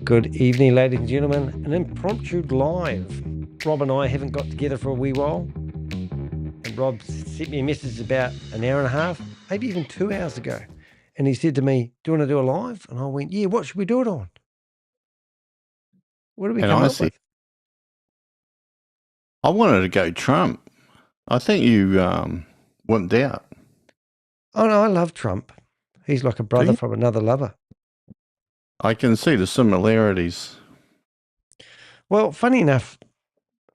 Good evening, ladies and gentlemen. An impromptu live. Rob and I haven't got together for a wee while. And Rob sent me a message about an hour and a half, maybe even 2 hours ago. And he said to me, do you want to do a live? And I went, yeah, what should we do it on? What did we come up with? I wanted to go Trump. I think you wimped out. Oh, no, I love Trump. He's like a brother from another lover. I can see the similarities. Well, funny enough,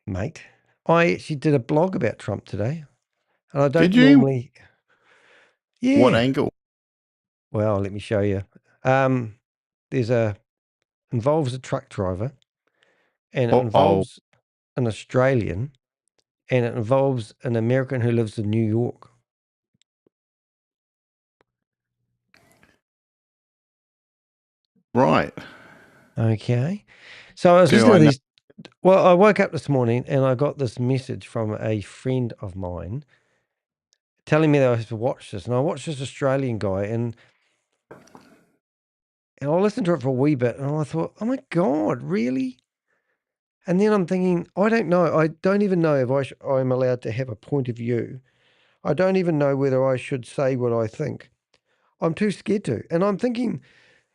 mate, I actually did a blog about Trump today. And I don't normally... Yeah. What angle? Well, let me show you. Involves a truck driver, and it involves an Australian, and it involves an American who lives in New York. Right. Okay. So I was listening to these. Well, I woke up this morning and I got this message from a friend of mine telling me that I have to watch this. And I watched this Australian guy and I listened to it for a wee bit and I thought, oh my God, really? And then I'm thinking, I don't know. I don't even know if I'm allowed to have a point of view. I don't even know whether I should say what I think. I'm too scared to. And I'm thinking,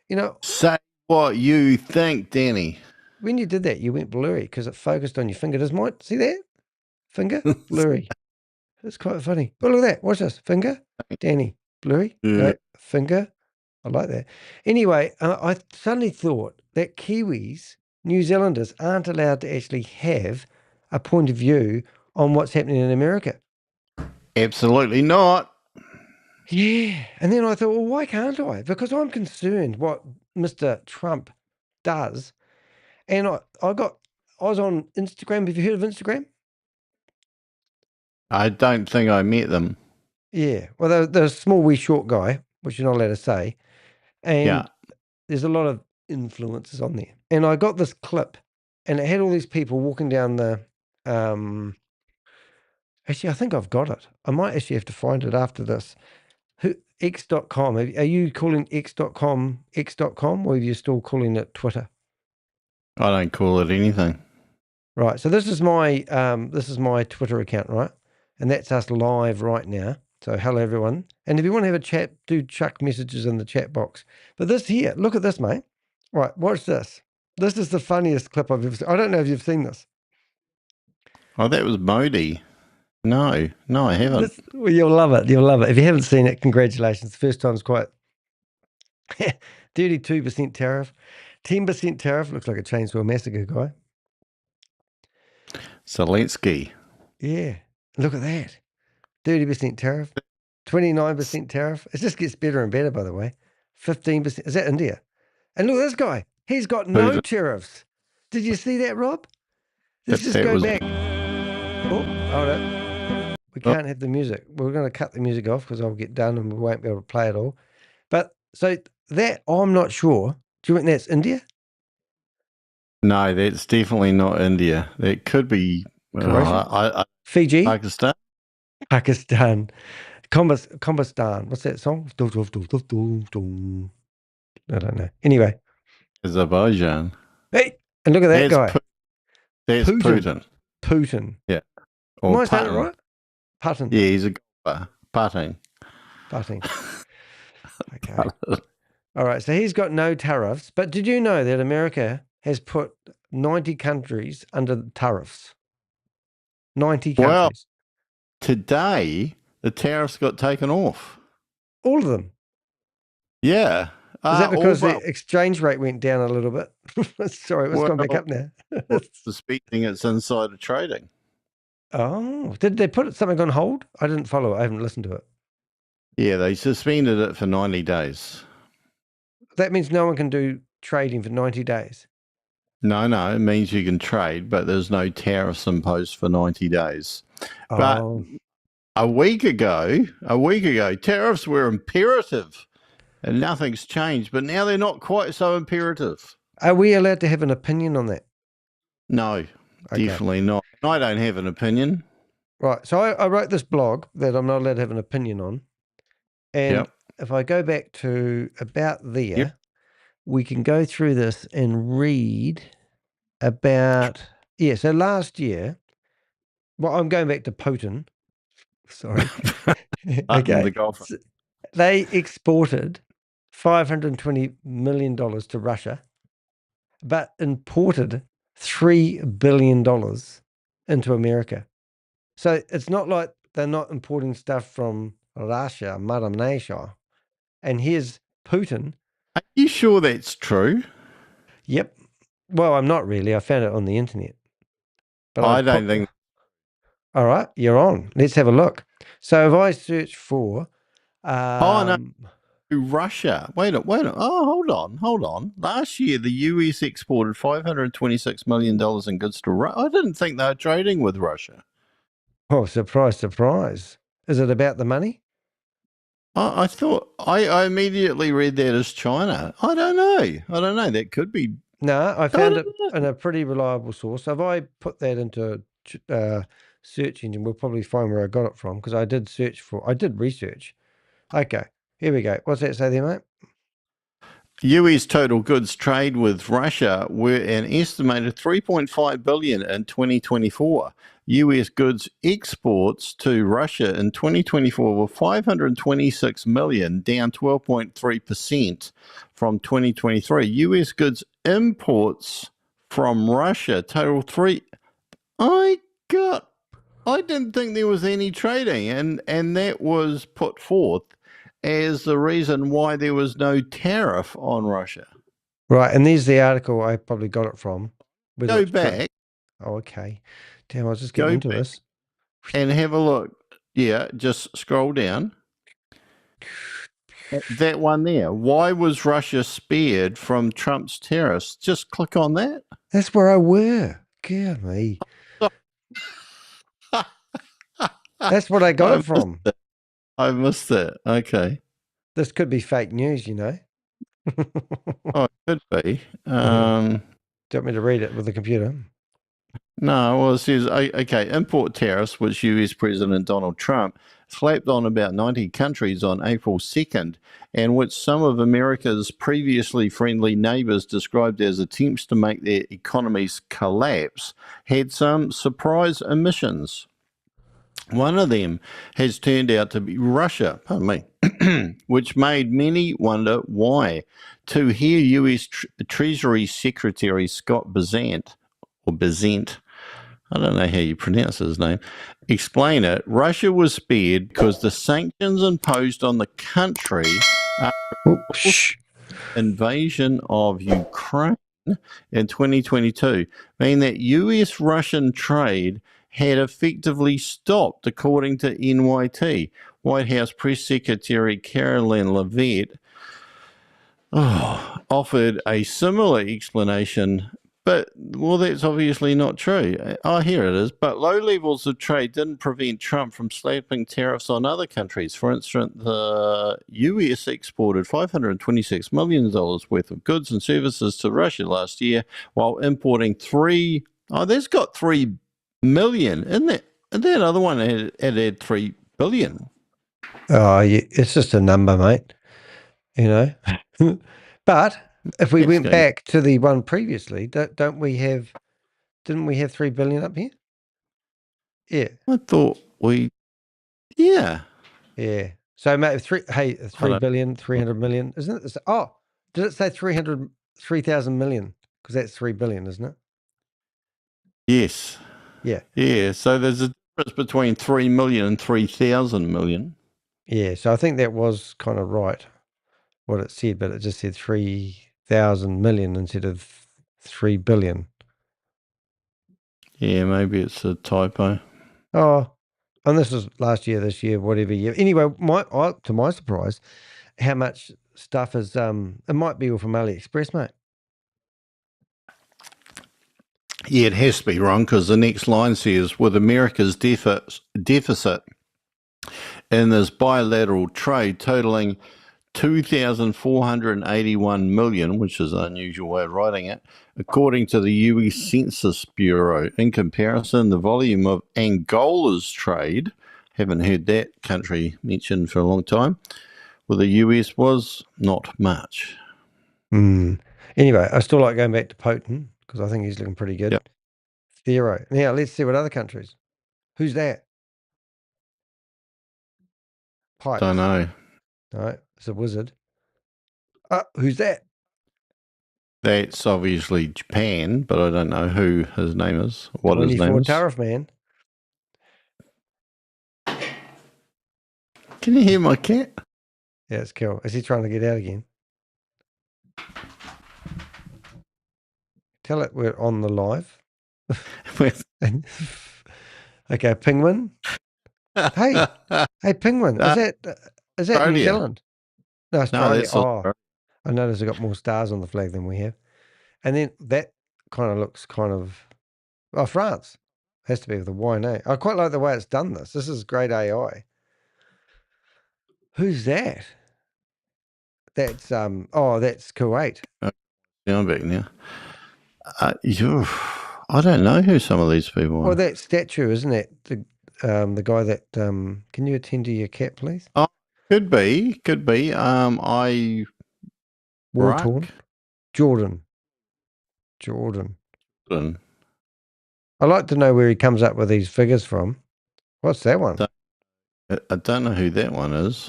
you know. Say what you think, Danny. When you did that, you went blurry because it focused on your finger. Does mine see that? Finger? Blurry. It's quite funny. But look at that. Watch this. Finger. Danny. Blurry. Yeah. No. Finger. I like that. Anyway, I suddenly thought that Kiwis, New Zealanders, aren't allowed to actually have a point of view on what's happening in America. Absolutely not. Yeah. And then I thought, well, why can't I? Because I'm concerned what Mr. Trump does. And I was on Instagram. Have you heard of Instagram? I don't think I met them. Yeah. Well, they're a small, wee, short guy, which you're not allowed to say. And there's a lot of influencers on there. And I got this clip, and it had all these people walking down the... Actually, I think I've got it. I might actually have to find it after this. X.com. Are you calling X.com X.com, or are you still calling it Twitter? I don't call it anything. Right. So this is my Twitter account, right? And that's us live right now. So hello, everyone. And if you want to have a chat, do chuck messages in the chat box. But this here, look at this, mate. Right, watch this. This is the funniest clip I've ever seen. I don't know if you've seen this. Oh, that was Modi. No, I haven't. Well, you'll love it. You'll love it. If you haven't seen it, congratulations. The first time's quite 32% tariff, 10% tariff. Looks like a Chainsaw Massacre guy. Zelensky. Yeah, look at that. 30% tariff, 29% tariff. It just gets better and better, by the way. 15%. Is that India? And look at this guy. He's got no tariffs. Did you see that, Rob? Let's just go back. Oh, hold on. We can't have the music. We're going to cut the music off because I'll get done and we won't be able to play it all. But so that, I'm not sure. Do you think that's India? No, that's definitely not India. That could be Fiji? Pakistan? Pakistan. Kombistan. What's that song? I don't know. Anyway. Azerbaijan. Hey, and look at that guy. That's Putin. Putin. Yeah. Or am I saying it right? Putin. Yeah, he's a golfer. Putting. Okay. All right. So he's got no tariffs. But did you know that America has put 90 countries under tariffs? 90 countries. Well, today the tariffs got taken off. All of them? Yeah. Is that because the exchange rate went down a little bit? Sorry, it's gone back up now. Suspecting it's insider trading. Oh, did they put something on hold? I didn't follow it. I haven't listened to it. Yeah, they suspended it for 90 days. That means no one can do trading for 90 days. No, it means you can trade, but there's no tariffs imposed for 90 days. Oh. But a week ago, tariffs were imperative and nothing's changed, but now they're not quite so imperative. Are we allowed to have an opinion on that? No, definitely not. I don't have an opinion. Right. So I wrote this blog that I'm not allowed to have an opinion on. And if I go back to about there, we can go through this and read about, so last year, well, I'm going back to Putin. Sorry. Button the Okay. golfer. So they exported $520 million to Russia, but imported $3 billion into America. So it's not like they're not importing stuff from Russia, Mother Nature. And here's Putin. Are you sure that's true? Yep. Well, I'm not really. I found it on the internet. But I don't think. All right, you're on. Let's have a look. So if I search for Oh, no. Russia. Wait a minute. Oh, hold on. Last year, the US exported $526 million in goods to Russia. I didn't think they were trading with Russia. Oh, surprise, surprise. Is it about the money? I thought, I immediately read that as China. I don't know. That could be. No, I found it in a pretty reliable source. So if I put that into search engine, we'll probably find where I got it from, because I did research. Okay, here we go. What's that say there, mate? US total goods trade with Russia were an estimated $3.5 billion in 2024. US goods exports to Russia in 2024 were $526 million, down 12.3% from 2023. US goods imports from Russia total I didn't think there was any trading, and that was put forth as the reason why there was no tariff on Russia. Right, and there's the article I probably got it from. Go back. Oh, okay. Damn, I was just getting into this. And have a look. Yeah, just scroll down. That one there. Why was Russia spared from Trump's tariffs? Just click on that. That's where I were. God me. That's what I got it from. I missed that. Okay. This could be fake news, you know. Oh, it could be. Do you want me to read it with the computer? No, well, it says, okay, import tariffs, which US President Donald Trump slapped on about 90 countries on April 2nd, and which some of America's previously friendly neighbors described as attempts to make their economies collapse, had some surprise emissions. One of them has turned out to be Russia, which made many wonder why. To hear US Treasury Secretary Scott Bessent, I don't know how you pronounce his name, explain it, Russia was spared because the sanctions imposed on the country after invasion of Ukraine in 2022 mean that US-Russian trade had effectively stopped, according to NYT. White House Press Secretary Caroline Leavitt offered a similar explanation, but, well, that's obviously not true. Oh, here it is. But low levels of trade didn't prevent Trump from slapping tariffs on other countries. For instance, the US exported $526 million worth of goods and services to Russia last year, while importing that's got 3 million. Isn't that other one had 3 billion? Oh, yeah, it's just a number, mate. You know. But if we went back to the one previously, didn't we have 3 billion up here? Yeah. I thought yeah. So, mate, 3 billion, 300 million, isn't it? Oh, did it say 3,000 million? Because that's 3 billion, isn't it? Yes. Yeah. Yeah. So there's a difference between 3 million and 3,000 million. Yeah. So I think that was kind of right, what it said, but it just said 3,000 million instead of 3 billion. Yeah, maybe it's a typo. Oh, and this was last year, this year, whatever year. Anyway, to my surprise, how much stuff is, it might be all from AliExpress, mate. Yeah, it has to be wrong, because the next line says, with America's deficit in this bilateral trade totaling 2,481 million, which is an unusual way of writing it, according to the US Census Bureau. In comparison, the volume of Angola's trade, haven't heard that country mentioned for a long time, with the US was not much. Anyway, I still like going back to Putin because I think he's looking pretty good. Yep. Thero. Now, let's see what other countries. Who's that? Pipes. Don't know. All right, it's a wizard. Who's that? That's obviously Japan, but I don't know who his name is. What his 24 name is. tariff man. Can you hear my cat? Yeah, it's cool. Is he trying to get out again? Tell it we're on the live. Okay, Penguin. Hey, Penguin. Is that New Australia. Zealand? No, Australia. No, that's Australia. I noticed they've got more stars on the flag than we have. And then that kind of looks France. Has to be with a Y name. I quite like the way it's done this. This is great AI. Who's that? That's that's Kuwait. Yeah, I'm back now. I don't know who some of these people are. Well, that statue, isn't it? The guy that can you attend to your cat, please? Oh, could be. I War torn. Jordan. I like to know where he comes up with these figures from. What's that one? I don't know who that one is.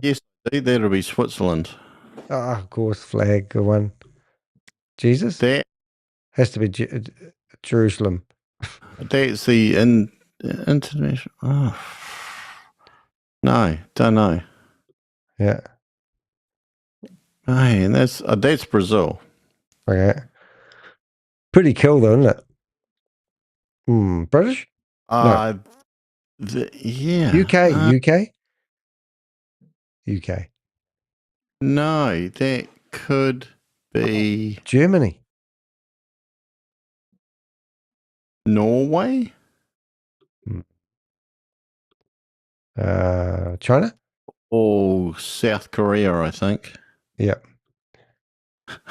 Yes, that'll be Switzerland. Of course, flag one. Jesus, that has to be Jerusalem. That's the international. Oh, no, don't know. Yeah. Hey, and that's Brazil. Okay. Pretty cool, though, isn't it? British? No. UK. No, that could be Germany. Norway. China. Or South Korea, I think. Yep.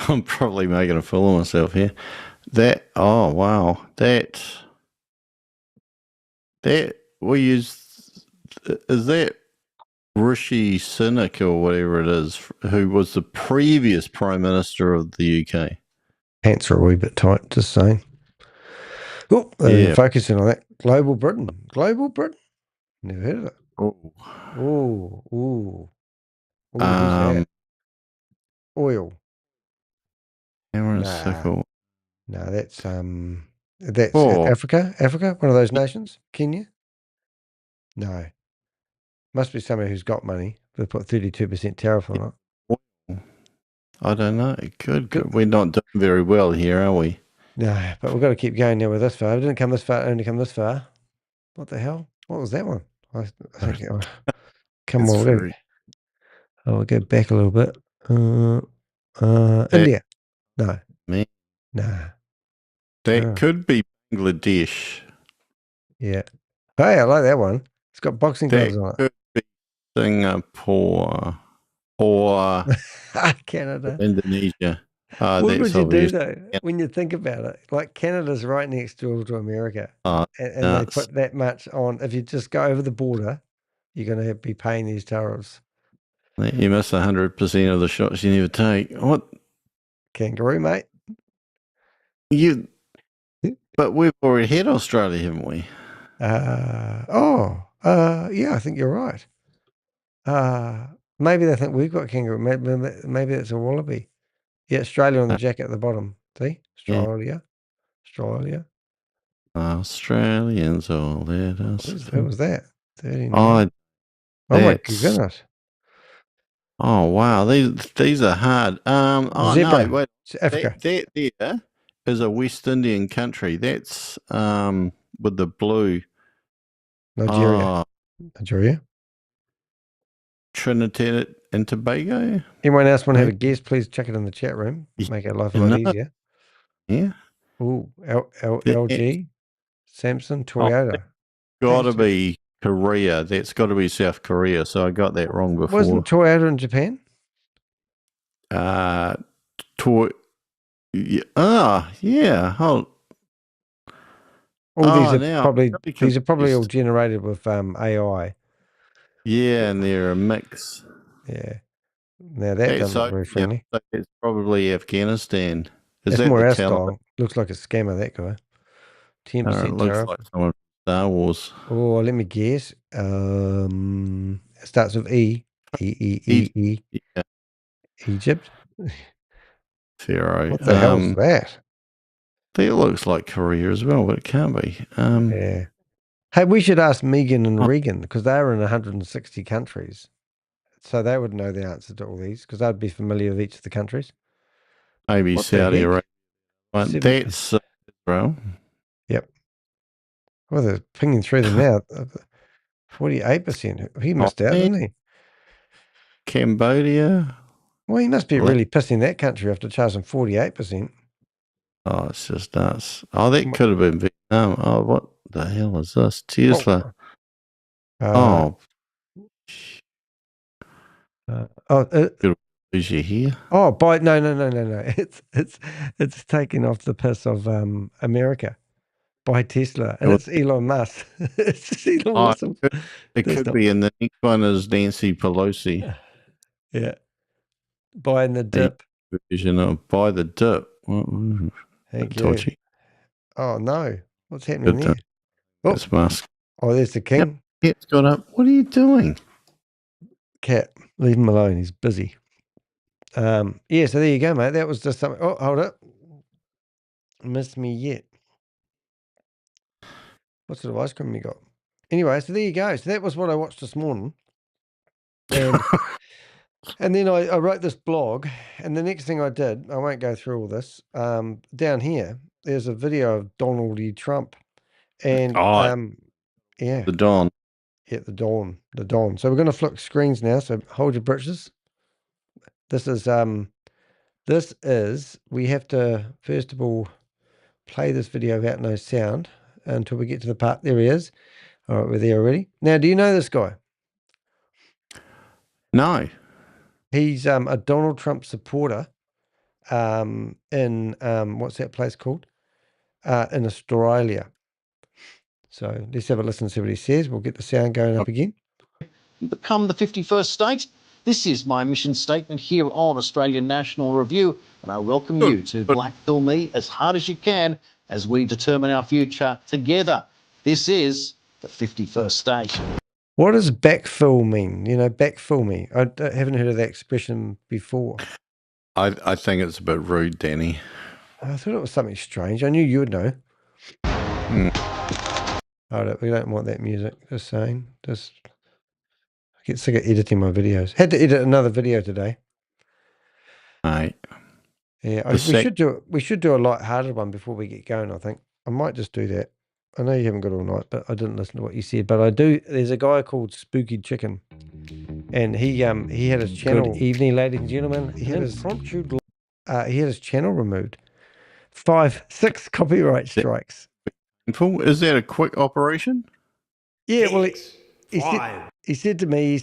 I'm probably making a fool of myself here. Oh wow, that we use, is that Rishi Sunak or whatever it is, who was the previous Prime Minister of the UK? Pants are a wee bit tight, just saying. Oh, focusing on that. Global Britain. Never heard of it. Ooh. Who's that? Oil. No, that's Africa. One of those nations. Kenya. No, must be somebody who's got money. They put 32% tariff on it. I don't know. Good. We're not doing very well here, are we? No, but we've got to keep going now. We're this far. We didn't come this far. Only come this far. What the hell? What was that one? I think. Come on. We'll go back a little bit. India. No. Me. Nah. That could be Bangladesh. Yeah. Hey, I like that one. It's got boxing gloves on it. Could be Singapore or Canada. Indonesia. What would you do though when you think about it? Like Canada's right next door to America, and they put that much on. If you just go over the border, you're going to be paying these tariffs. You miss 100% of the shots you never take. What? Kangaroo, mate. But we've already had Australia, haven't we? Yeah, I think you're right. Maybe they think we've got kangaroo. Maybe it's a wallaby. Yeah, Australia on the jacket at the bottom. See? Australia. Australians, all that. Who was that? 39. Oh my goodness. Oh wow, these are hard. Zebra. No, wait. It's Africa. That there is a West Indian country. That's with the blue. Nigeria. Trinidad and Tobago. Anyone else want to have a guess? Please check it in the chat room. Make our life a lot easier. Yeah. Ooh, LG, Samsung, Toyota. Gotta be Korea. That's got to be South Korea. So I got that wrong before. Wasn't Toyota in Japan? Yeah. These are probably all generated with AI. Yeah, and they're a mix. Yeah. Now that doesn't look very friendly. So it's probably Afghanistan. Is It's that more the our Taliban? style. Looks like a scammer, that guy. 10% It looks tariff. like someone from Star Wars. Oh, let me guess. It starts with E. E. Yeah, Egypt. Pharaoh. What the hell is that? It looks like Korea as well, but it can't be. Yeah. Hey, we should ask Megan and Regan because they were in 160 countries. So they would know the answer to all these because they'd be familiar with each of the countries. Maybe What the Saudi heck? Arabia. That's Israel. Yep. Well, they're pinging through them now. 48%. He missed out, didn't he? Cambodia. Well, he must be really pissing that country after charging 48%. Oh, it's just nuts. Oh, that could have been Vietnam. Oh, what the hell is this? Tesla. Is you here? Oh, no. It's taking off the piss of America by Tesla, and it's Elon Musk. It's just Elon Musk. It could be, and the next one is Nancy Pelosi. Yeah, buying the dip. Version of buy the dip. Thank you. Oh no, what's happening there? It's Musk. Oh, there's the king. Yep. Cat's got up. What are you doing? Cat, leave him alone. He's busy. Yeah, so there you go, mate. That was just something. Oh, hold up. Missed me yet. What sort of ice cream you got? Anyway, so there you go. So that was what I watched this morning. And and then I wrote this blog, and the next thing I did, I won't go through all this. Down here, there's a video of Donald E. Trump. And yeah. The Don. Yeah, the Dawn. So we're going to flip screens now. So hold your britches. This is we have to first of all play this video without no sound until we get to the part. There he is. All right, we're there already. Now, do you know this guy? No. He's a Donald Trump supporter in what's that place called? In Australia. So let's have a listen and see what he says. We'll get the sound going up again. Become the 51st state. This is my mission statement here on Australian National Review, and I welcome you to blackpill me as hard as you can as we determine our future together. This is the 51st state. What does backfill mean? You know, backfill me. I haven't heard of that expression before. I think it's a bit rude, Danny. I thought it was something strange. I knew you would know. Hold up, we don't want that music. Just saying. I get sick of editing my videos. Had to edit another video today. Right. Yeah, we should do a light-hearted one before we get going, I think. I might just do that. I know you haven't got all night, but I didn't listen to what you said. But I do. There's a guy called Spooky Chicken, and he had his channel. Good evening, ladies and gentlemen. He had his channel removed. 6 copyright strikes. Is that a quick operation? Yeah. Well, he said to me,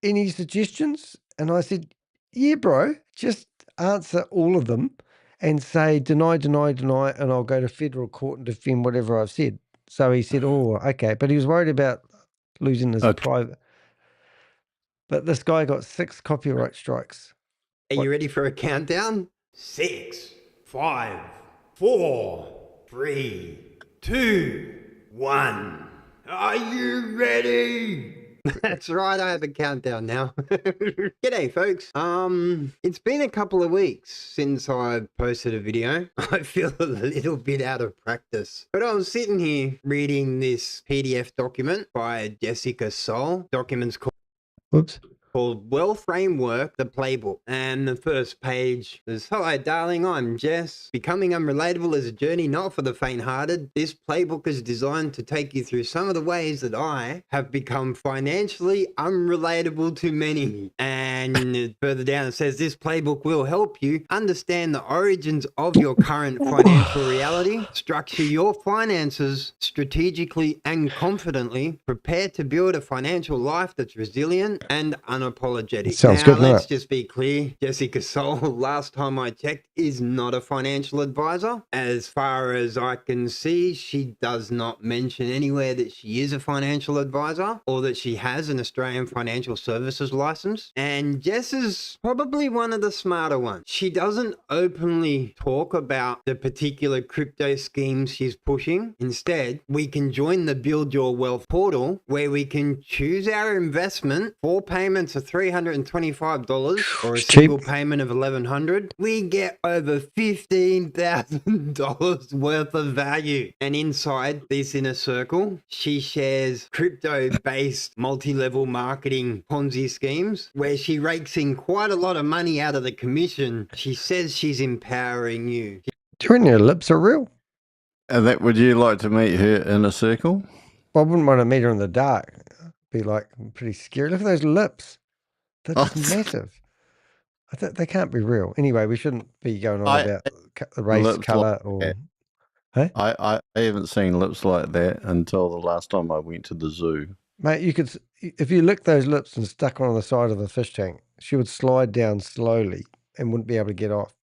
any suggestions? And I said, yeah, bro. Just answer all of them. And say, deny, and I'll go to federal court and defend whatever I've said. So he said, oh, okay. But he was worried about losing his private. But this guy got 6 copyright strikes. Are you ready for a countdown? 6, 5, 4, 3, 2, 1. Are you ready? That's right, I have a countdown now. G'day, folks. It's been a couple of weeks since I posted a video. I feel a little bit out of practice. But I was sitting here reading this PDF document by Jessica Soul. Document's called Wealth Framework, the Playbook. And the first page is, hello, darling, I'm Jess. Becoming unrelatable is a journey not for the faint-hearted. This playbook is designed to take you through some of the ways that I have become financially unrelatable to many. And further down it says, this playbook will help you understand the origins of your current financial reality, structure your finances strategically and confidently, prepare to build a financial life that's resilient and unapologetic. Sounds good. Let's just be clear. Jessica Soul, last time I checked, is not a financial advisor. As far as I can see, she does not mention anywhere that she is a financial advisor or that she has an Australian financial services license. And Jess is probably one of the smarter ones. She doesn't openly talk about the particular crypto schemes she's pushing. Instead, we can join the Build Your Wealth portal where we can choose our investment. 4 payments of $325 or a It's single cheap. payment of $1,100. We get over $15,000 worth of value. And inside this inner circle, she shares crypto-based multi-level marketing Ponzi schemes where she rakes in quite a lot of money out of the commission. She says she's empowering you. Do you reckon your lips are real? And that would you like to meet her in a circle? Well, I wouldn't want to meet her in the dark. Be like pretty scary. Look at those lips. They're just massive. They can't be real. Anyway, we shouldn't be going on about the race, lips colour, like or. that. Hey? I haven't seen lips like that until the last time I went to the zoo. Mate, you could, if you licked those lips and stuck on the side of a fish tank, she would slide down slowly and wouldn't be able to get off.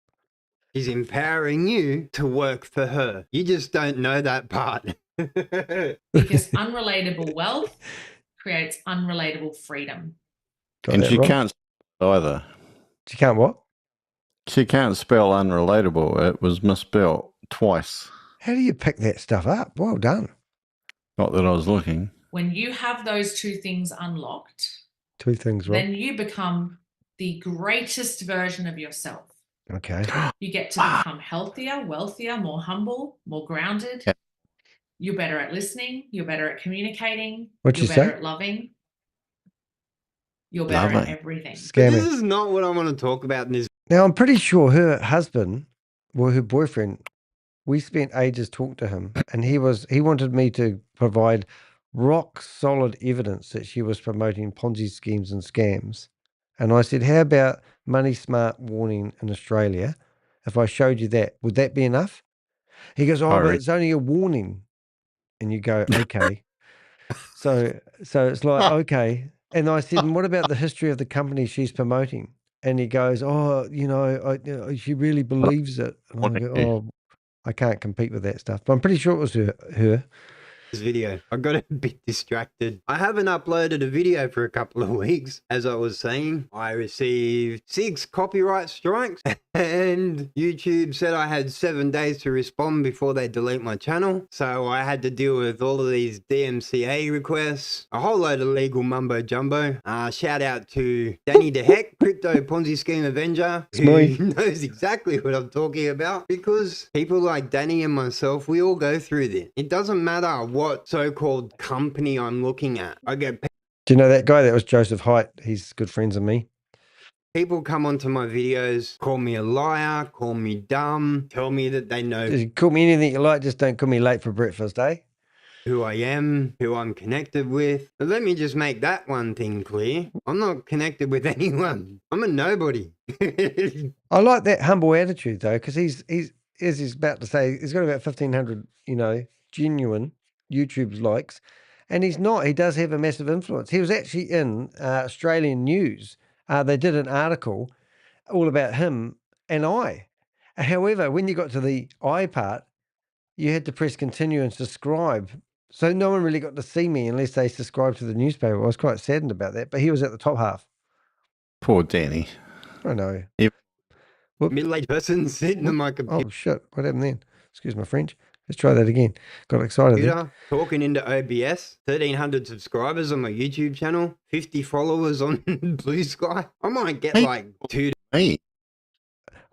She's empowering you to work for her. You just don't know that part. Because unrelatable wealth creates unrelatable freedom. Got And that she right? can't spell either. She can't what? She can't spell unrelatable. It was misspelled twice. How do you pick that stuff up? Well done. Not that I was looking. When you have those two things unlocked, 2 things wrong. then you become the greatest version of yourself. Okay. You get to become healthier, wealthier, more humble, more grounded. Yeah. You're better at listening. You're better at communicating. What'd you're you better say? at loving. You're better at Loving. everything. But Scamming. this is not what I want to talk about in this. Now, I'm pretty sure her husband, or her boyfriend, we spent ages talking to him, and he wanted me to provide rock solid evidence that she was promoting Ponzi schemes and scams. And I said, how about Money Smart warning in Australia? If I showed you that, would that be enough? He goes, oh, but Alright. it's only a warning. And you go, okay. So it's like, okay. And I said, and what about the history of the company she's promoting? And he goes, oh, she really believes it. And I go, oh, I can't compete with that stuff. But I'm pretty sure it was her. Video. I got a bit distracted. I haven't uploaded a video for a couple of weeks. As I was saying, I received 6 copyright strikes and YouTube said I had 7 days to respond before they delete my channel. So I had to deal with all of these DMCA requests, a whole load of legal mumbo jumbo. Shout out to Danny DeHeck, Crypto Ponzi Scheme Avenger, who knows exactly what I'm talking about, because people like Danny and myself, we all go through this. It doesn't matter what so-called company I'm looking at. I get Do you know that guy? That was Joseph Haidt. He's good friends of me. people come onto my videos, call me a liar, call me dumb, tell me that they know You call me anything you like, just don't call me late for breakfast, eh? who I am, who I'm connected with. But let me just make that one thing clear. I'm not connected with anyone. I'm a nobody. I like that humble attitude though, because he's as he's about to say, he's got about 1,500, genuine YouTube likes, and he does have a massive influence. He was actually in Australian news. They did an article all about him and I. However, when you got to the I part, you had to press continue and subscribe. So no one really got to see me unless they subscribed to the newspaper. I was quite saddened about that, but he was at the top half. Poor Danny. I know. Middle-aged person sitting on my computer. Oh, shit. What happened then? Excuse my French. Let's try that again. Got excited there. Talking into OBS, 1,300 subscribers on my YouTube channel, 50 followers on Blue Sky. I might get like 2 Hey,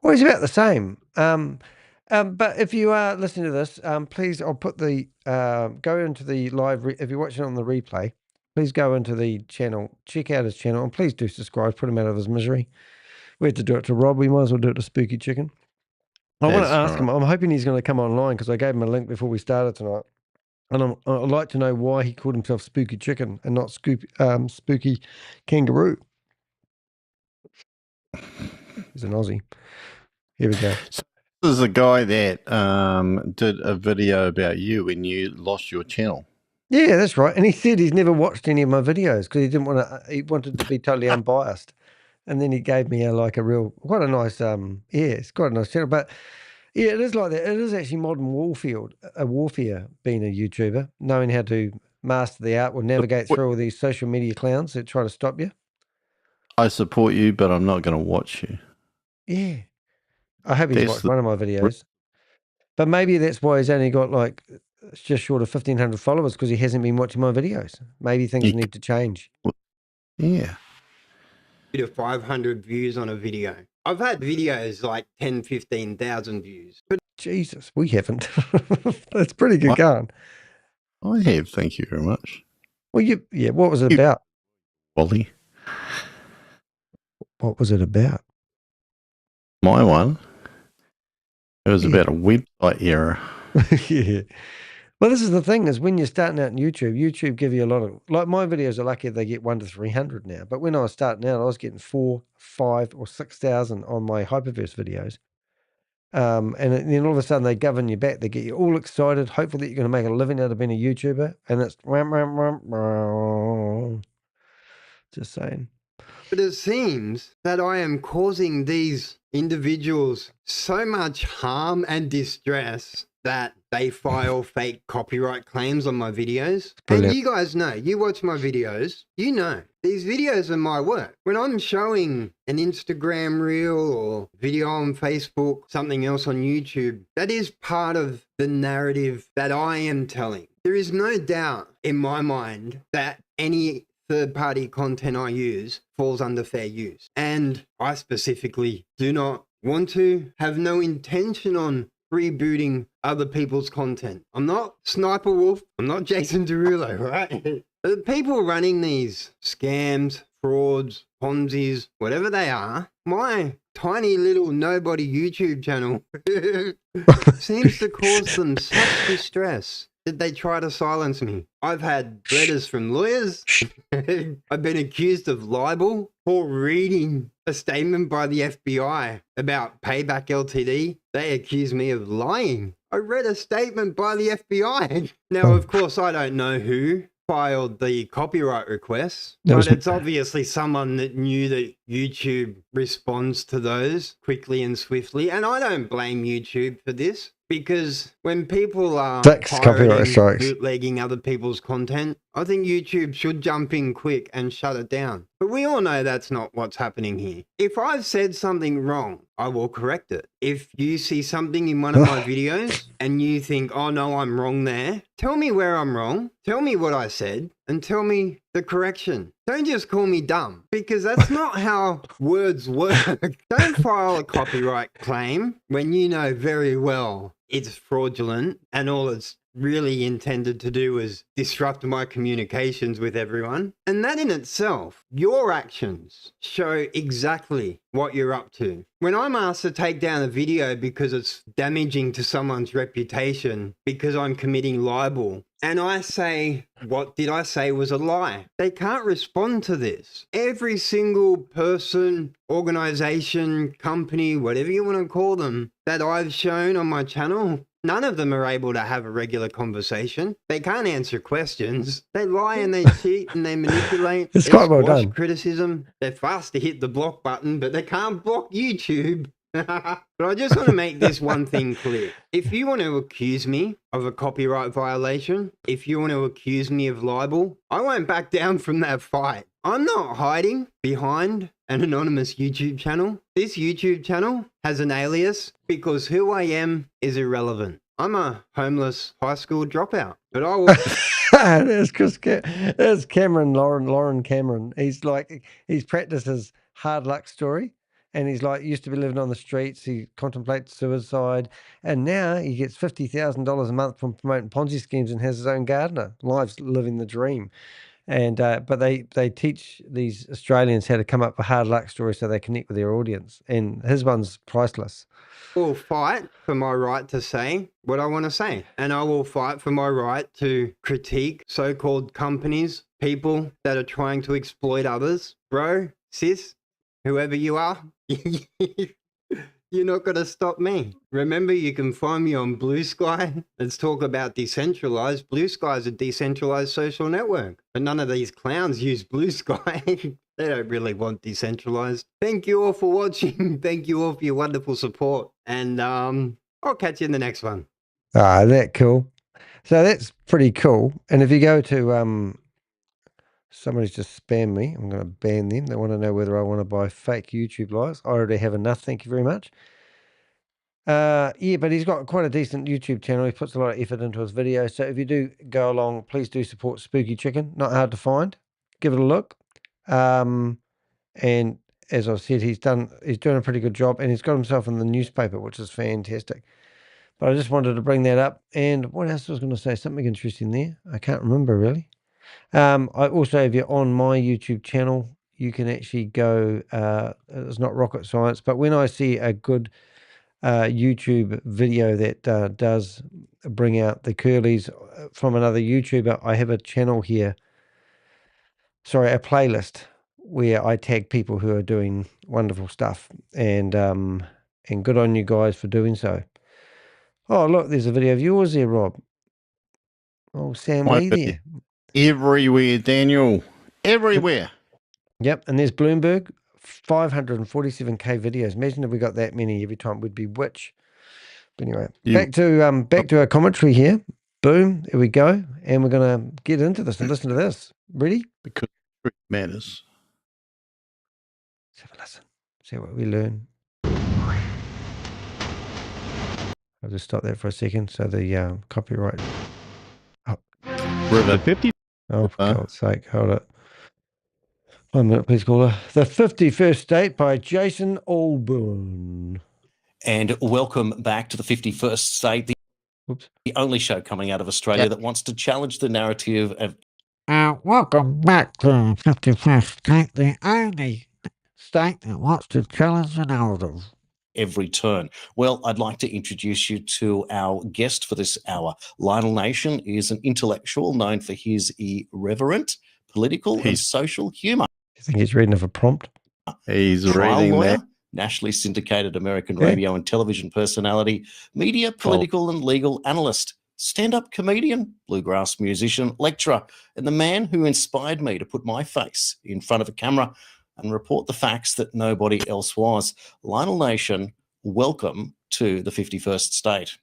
Well, it's about the same. But if you are listening to this, please, I'll put the, go into the live, if you're watching on the replay, please go into the channel, check out his channel, and please do subscribe, put him out of his misery. We had to do it to Rob. We might as well do it to Spooky Chicken. I want to That's ask him, I'm hoping he's going to come online because I gave him a link before we started tonight. And I'd like to know why he called himself Spooky Chicken and not Spooky Kangaroo. He's an Aussie. Here we go. this is a guy that did a video about you when you lost your channel. Yeah, that's right. And he said he's never watched any of my videos because he didn't want to. He wanted to be totally unbiased. And then he gave me quite a nice, it's quite a nice channel. But yeah, it is like that. It is actually modern warfare being a YouTuber, knowing how to master the art or navigate through all these social media clowns that try to stop you. I support you, but I'm not going to watch you. Yeah. I hope he's That's watched one of my videos. But maybe that's why he's only got like just short of 1,500 followers, because he hasn't been watching my videos. Maybe things need to change. Yeah. To 500 views on a video. I've had videos like 10, 15,000 views. But Jesus, we haven't. That's pretty good going. I have, thank you very much. Well, what was it about? Woolley. What was it about? My one. It was about a website error. Yeah. Well, this is the thing, is when you're starting out in YouTube give you a lot of, like my videos are lucky if they get 1 to 300 now. But when I was starting out, I was getting 4, 5 or 6,000 on my Hyperverse videos. And then all of a sudden they govern you back. They get you all excited, hopeful that you're going to make a living out of being a YouTuber. And it's just saying. But it seems that I am causing these individuals so much harm and distress that they file fake copyright claims on my videos. Brilliant. And you guys know, you watch my videos, you know, these videos are my work. When I'm showing an Instagram reel or video on Facebook, something else on YouTube, that is part of the narrative that I am telling. There is no doubt in my mind that any third-party content I use falls under fair use. And I specifically do not want to, have no intention on rebooting other people's content. I'm not Sniper Wolf. I'm not Jason Derulo, right? The people running these scams, frauds, Ponzi's, whatever they are, my tiny little nobody YouTube channel seems to cause them such distress that they try to silence me. I've had letters from lawyers. I've been accused of libel for reading a statement by the FBI about Payback Ltd. They accuse me of lying. I read a statement by the FBI. Now, of course, I don't know who filed the copyright request, but it's obviously someone that knew that YouTube responds to those quickly and swiftly. And I don't blame YouTube for this, because when people are pirating, bootlegging other people's content, I think YouTube should jump in quick and shut it down. But we all know that's not what's happening here. If I've said something wrong, I will correct it. If you see something in one of my videos and you think, oh no, I'm wrong there, tell me where I'm wrong, tell me what I said, and tell me the correction. Don't just call me dumb, because that's not how words work. Don't file a copyright claim when you know very well it's fraudulent and all it's really intended to do is disrupt my communications with everyone. And that in itself, your actions show exactly what you're up to. When I'm asked to take down a video because it's damaging to someone's reputation, because I'm committing libel, and I say, what did I say was a lie? They can't respond to this. Every single person, organization, company, whatever you want to call them, that I've shown on my channel, none of them are able to have a regular conversation. They can't answer questions. They lie and they cheat and they manipulate. It's quite well done. Criticism. They're fast to hit the block button, but they can't block YouTube. But I just want to make this one thing clear. If you want to accuse me of a copyright violation, if you want to accuse me of libel, I won't back down from that fight. I'm not hiding behind an anonymous YouTube channel. This YouTube channel has an alias because who I am is irrelevant. I'm a homeless high school dropout, but I will... There's Cameron, Lauren Cameron. He's practiced his hard luck story. And he's like, used to be living on the streets. He contemplates suicide. And now he gets $50,000 a month from promoting Ponzi schemes and has his own gardener. Life's living the dream. And but they teach these Australians how to come up with hard luck stories so they connect with their audience. And his one's priceless. I will fight for my right to say what I want to say. And I will fight for my right to critique so-called companies, people that are trying to exploit others. Bro, sis, whoever you are, you're not going to stop me. Remember, you can find me on Blue Sky. Let's talk about decentralized. Blue Sky is a decentralized social network. But none of these clowns use Blue Sky. They don't really want decentralized. Thank you all for watching. Thank you all for your wonderful support. And I'll catch you in the next one. Ah, that's cool. So that's pretty cool. And if you go to Somebody's just spammed me. I'm going to ban them. They want to know whether I want to buy fake YouTube lives. I already have enough. Thank you very much. Yeah, but he's got quite a decent YouTube channel. He puts a lot of effort into his videos. So if you do go along, please do support Spooky Chicken. Not hard to find. Give it a look. And as I've said, he's doing a pretty good job, and he's got himself in the newspaper, which is fantastic. But I just wanted to bring that up. And what else was I going to say? Something interesting there. I can't remember really. I also, if you're on my YouTube channel, you can actually go, it's not rocket science, but when I see a good YouTube video that does bring out the curlies from another YouTuber, I have a channel here, sorry, a playlist where I tag people who are doing wonderful stuff, and good on you guys for doing so. Oh, look, there's a video of yours there, Rob. Oh, Sam Lee there. Everywhere, Daniel. Everywhere. Yep, and there's Bloomberg, 547k videos. Imagine if we got that many every time, we'd be witch. But anyway, back to our commentary here. Boom, here we go, and we're going to get into this and listen to this. Ready? Because truth matters. Let's have a listen. See what we learn. I'll just stop that for a second. So the copyright. Oh, River 50. oh for God's sake, hold it. 1 minute, please, caller. The 51st State by Jason Olbourne. And welcome back to the 51st State, the only show coming out of Australia that wants to challenge the narrative of... welcome back to the 51st State, the only state that wants to challenge the narrative. Every turn. Well, I'd like to introduce you to our guest for this hour. Lionel Nation is an intellectual known for his irreverent political and social humour. You think he's reading off a prompt? He's Trial reading lawyer, that. nationally syndicated American radio and television personality, media, political and legal analyst, stand-up comedian, bluegrass musician, lecturer, and the man who inspired me to put my face in front of a camera and report the facts that nobody else was. Lionel Nation, welcome to the 51st State.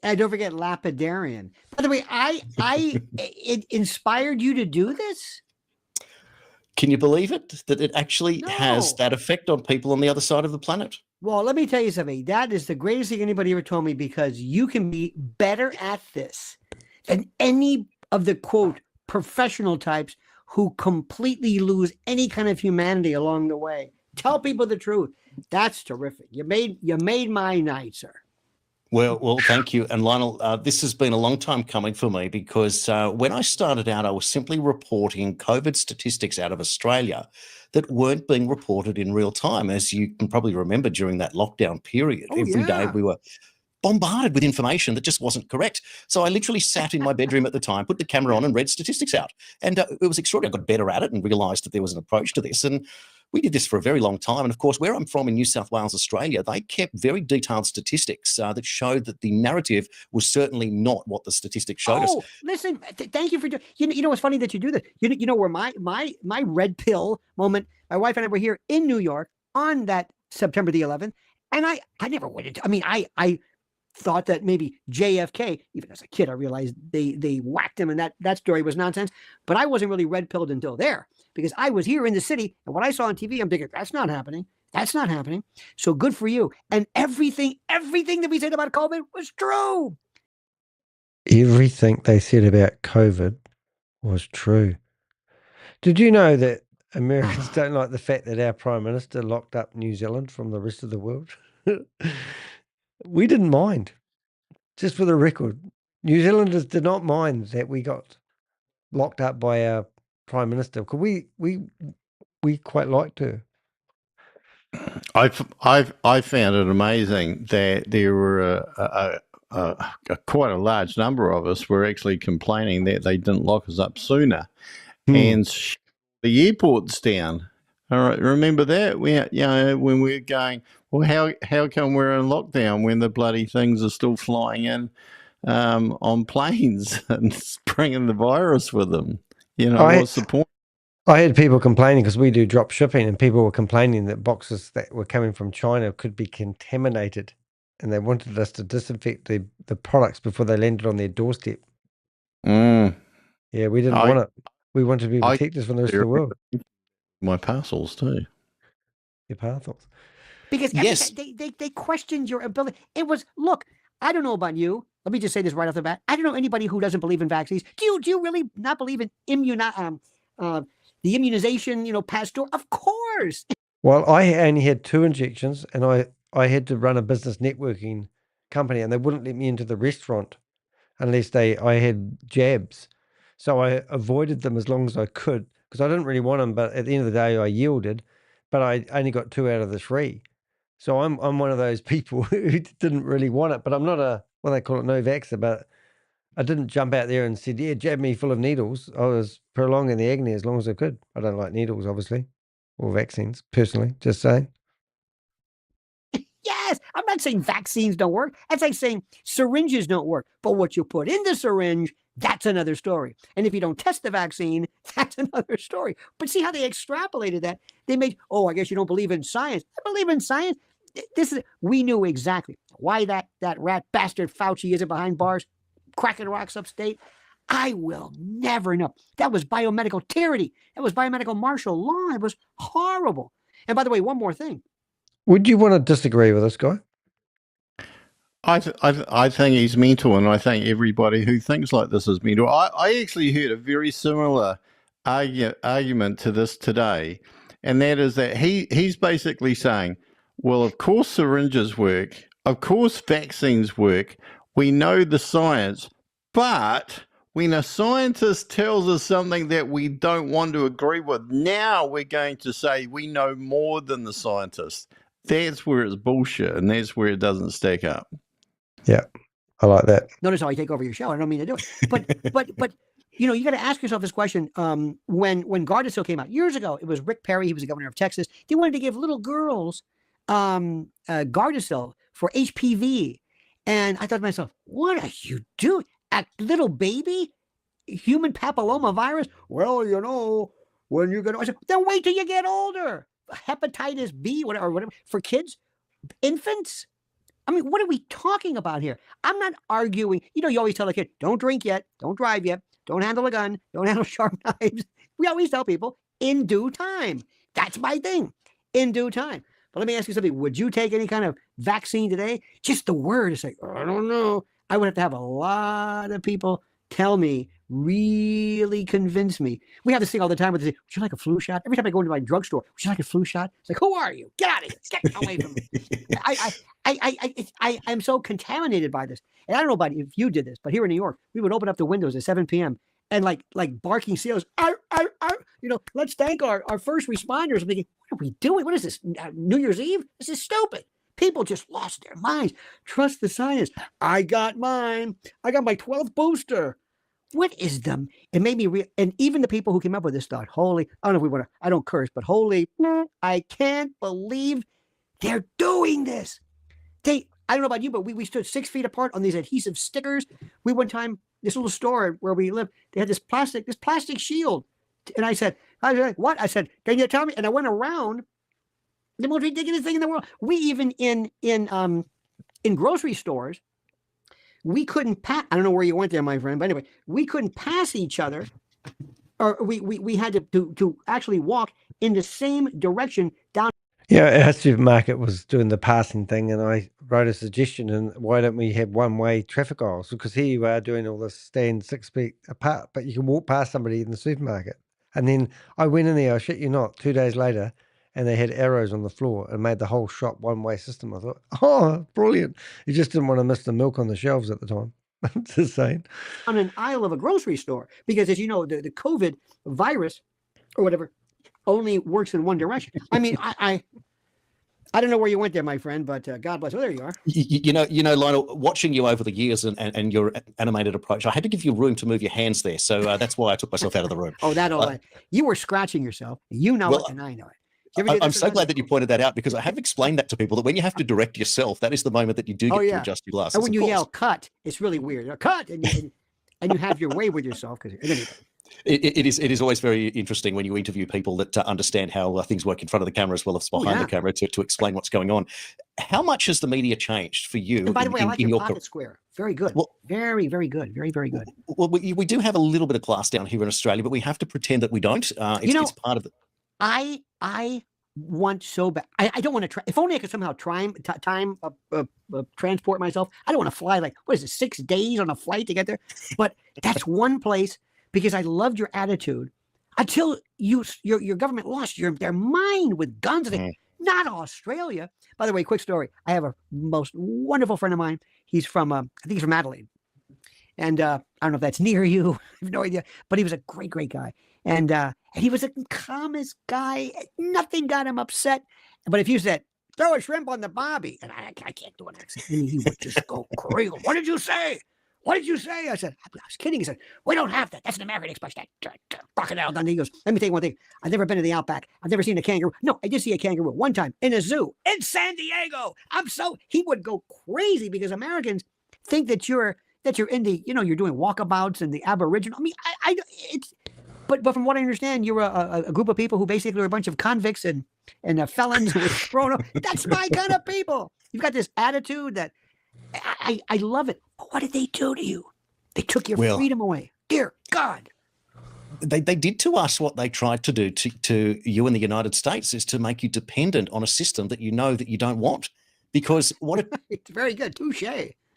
And don't forget lapidarian. By the way, it inspired you to do this? Can you believe it? That it actually has that effect on people on the other side of the planet? Well, let me tell you something. That is the greatest thing anybody ever told me, because you can be better at this than any of the, quote, professional types who completely lose any kind of humanity along the way. Tell people the truth. That's terrific. You made my night, sir. Well, thank you. And Lionel, this has been a long time coming for me, because when I started out, I was simply reporting COVID statistics out of Australia that weren't being reported in real time. As you can probably remember, during that lockdown period, every day we were bombarded with information that just wasn't correct. So I literally sat in my bedroom at the time, put the camera on and read statistics out. And it was extraordinary. I got better at it and realised that there was an approach to this. And we did this for a very long time. And of course, where I'm from in New South Wales, Australia, they kept very detailed statistics that showed that the narrative was certainly not what the statistics showed us. Listen, thank you for doing. You know, it's funny that you do this. You know where my red pill moment. My wife and I were here in New York on that September the 11th, and I never went into. I mean, I thought that maybe JFK, even as a kid, I realized they whacked him, and that story was nonsense. But I wasn't really red pilled until there, because I was here in the city, and what I saw on TV, I'm thinking, that's not happening. That's not happening. So good for you. And everything that we said about COVID was true. Everything they said about COVID was true. Did you know that Americans don't like the fact that our Prime Minister locked up New Zealand from the rest of the world? We didn't mind. Just for the record, New Zealanders did not mind that we got locked up by our Prime Minister, because we quite liked her. I found it amazing that there were quite a large number of us were actually complaining that they didn't lock us up sooner, and the airport's down. All right, remember that? When we're going, well, how come we're in lockdown when the bloody things are still flying in on planes and bringing the virus with them? You know, what's the point? I had people complaining, because we do drop shipping, and people were complaining that boxes that were coming from China could be contaminated, and they wanted us to disinfect the products before they landed on their doorstep. Yeah, we didn't want it. We want to be protectors from the rest of the world. My parcels too. Your parcels. Because Yes. they questioned your ability. It was, look, I don't know about you. Let me just say this right off the bat. I don't know anybody who doesn't believe in vaccines. Do you really not believe in the immunization, pastor? Of course. Well, I only had 2 injections, and I had to run a business networking company, and they wouldn't let me into the restaurant unless I had jabs. So I avoided them as long as I could because I didn't really want them. But at the end of the day, I yielded. But I only got 2 out of the 3. So I'm one of those people who didn't really want it. But I'm not they call it no vaxxer. But I didn't jump out there and said, yeah, jab me full of needles. I was prolonging the agony as long as I could. I don't like needles, obviously, or vaccines, personally, just saying. Yes, I'm not saying vaccines don't work. That's like saying syringes don't work. But what you put in the syringe, that's another story. And if you don't test the vaccine, that's another story. But see how they extrapolated that? They made, I guess you don't believe in science. I believe in science. We knew exactly why that rat bastard Fauci isn't behind bars, cracking rocks upstate. I will never know. That was biomedical tyranny. That was biomedical martial law. It was horrible. And by the way, one more thing. Would you want to disagree with this guy? I think he's mental, and I think everybody who thinks like this is mental. I actually heard a very similar argument to this today, and that is that he's basically saying, well, of course syringes work, of course vaccines work, we know the science, but when a scientist tells us something that we don't want to agree with, now we're going to say we know more than the scientist. That's where it's bullshit, and that's where it doesn't stack up. Yeah, I like that. Notice how I take over your show. I don't mean to do it, but you got to ask yourself this question. When Gardasil came out years ago, it was Rick Perry. He was the governor of Texas. They wanted to give little girls Gardasil for HPV, and I thought to myself, what are you doing? A little baby, human papilloma virus? Well, when you're gonna, then wait till you get older. Hepatitis B, whatever, for kids, infants. I mean, what are we talking about here? I'm not arguing. You always tell a kid, don't drink yet, don't drive yet, don't handle a gun, don't handle sharp knives. We always tell people in due time. That's my thing, in due time. But let me ask you something. Would you take any kind of vaccine today? Just the word is like, I don't know. I would have a lot of people tell me, really convince me. We have this thing all the time where they say, would you like a flu shot? Every time I go into my drugstore, would you like a flu shot? It's like, who are you? Get out of here. Get away from me. I'm so contaminated by this. And I don't know about if you did this, but here in New York, we would open up the windows at 7 p.m. and like barking seals, let's thank our first responders. I'm thinking, what are we doing? What is this? New Year's Eve? This is stupid. People just lost their minds. Trust the science. I got mine. I got my 12th booster. What is them? It made me and even the people who came up with this thought, holy, I don't know if we want to, I don't curse, but holy, I can't believe they're doing this. I don't know about you, but we stood 6 feet apart on these adhesive stickers. We one time, this little store where we lived, they had this plastic shield. And I said, what? I said, can you tell me? And I went around the most ridiculous thing in the world. We even in grocery stores, we couldn't pass. I don't know where you went there, my friend, but anyway, we couldn't pass each other, or we had to actually walk in the same direction down. Yeah, our supermarket was doing the passing thing, and I wrote a suggestion, and why don't we have one-way traffic aisles? Because here you are doing all this stand 6 feet apart, but you can walk past somebody in the supermarket. And then I went in there, I shit you not, 2 days later, and they had arrows on the floor and made the whole shop one-way system. I thought, oh, brilliant. You just didn't want to miss the milk on the shelves at the time. It's insane. On an aisle of a grocery store, because as you know, the COVID virus or whatever only works in one direction. I mean, I don't know where you went there, my friend, but God bless. Oh, there you are. You know, Lionel, watching you over the years and your animated approach, I had to give you room to move your hands there. So that's why I took myself out of the room. Oh, you were scratching yourself. You know it, and I know it. I'm so glad that you pointed that out, because I have explained that to people, that when you have to direct yourself, that is the moment that you do get to adjust your glasses. And when you yell cut, it's really weird. Cut, and you have your way with yourself. It is always very interesting when you interview people that understand how things work in front of the camera as well as behind the camera to explain what's going on. How much has the media changed for you? And by the way, I like your pocket square. Very good. Well, very, very good. Very, very good. Well, we do have a little bit of class down here in Australia, but we have to pretend that we don't. It's part of it. I want so bad. I don't want to try. If only I could somehow time transport myself. I don't want to fly like, what is it, 6 days on a flight to get there? But that's one place, because I loved your attitude until your government lost their mind with guns. Not Australia. By the way, quick story. I have a most wonderful friend of mine. He's from, I think he's from Adelaide. And I don't know if that's near you. I have no idea. But he was a great, great guy. And he was the calmest guy. Nothing got him upset. But if you said, throw a shrimp on the barbie, and I can't do an accent, and he would just go crazy. What did you say? What did you say? I said, I was kidding. He said, we don't have that. That's an American expression. Crocodile Dundee. He goes, let me tell you one thing. I've never been to the outback. I've never seen a kangaroo. No, I did see a kangaroo one time in a zoo in San Diego. He would go crazy because Americans think that you're in the, you're doing walkabouts and the Aboriginal. I mean, but from what I understand, you're a group of people who basically are a bunch of convicts and felons who were thrown up. That's my kind of people. You've got this attitude that I love it. But what did they do to you? They took your freedom away. Dear God. They did to us what they tried to do to you in the United States, is to make you dependent on a system that you know that you don't want. Because it's very good. Touche.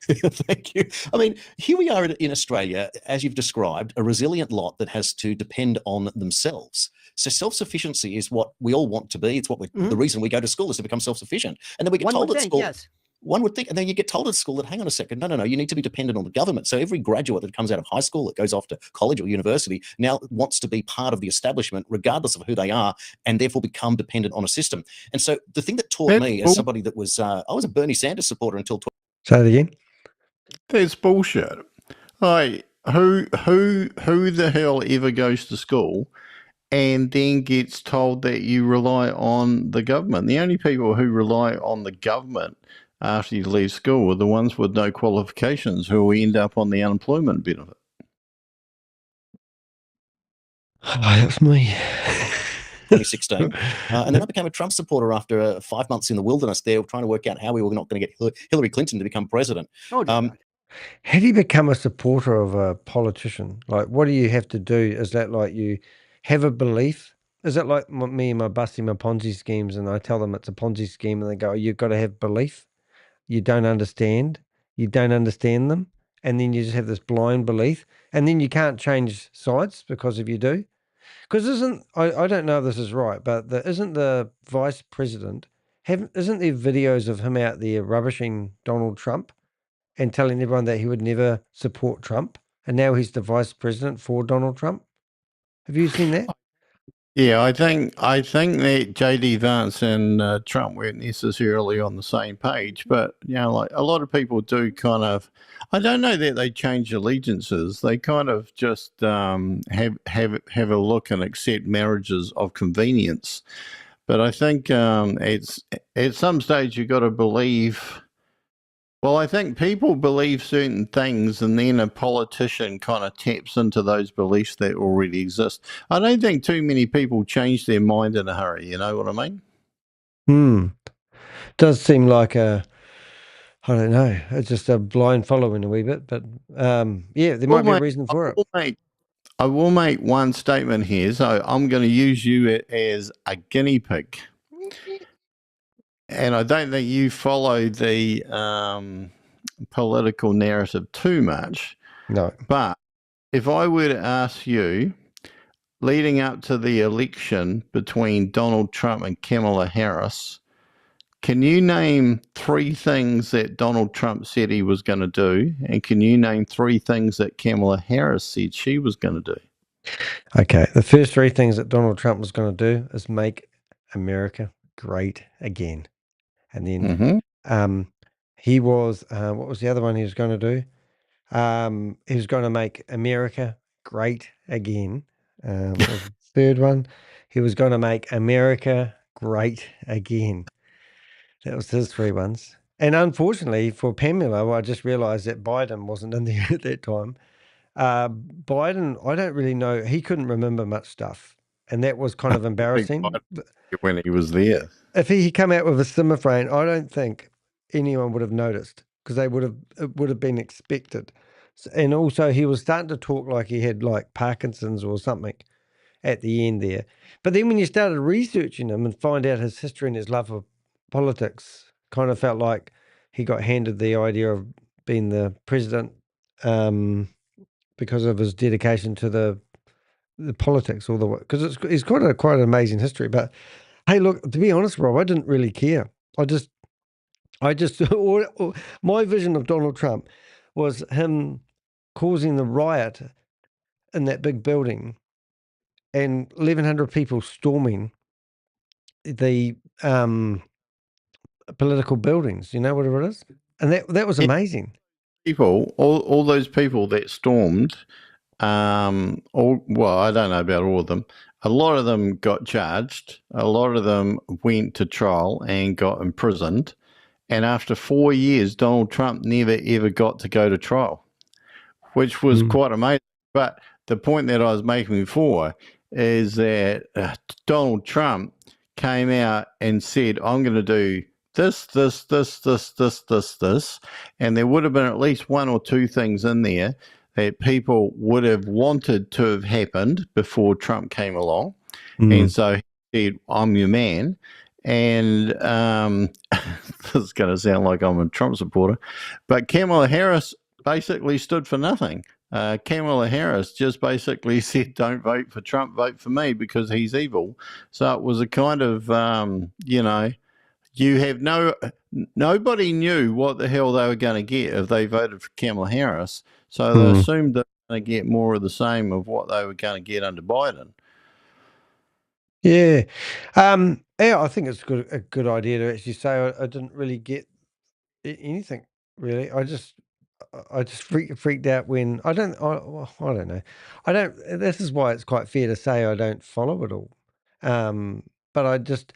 Thank you. I mean, here we are in Australia, as you've described, a resilient lot that has to depend on themselves. So self-sufficiency is what we all want to be. It's what the reason we go to school is to become self-sufficient. And then we get told at school. Yes. One would think, and then you get told at school that, hang on a second, no, you need to be dependent on the government. So every graduate that comes out of high school, that goes off to college or university, now wants to be part of the establishment, regardless of who they are, and therefore become dependent on a system. And so the thing that taught me, as somebody that was, I was a Bernie Sanders supporter until. Say it again. That's bullshit. Like, who the hell ever goes to school and then gets told that you rely on the government? The only people who rely on the government after you leave school are the ones with no qualifications, who will end up on the unemployment benefit. That's me. 2016. And then I became a Trump supporter after 5 months in the wilderness there, trying to work out how we were not going to get Hillary Clinton to become president. How do you become a supporter of a politician? Like, what do you have to do? Is that like you have a belief? Is it like me and my busting my Ponzi schemes, and I tell them it's a Ponzi scheme, and they go, you've got to have belief. You don't understand them, and then you just have this blind belief, and then you can't change sides because if you do. Because I don't know if this is right, but isn't the vice president, isn't there videos of him out there rubbishing Donald Trump and telling everyone that he would never support Trump, and now he's the vice president for Donald Trump? Have you seen that? Yeah, I think that JD Vance and Trump weren't necessarily on the same page, but like a lot of people do kind of. I don't know that they change allegiances. They kind of just have a look and accept marriages of convenience. But I think at some stage you've got to believe. Well, I think people believe certain things, and then a politician kind of taps into those beliefs that already exist. I don't think too many people change their mind in a hurry. You know what I mean? Does seem like I don't know. It's just a blind following a wee bit, but yeah, there might be a reason for it. I will make one statement here. So I'm going to use you as a guinea pig. And I don't think you follow the political narrative too much. No. But if I were to ask you, leading up to the election between Donald Trump and Kamala Harris, can you name 3 things that Donald Trump said he was going to do? And can you name 3 things that Kamala Harris said she was going to do? Okay. The first 3 things that Donald Trump was going to do is make America great again. And then he was, what was the other one he was going to do? He was going to make America great again. What was the third one? He was going to make America great again. That was his 3 ones. And unfortunately for Pamela, I just realized that Biden wasn't in there at that time. Biden, I don't really know. He couldn't remember much stuff, and that was kind of embarrassing. When he was there. If he come out with a simmer brain, I don't think anyone would have noticed because it would have been expected. And also, he was starting to talk like he had like Parkinson's or something at the end there. But then when you started researching him and find out his history and his love for politics, kind of felt like he got handed the idea of being the president because of his dedication to the politics all the way. Because it's quite an amazing history. But hey, look, to be honest, Rob, I didn't really care. I just my vision of Donald Trump was him causing the riot in that big building and 1,100 people storming the political buildings, whatever it is. And that was amazing. All those people that stormed, well, I don't know about all of them. A lot of them got charged. A lot of them went to trial and got imprisoned. And after 4 years, Donald Trump never, ever got to go to trial, which was quite amazing. But the point that I was making before is that Donald Trump came out and said, I'm going to do this, and there would have been at least one or two things in there that people would have wanted to have happened before Trump came along. And so he said, I'm your man. And this is going to sound like I'm a Trump supporter, but Kamala Harris basically stood for nothing. Kamala Harris just basically said, don't vote for Trump, vote for me because he's evil. So it was a kind of, you have nobody knew what the hell they were going to get if they voted for Kamala Harris. So they assumed they were going to get more of the same of what they were going to get under Biden. Yeah. Yeah, I think it's a good idea to actually say I didn't really get anything, really. I just freaked out when I don't know. This is why it's quite fair to say I don't follow it all. But I just,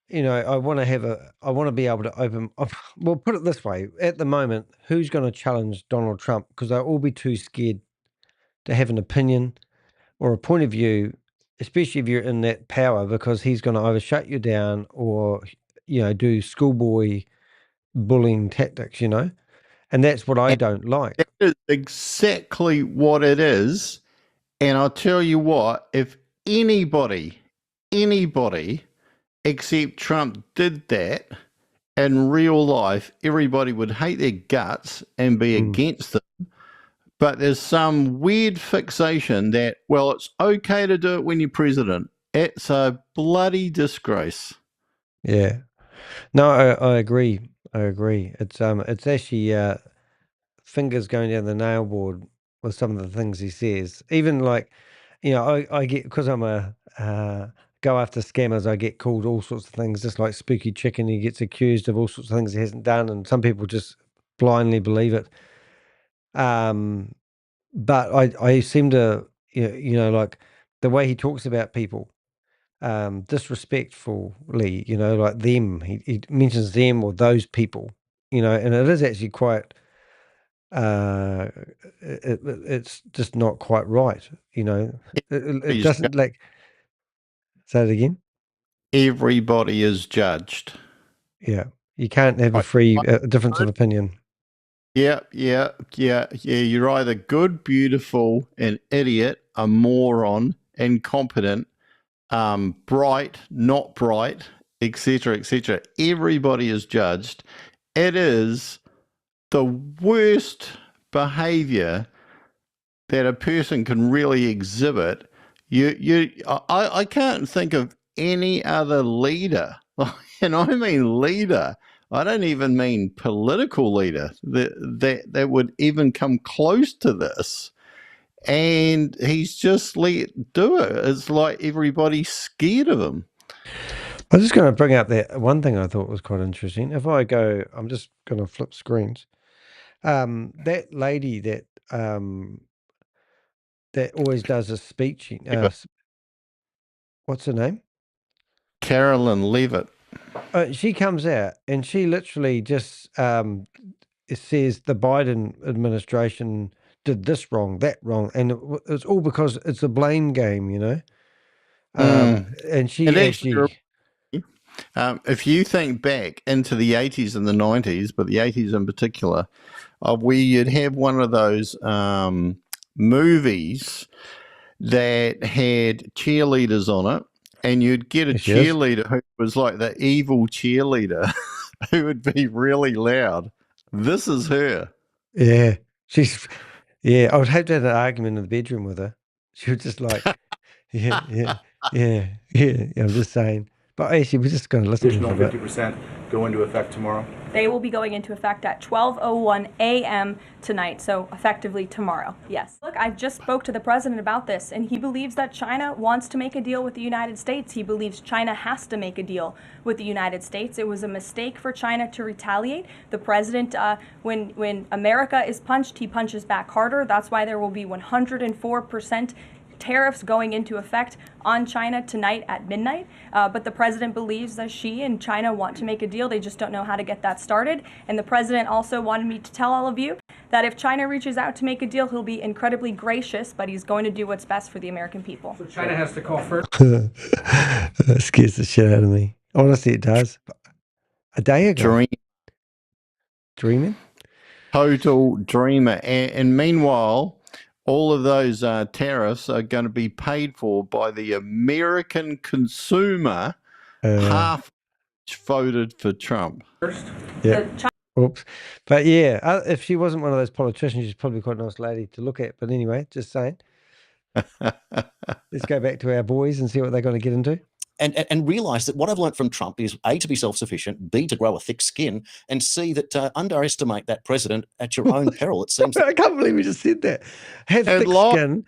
I want to be able to open, well, put it this way. At the moment, who's going to challenge Donald Trump? Because they'll all be too scared to have an opinion or a point of view, especially if you're in that power, because he's going to either shut you down or, do schoolboy bullying tactics, and that's what I don't like. That is exactly what it is. And I'll tell you what, if anybody except Trump did that in real life, everybody would hate their guts and be against them. But there's some weird fixation that, well, it's okay to do it when you're president. It's a bloody disgrace. Yeah. No, I agree. It's actually fingers going down the nail board with some of the things he says. Even like, I get, because I'm a go after scammers, I get called all sorts of things, just like Spooky Chicken. He gets accused of all sorts of things he hasn't done, and some people just blindly believe it. But I seem to, like the way he talks about people, disrespectfully, like them. He mentions them or those people, and it is actually quite. It's just not quite right, It doesn't like. Say it again. Everybody is judged. Yeah, you can't have a free difference of opinion. Yeah. You're either good, beautiful, an idiot, a moron, incompetent, bright, not bright, etc., etc. Everybody is judged. It is the worst behavior that a person can really exhibit. I can't think of any other leader, and I mean leader. I don't even mean political leader that would even come close to this. And he's just let do it. It's like everybody's scared of him. I'm just going to bring up that one thing I thought was quite interesting. If I go, I'm just going to flip screens. That lady that always does a speech. What's her name? Carolyn Leavitt. She comes out and she literally just says the Biden administration did this wrong, that wrong, and it's all because it's a blame game, you know. And she And actually, if you think back into the 80s and the 90s, but the 80s in particular, where you'd have one of those movies that had cheerleaders on it, and you'd get a cheerleader who was like the evil cheerleader who would be really loud. This is her. yeah, I would hope to have an argument in the bedroom with her. She was just like, yeah. I'm just saying. But actually, we're just going to listen to her for a bit. 50% go into effect tomorrow? They will be going into effect at 12:01 a.m. tonight, so effectively tomorrow, yes. Look, I just spoke to the president about this, and he believes that China wants to make a deal with the United States. He believes China has to make a deal with the United States. It was a mistake for China to retaliate. The president, when America is punched, he punches back harder. That's why there will be 104% tariffs going into effect on China tonight at midnight. But the president believes that she and China want to make a deal. They just don't know how to get that started. And the president also wanted me to tell all of you that if China reaches out to make a deal, he'll be incredibly gracious, but he's going to do what's best for the American people. So China has to call first? That scares the shit out of me. Honestly, it does. A day ago. Dreaming? Total dreamer. And meanwhile, all of those tariffs are going to be paid for by the American consumer, half voted for Trump. Yeah. Oops. But yeah, if she wasn't one of those politicians, she's probably quite a nice lady to look at. But anyway, just saying. Let's go back to our boys and see what they're going to get into. And realise that what I've learned from Trump is A, to be self-sufficient, B, to grow a thick skin, and C, that underestimate that president at your own peril. It seems. I can't believe we just said that. Have thick skin.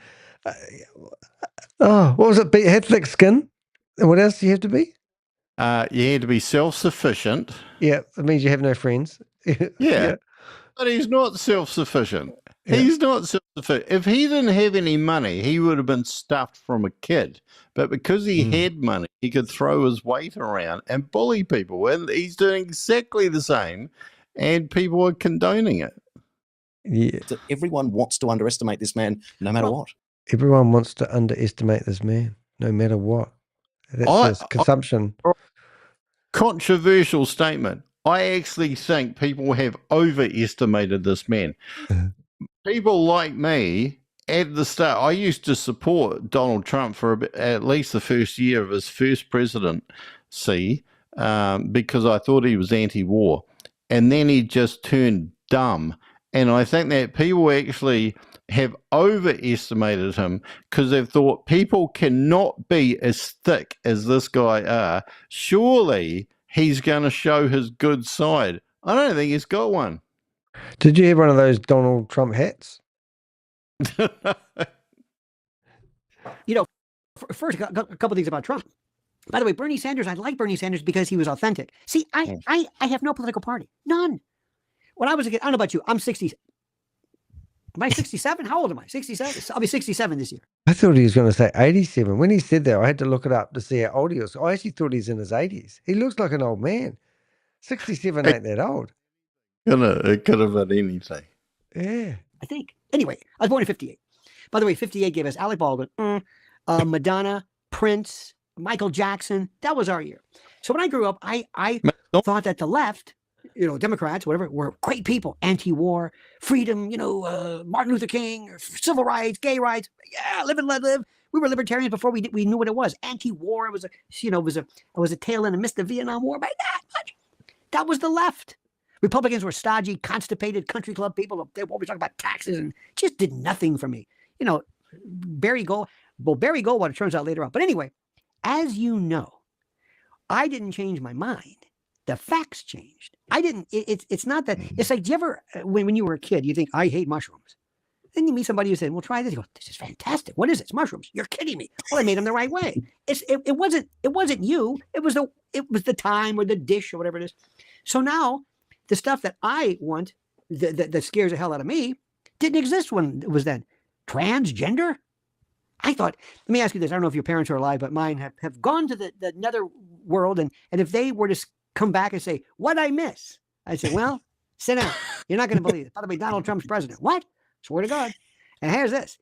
What was it? Have thick skin. And what else do you have to be? You had to be self-sufficient. Yeah, it means you have no friends. Yeah. But he's not self-sufficient. Yeah. He's not self-sufficient. If he didn't have any money, he would have been stuffed from a kid. But because he had money, he could throw his weight around and bully people. And he's doing exactly the same, and people are condoning it. Yeah. So everyone wants to underestimate this man no matter what. Everyone wants to underestimate this man no matter what. That's his consumption. Controversial statement. I actually think people have overestimated this man. People like me, at the start, I used to support Donald Trump for at least the first year of his first presidency because I thought he was anti-war. And then he just turned dumb. And I think that people actually have overestimated him because they've thought people cannot be as thick as this guy are. Surely he's going to show his good side. I don't think he's got one. Did you have one of those Donald Trump hats? First, a couple things about Trump. By the way, Bernie Sanders, I like Bernie Sanders because he was authentic. See, I have no political party. None. When I was a kid, I don't know about you, I'm 60. Am I 67? How old am I? 67? I'll be 67 this year. I thought he was going to say 87. When he said that, I had to look it up to see how old he was. I actually thought he's in his 80s. He looks like an old man. 67 ain't that old. It could have been anything. Yeah. I think. Anyway, I was born in 58. By the way, 58 gave us Alec Baldwin, Madonna, Prince, Michael Jackson. That was our year. So when I grew up, I thought that the left, Democrats, whatever, were great people. Anti-war, freedom, Martin Luther King, civil rights, gay rights. Yeah, live and let live. We were libertarians before we knew what it was. Anti-war, it was a tail end and missed the Vietnam War by that much. That was the left. Republicans were stodgy, constipated country club people. They always talk about taxes and just did nothing for me. Barry Goldwater turns out later on. But anyway, as you know, I didn't change my mind. The facts changed. I didn't. It's not that. It's like, do you ever, when you were a kid, you think, I hate mushrooms. Then you meet somebody who said, well, try this. You go, this is fantastic. What is it? It's mushrooms. You're kidding me. Well, I made them the right way. It wasn't you. It was the time or the dish or whatever it is. So now the stuff that I want that scares the hell out of me didn't exist when it was then. Transgender? I thought, let me ask you this. I don't know if your parents are alive, but mine have gone to the nether world. And if they were to come back and say, what'd I miss? I'd say, well, sit down. You're not going to believe it. By the way, Donald Trump's president. What? Swear to God. And here's this.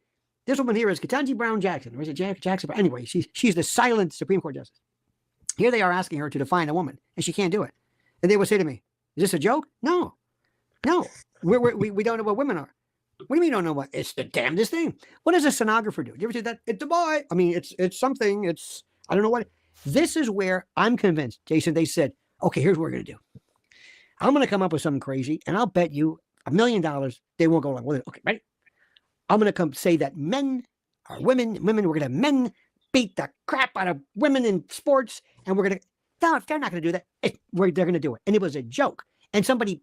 This woman here is Ketanji Brown Jackson. Or is it Jackson? Anyway, she's the silent Supreme Court justice. Here they are asking her to define a woman, and she can't do it. And they would say to me, is this a joke? No. We don't know what women are. What do you mean you don't know what? It's the damnedest thing. What does a sonographer do? Do you ever see that? It's a boy. I mean, it's something. I don't know what. This is where I'm convinced, Jason, they said, okay, here's what we're going to do. I'm going to come up with something crazy, and I'll bet you $1 million they won't go along with it. Okay, ready? I'm going to come say that men are women, we're going to have men beat the crap out of women in sports, and we're going to, no, they're not going to do that. They're going to do it. And it was a joke. And somebody,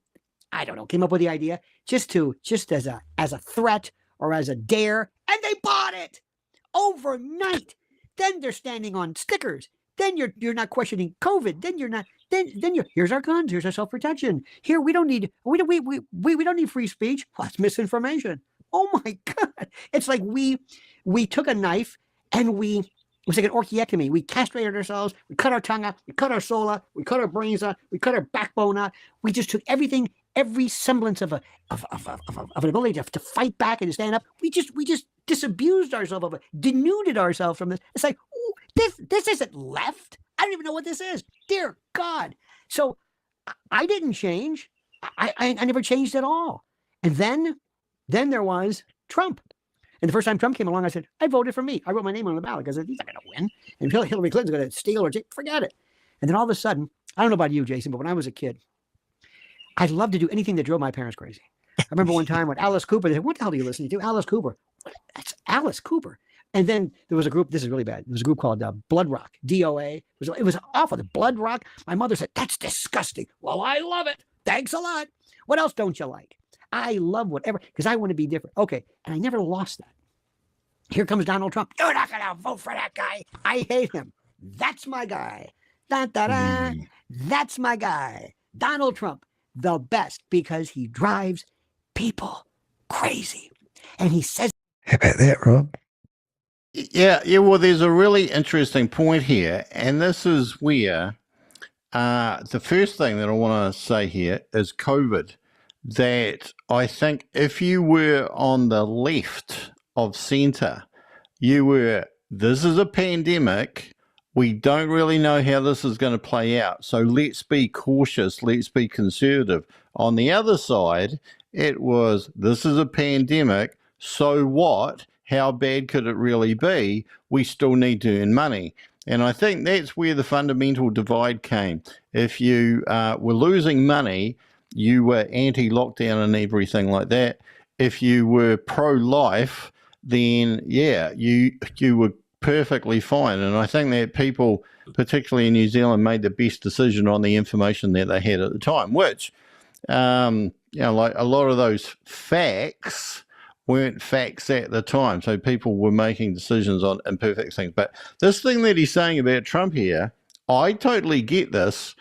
I don't know, came up with the idea just as a threat or as a dare, and they bought it overnight. Then they're standing on stickers. Then you're not questioning COVID. Then you're not. Then you're, here's our guns. Here's our self-protection. Here we don't need free speech. Well, that's misinformation. Oh my God! It's like we took a knife and it was like an orchiectomy. We castrated ourselves. We cut our tongue out. We cut our soul out. We cut our brains out. We cut our backbone out. We just took everything, every semblance of an ability to fight back and to stand up. We just disabused ourselves of it, denuded ourselves from this. It's like, ooh, this isn't left. I don't even know what this is. Dear God. So I didn't change. I never changed at all. And then there was Trump. And the first time Trump came along, I said, I voted for me. I wrote my name on the ballot because he's not going to win. And Hillary Clinton's going to steal or forget it. And then all of a sudden, I don't know about you, Jason, but when I was a kid, I loved to do anything that drove my parents crazy. I remember one time when Alice Cooper, they said, what the hell are you listening to? Alice Cooper. That's Alice Cooper. And then there was a group, this is really bad. There was a group called Blood Rock, DOA. It was awful. The Blood Rock. My mother said, that's disgusting. Well, I love it. Thanks a lot. What else don't you like? I love whatever, because I want to be different. Okay. And I never lost that. Here comes Donald Trump. You're not going to vote for that guy. I hate him. That's my guy. Da-da-da. That's my guy. Donald Trump, the best, because he drives people crazy. And he says, how about that, Rob? Yeah. Well, there's a really interesting point here, and this is where the first thing that I want to say here is COVID. That I think if you were on the left of center, you were, this is a pandemic. We don't really know how this is going to play out. So let's be cautious. Let's be conservative. On the other side, it was, this is a pandemic. So what? How bad could it really be? We still need to earn money. And I think that's where the fundamental divide came. If you were losing money, you were anti-lockdown and everything like that. If you were pro-life, then yeah, you were perfectly fine. And I think that people, particularly in New Zealand, made the best decision on the information that they had at the time, which, like a lot of those facts weren't facts at the time. So people were making decisions on imperfect things. But this thing that he's saying about Trump here, I totally get this,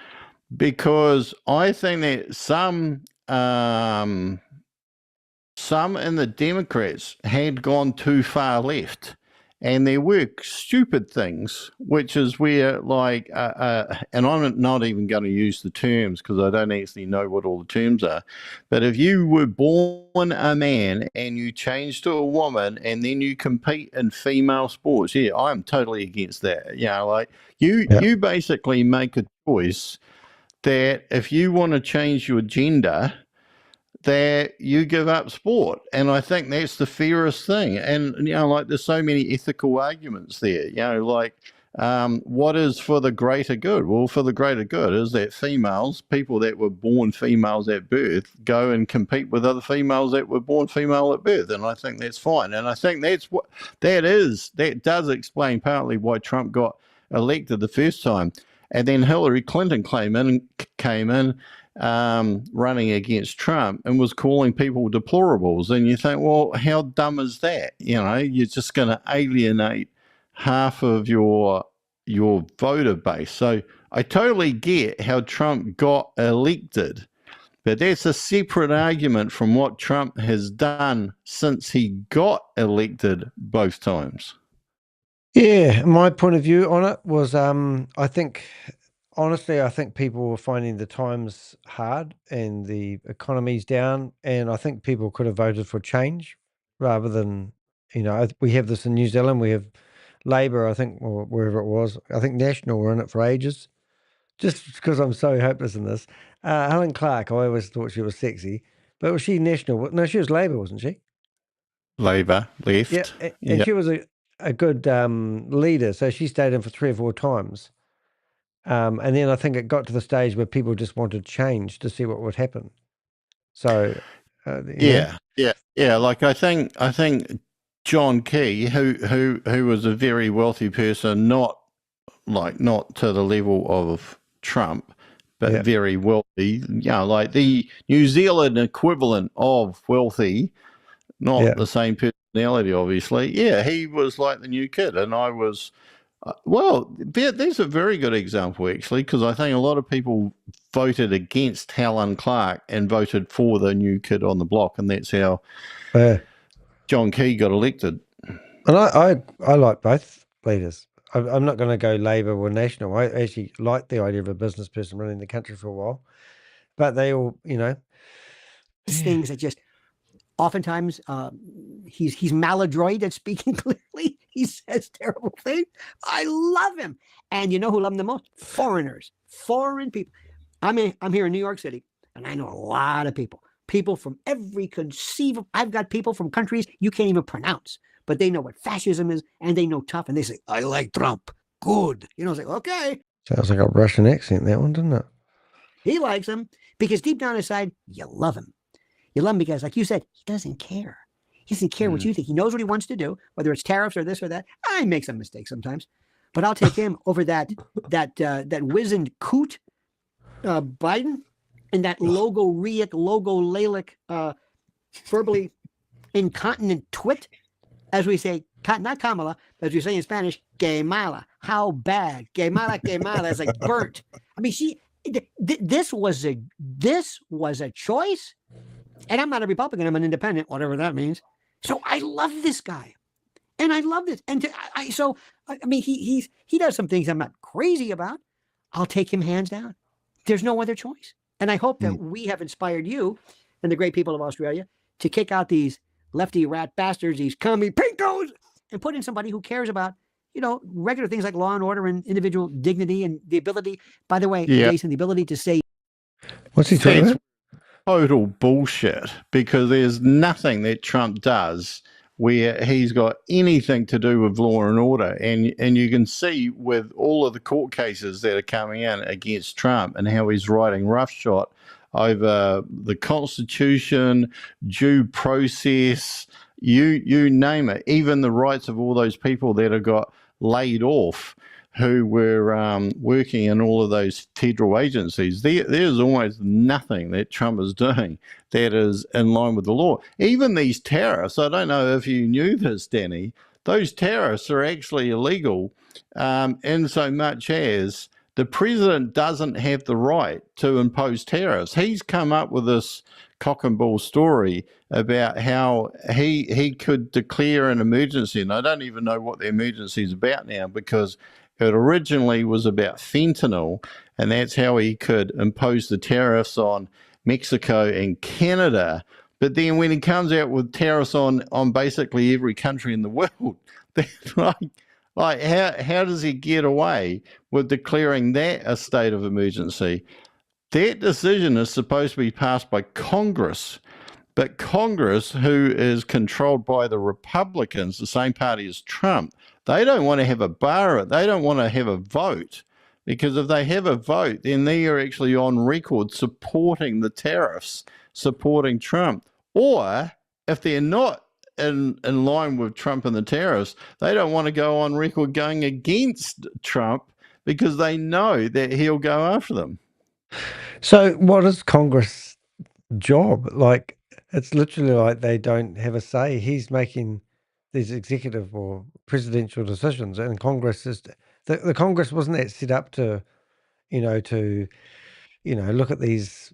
because I think that some in the Democrats had gone too far left, and there were stupid things, which is where, like, and I'm not even going to use the terms because I don't actually know what all the terms are, but if you were born a man and you change to a woman and then you compete in female sports, yeah, I'm totally against that. Like you basically make a choice that if you want to change your gender, that you give up sport. And I think that's the fairest thing. And, like there's so many ethical arguments there, like what is for the greater good? Well, for the greater good is that people that were born females at birth, go and compete with other females that were born female at birth. And I think that's fine. And I think that does explain partly why Trump got elected the first time. And then Hillary Clinton came in running against Trump and was calling people deplorables. And you think, well, how dumb is that? You're just going to alienate half of your voter base. So I totally get how Trump got elected, but that's a separate argument from what Trump has done since he got elected both times. Yeah, my point of view on it was, I think people were finding the times hard and the economy's down, and I think people could have voted for change. rather than, we have this in New Zealand. We have Labour, I think, or wherever it was. I think National were in it for ages. Just because I'm so hopeless in this. Helen Clark, I always thought she was sexy, but was she National? No, she was Labour, wasn't she? Labour left. Yeah, and she was a good leader, so she stayed in for 3 or 4 times. And then I think it got to the stage where people just wanted change to see what would happen. So, yeah. Like I think John Key, who was a very wealthy person, not to the level of Trump, but very wealthy. Like the New Zealand equivalent of wealthy, not the same personality, obviously. Yeah, he was like the new kid, and I was. There's a very good example, actually, because I think a lot of people voted against Helen Clark and voted for the new kid on the block, and that's how John Key got elected. And I like both leaders. I'm not going to go Labour or National. I actually like the idea of a business person running the country for a while, but they all, these things that just oftentimes he's maladroit at speaking clearly. He says terrible things. I love him. And you know who love him the most? Foreigners, foreign people. I'm here in New York City, and I know a lot of people from every conceivable. I've got people from countries you can't even pronounce, but they know what fascism is, and they know tough, and they say, I like Trump. Good. It's like, okay. Sounds like a Russian accent, that one, doesn't it? He likes him because deep down inside, you love him. You love him because, like you said, he doesn't care. He doesn't care what you think. He knows what he wants to do, whether it's tariffs or this or that. I make some mistakes sometimes, but I'll take him over that wizened coot Biden and that logo-reic, logo-lalic, verbally incontinent twit, as we say, not Kamala, as we say in Spanish, que mala. How bad? Que mala, is like burnt. I mean, this was a choice. And I'm not a Republican. I'm an independent, whatever that means. So I love this guy, and I love this. And he does some things I'm not crazy about. I'll take him hands down. There's no other choice. And I hope that we have inspired you and the great people of Australia to kick out these lefty rat bastards, these commie pinkos, and put in somebody who cares about, regular things like law and order and individual dignity and the ability. By the way, Jason, the ability to say, what's he talking about? Total bullshit, because there's nothing that Trump does where he's got anything to do with law and order, and you can see with all of the court cases that are coming in against Trump and how he's riding roughshod over the Constitution, due process, you name it, even the rights of all those people that have got laid off who were working in all of those federal agencies. There's almost nothing that Trump is doing that is in line with the law. Even these tariffs, I don't know if you knew this, Danny, those tariffs are actually illegal in so much as the president doesn't have the right to impose tariffs. He's come up with this cock and bull story about how he could declare an emergency, and I don't even know what the emergency is about now, because it originally was about fentanyl, and that's how he could impose the tariffs on Mexico and Canada. But then when he comes out with tariffs on basically every country in the world, like how does he get away with declaring that a state of emergency? That decision is supposed to be passed by Congress, but Congress, who is controlled by the Republicans, the same party as Trump, they don't want to have a bar. They don't want to have a vote, because if they have a vote, then they are actually on record supporting the tariffs, supporting Trump. Or if they're not in line with Trump and the tariffs, they don't want to go on record going against Trump because they know that he'll go after them. So what is Congress' job? Like, it's literally like they don't have a say. He's making these executive or presidential decisions, and Congress is the Congress wasn't that set up to look at these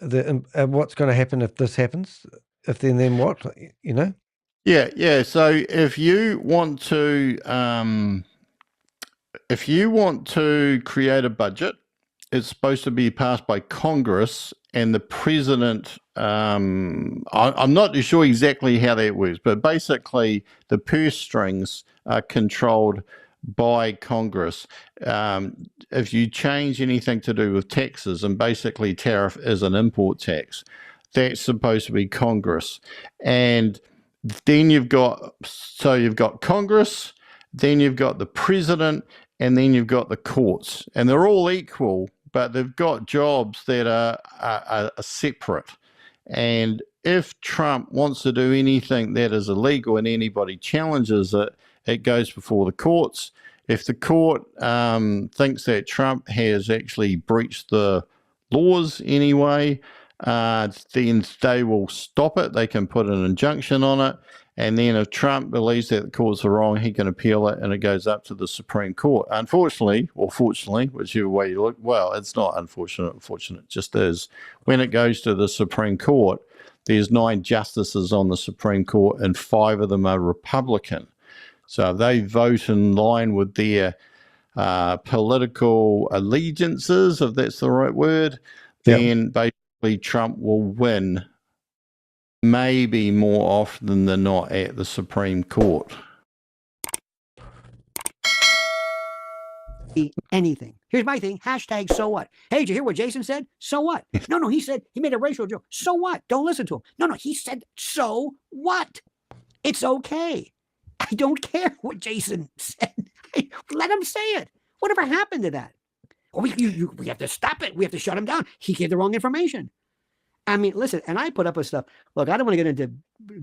what's going to happen if this happens, if then what, Yeah. So if you want to create a budget, it's supposed to be passed by Congress, and the president, I'm not too sure exactly how that works, but basically the purse strings are controlled by Congress. If you change anything to do with taxes, and basically tariff is an import tax, that's supposed to be Congress. And then you've got Congress, then you've got the president, and then you've got the courts. And they're all equal, but they've got jobs that are separate. And if Trump wants to do anything that is illegal and anybody challenges it, it goes before the courts. If the court thinks that Trump has actually breached the laws anyway, then they will stop it. They can put an injunction on it. And then if Trump believes that the courts are wrong, he can appeal it and it goes up to the Supreme Court. Unfortunately, or fortunately, whichever way you look, well, it's not unfortunate, it just is. When it goes to the Supreme Court, there's 9 justices on the Supreme Court and 5 of them are Republican. So if they vote in line with their political allegiances, if that's the right word, then basically Trump will win, maybe more often than not, at the Supreme Court. Anything. Here's my thing. Hashtag so what? Hey, did you hear what Jason said? So what? No, he said, he made a racial joke. So what? Don't listen to him. No, he said, so what? It's okay. I don't care what Jason said. Let him say it. Whatever happened to that? We have to stop it. We have to shut him down. He gave the wrong information. I mean, listen, and I put up with stuff. Look, I don't want to get into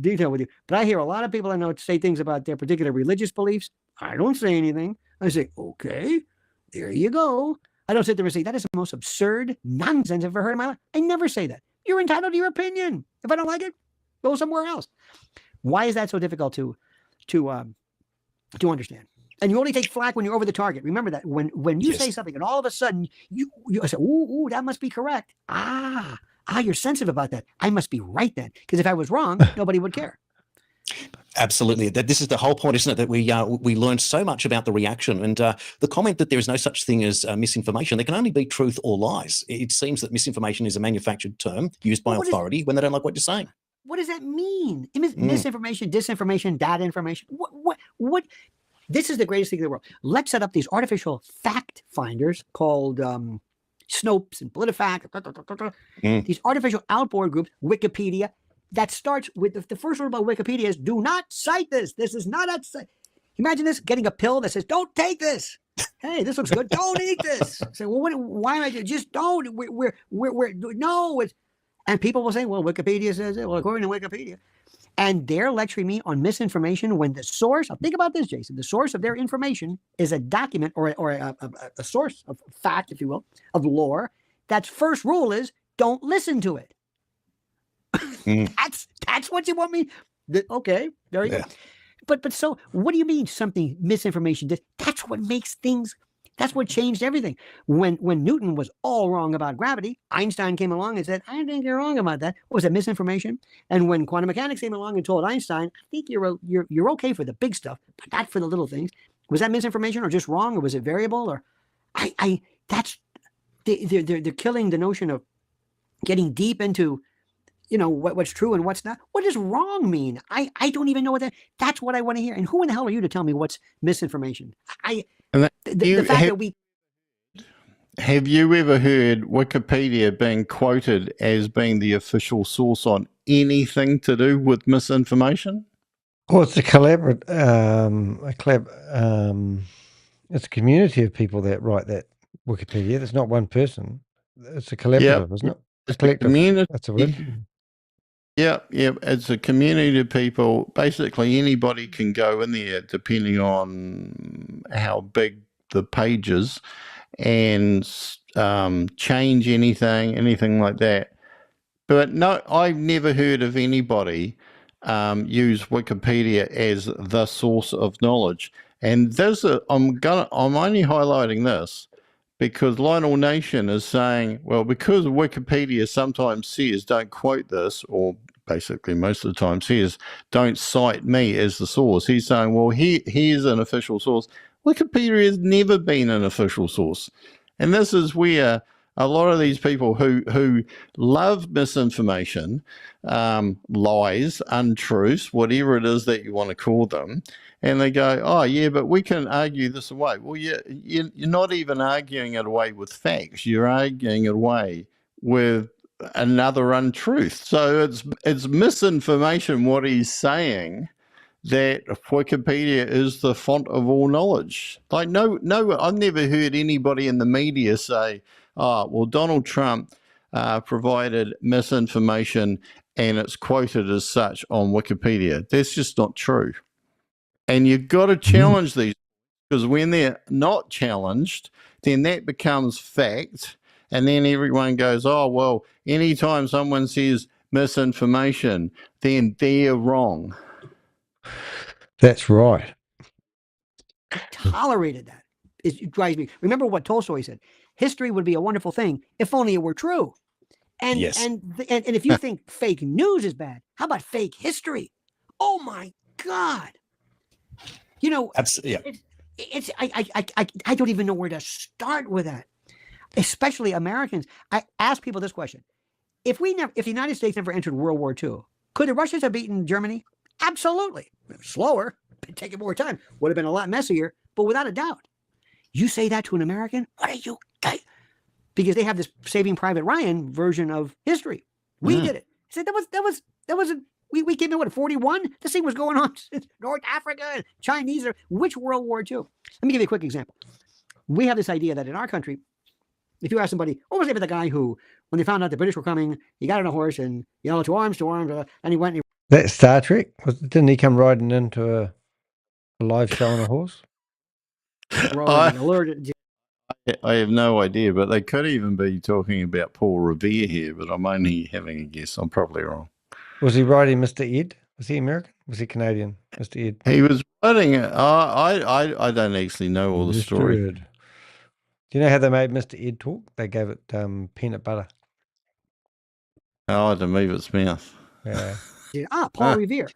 detail with you, but I hear a lot of people I know say things about their particular religious beliefs. I don't say anything. I say, okay, there you go. I don't sit there and say, that is the most absurd nonsense I've ever heard in my life. I never say that. You're entitled to your opinion. If I don't like it, go somewhere else. Why is that so difficult to understand? And you only take flack when you're over the target. Remember that when you say something and all of a sudden you say, ooh, that must be correct. You're sensitive about that. I must be right then. Because if I was wrong, nobody would care. Absolutely. This is the whole point, isn't it? That we learn so much about the reaction, and the comment that there is no such thing as misinformation. There can only be truth or lies. It seems that misinformation is a manufactured term used by authority when they don't like what you're saying. What does that mean? Misinformation, disinformation, data information. What? This is the greatest thing in the world. Let's set up these artificial fact finders called Snopes and PolitiFact. These artificial outboard groups, Wikipedia, that starts with the first word about Wikipedia is do not cite this. This is not a cite. Imagine this, getting a pill that says, don't take this. Hey, this looks good. Don't eat this. Say, well, why am I just don't? No. And people will say, well, Wikipedia says it. Well, according to Wikipedia. And they're lecturing me on misinformation when the source, think about this, Jason, the source of their information is a document or a source of fact, if you will, of lore. That's first rule is don't listen to it. That's what you want me. Okay, very good. But so what do you mean something misinformation? That's what makes things. That's what changed everything. When Newton was all wrong about gravity, Einstein came along and said, I think you're wrong about that. What was that, misinformation? And when quantum mechanics came along and told Einstein, I think you're okay for the big stuff, but not for the little things. Was that misinformation or just wrong, or was it variable? Or they're killing the notion of getting deep into what's true and what's not. What does wrong mean? I don't even know what that's what I want to hear. And who in the hell are you to tell me what's misinformation? Have you ever heard Wikipedia being quoted as being the official source on anything to do with misinformation? Well, it's a it's a community of people that write that Wikipedia. It's not one person. It's a collaborative, isn't it? It's a collective. That's a word. Yeah, it's a community of people. Basically, anybody can go in there, depending on how big the page is, and change anything like that. But no, I've never heard of anybody use Wikipedia as the source of knowledge. And I'm only highlighting this because Lionel Nation is saying, well, because Wikipedia sometimes says don't quote this, or basically most of the time says don't cite me as the source. He's saying, well, here's an official source. Wikipedia has never been an official source. And this is where A lot of these people who love misinformation, lies, untruths, whatever it is that you want to call them, and they go, oh, yeah, but we can argue this away. Well, you're not even arguing it away with facts. You're arguing it away with another untruth. So it's misinformation, what he's saying, that Wikipedia is the font of all knowledge. Like, no, I've never heard anybody in the media say, oh, well, Donald Trump provided misinformation and it's quoted as such on Wikipedia. That's just not true. And you've got to challenge these, because when they're not challenged, then that becomes fact. And then everyone goes, oh, well, anytime someone says misinformation, then they're wrong. That's right. Tolerated that. It drives me. Remember what Tolstoy said: history would be a wonderful thing if only it were true. And Yes. and if you think fake news is bad, how about fake history? Oh my God! You know, Yeah. I don't even know where to start with that. Especially Americans. I ask people this question: if the United States never entered World War II, could the Russians have beaten Germany? Absolutely. Slower, taking more time, would have been a lot messier, but without a doubt. You say that to an American, what are you? Because they have this Saving Private Ryan version of history. We did it. He said we came in what, 41? This thing was going on in North Africa and Chinese. Which World War II? Let me give you a quick example. We have this idea that in our country, if you ask somebody, what was the name of the guy who, when they found out the British were coming, he got on a horse and yelled to arms, and he went and That's Star Trek. Didn't he come riding into a live show on a horse? I have no idea, but they could even be talking about Paul Revere here, but I'm only having a guess. I'm probably wrong. Was he riding Mr. Ed? Was he American? Was he Canadian, Mr. Ed? He was riding it. I don't actually know all the story. Do you know how they made Mr. Ed talk? They gave it peanut butter. Oh, to move its mouth. Yeah. Paul Revere.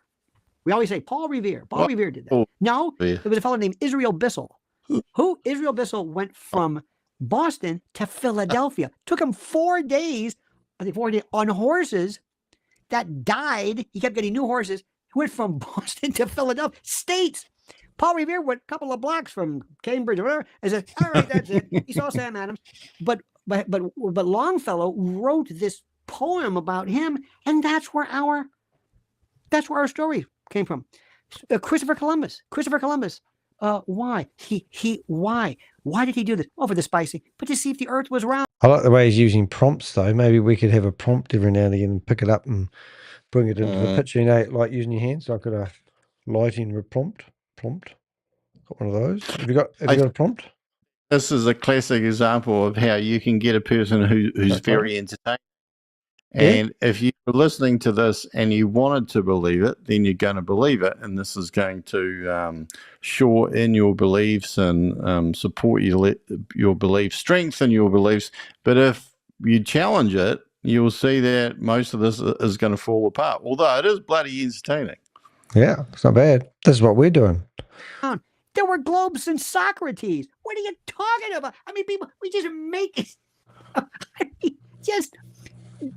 We always say Paul Revere. Paul Revere did that. No, there was a fellow named Israel Bissell. Who? Israel Bissell went from Boston to Philadelphia. Took him 4 days, on horses that died. He kept getting new horses. He went from Boston to Philadelphia. States. Paul Revere went a couple of blocks from Cambridge or whatever and said, all right, that's it. He saw Sam Adams. But Longfellow wrote this poem about him, and that's where our story came from. Christopher Columbus. Why? Why did he do this? Oh, for the spicy, but to see if the earth was round. I like the way he's using prompts, though. Maybe we could have a prompt every now and again and pick it up and bring it into the picture. You know, like using your hands, like a lighting with prompt. Got one of those. Have you got a prompt? This is a classic example of how you can get a person who's very entertaining. And if you're listening to this and you wanted to believe it, then you're going to believe it. And this is going to shore in your beliefs and support your beliefs, strengthen your beliefs. But if you challenge it, you'll see that most of this is going to fall apart, although it is bloody entertaining. Yeah, it's not bad. This is what we're doing. There were globes and Socrates. What are you talking about? I mean, people, we just make it. I mean, just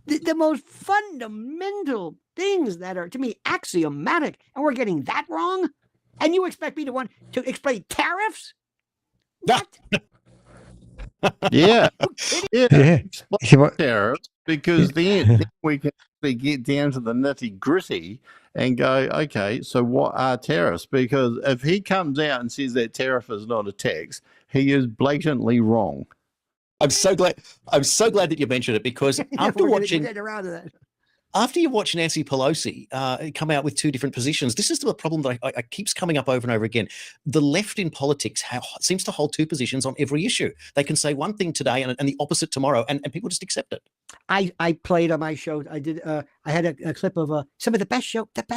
the most fundamental things that are, to me, axiomatic, and we're getting that wrong? And you expect me to want to explain tariffs? What? Yeah. Explain tariffs, because then we can actually get down to the nitty gritty and go, okay, so what are tariffs? Because if he comes out and says that tariff is not a tax, he is blatantly wrong. I'm so glad that you mentioned it, because after you watch Nancy Pelosi come out with two different positions, this is the problem that I keeps coming up over and over again. The left in politics seems to hold two positions on every issue. They can say one thing today and the opposite tomorrow, and people just accept it. I played on my show. I did. I had a clip of some of the best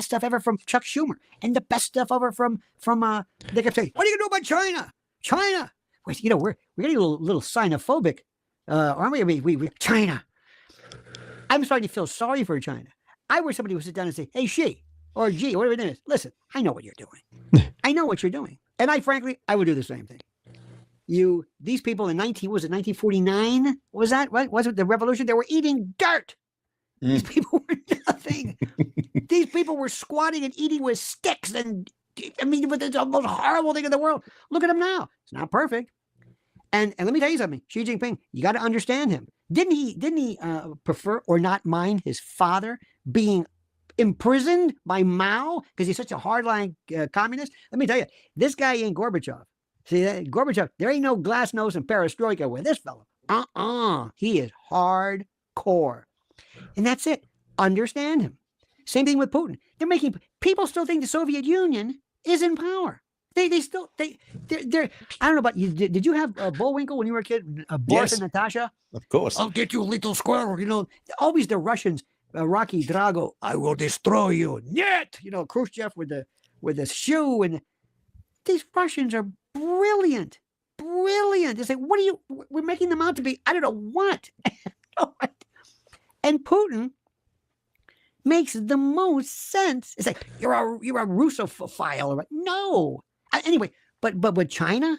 stuff ever from Chuck Schumer, and the best stuff ever from. They kept saying, "What are you gonna do about China? China." You know, we're getting a little xenophobic, aren't we? We China. I'm starting to feel sorry for China. I wish somebody would sit down and say, "Hey, she or G, whatever it is, listen, I know what you're doing. I know what you're doing, and frankly, I would do the same thing. these people in 1949? What was that? What was it? The revolution? They were eating dirt. These people were nothing. These people were squatting and eating with sticks. And I mean, but it's the most horrible thing in the world. Look at them now. It's not perfect. And let me tell you something, Xi Jinping, you got to understand him. Didn't he prefer or not mind his father being imprisoned by Mao because he's such a hardline communist? Let me tell you, this guy ain't Gorbachev. See, Gorbachev, there ain't no glasnost and perestroika with this fellow. He is hardcore. And that's it. Understand him. Same thing with Putin. People still think the Soviet Union is in power. They're I don't know about you. Did you have Bullwinkle when you were a kid? Boris and Natasha? Of course. I'll get you, little squirrel. You know, always the Russians, Rocky Drago, I will destroy you. Нет! You know, Khrushchev with the shoe. And these Russians are brilliant. Brilliant. It's like, we're making them out to be, I don't know what. And Putin makes the most sense. It's like, you're a Russophile. No. Anyway, but with China,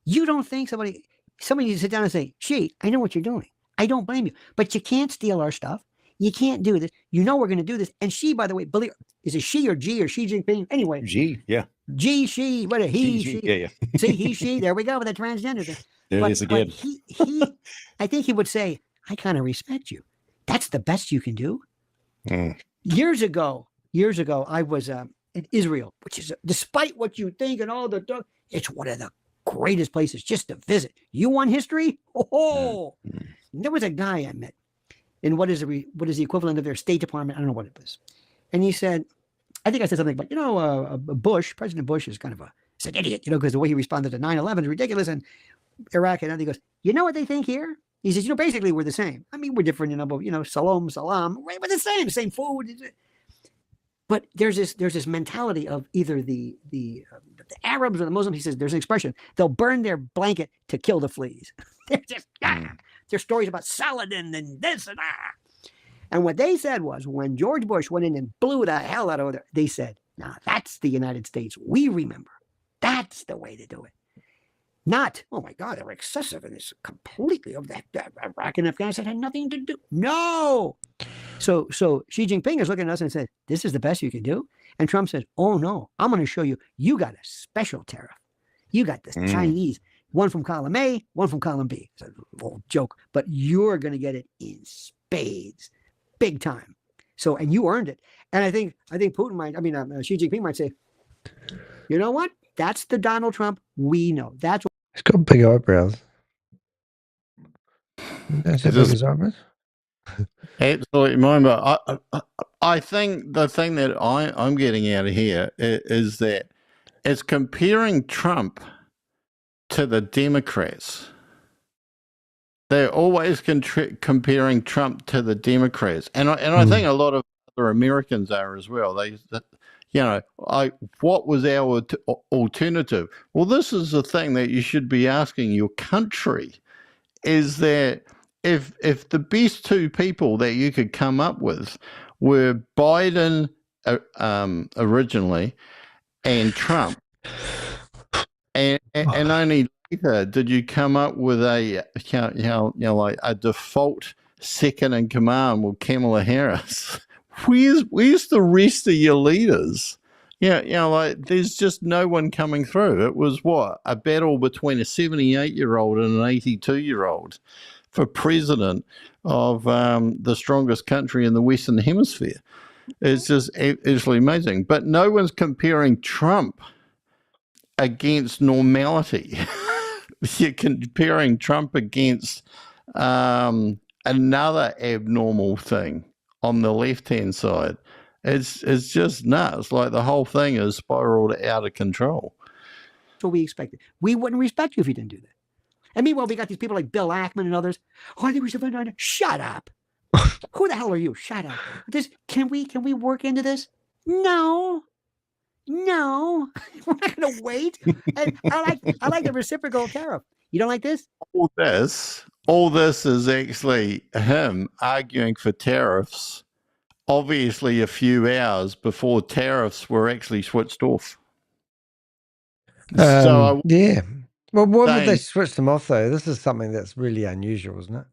you don't think somebody needs to sit down and say, Xi, I know what you're doing. I don't blame you. But you can't steal our stuff. You can't do this. You know we're going to do this. And Xi, by the way, is it Xi or G or Xi Jinping? Anyway. Xi, yeah. G, Xi, what he, Xi. she. Yeah. See, he, she, there we go with the transgender thing. There it is again. He, I think he would say, I kind of respect you. That's the best you can do. Years ago, I was in Israel, which is, despite what you think and all the, it's one of the greatest places just to visit. You want history? There was a guy I met in what is the equivalent of their State Department? I don't know what it was. And he said, I think I said something about, President Bush is kind of he's an idiot, because the way he responded to 9/11 is ridiculous. And Iraq, and he goes, you know what they think here? He says, basically we're the same. I mean, we're different, but salam, we're the same food. But there's this mentality of either the Arabs or the Muslims. He says there's an expression: they'll burn their blanket to kill the fleas. They're just there's stories about Saladin and this and that. And what they said was, when George Bush went in and blew the hell out of it, they said, "Now that's the United States we remember. That's the way to do it." Not, oh my God, they're excessive and it's completely of that Iraq and Afghanistan had nothing to do. No. So Xi Jinping is looking at us and says, this is the best you can do. And Trump says, oh no, I'm going to show you, you got a special tariff. You got the Chinese, one from column A, one from column B. It's a little joke, but you're going to get it in spades, big time. So, and you earned it. And I think Putin might, Xi Jinping might say, you know what? That's the Donald Trump we know. That's what. He's got big eyebrows. That's how big his eyebrows. Absolutely, mind. But I think the thing that I'm getting out of here is that it's comparing Trump to the Democrats. They're always comparing Trump to the Democrats, and I think a lot of other Americans are as well. What was our alternative? Well, this is the thing that you should be asking your country, is that if the best two people that you could come up with were Biden originally and Trump, and only later did you come up with a a default second in command with Kamala Harris. Where's the rest of your leaders? There's just no one coming through. It was a battle between a 78-year-old and an 82-year-old for president of the strongest country in the Western Hemisphere. It's just absolutely amazing. But no one's comparing Trump against normality. You're comparing Trump against another abnormal thing on the left-hand side. It's just nuts. Like the whole thing is spiraled out of control. That's what we expected. We wouldn't respect you if you didn't do that. And meanwhile, we got these people like Bill Ackman and others. Oh, I think we should find out. Shut up. Who the hell are you? Shut up. Can we work into this? No. We're not going to wait. And I like the reciprocal tariff. You don't like this? All this is actually him arguing for tariffs, obviously a few hours before tariffs were actually switched off. Yeah. Well, why would they saying, switch them off, though? This is something that's really unusual, isn't it?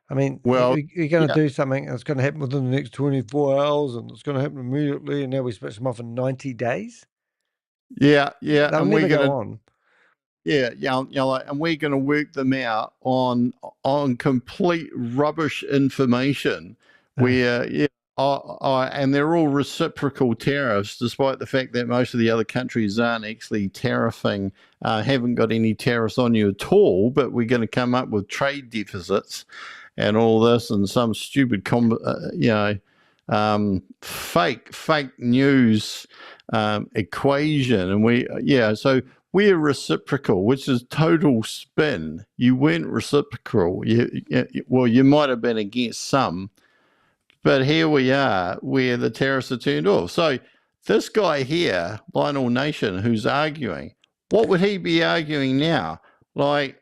I mean, well, you're going to yeah, do something, and it's going to happen within the next 24 hours, and it's going to happen immediately, and now we switch them off in 90 days? yeah, They'll and we're never go gonna, on. and we're gonna work them out on complete rubbish information, where and they're all reciprocal tariffs, despite the fact that most of the other countries aren't actually tariffing, haven't got any tariffs on you at all. But we're going to come up with trade deficits and all this, and some stupid, fake news equation, and so we're reciprocal, which is total spin. You weren't reciprocal. You might have been against some, but here we are, where the tariffs are turned off. So this guy here, Lionel Nation, who's arguing, what would he be arguing now? Like,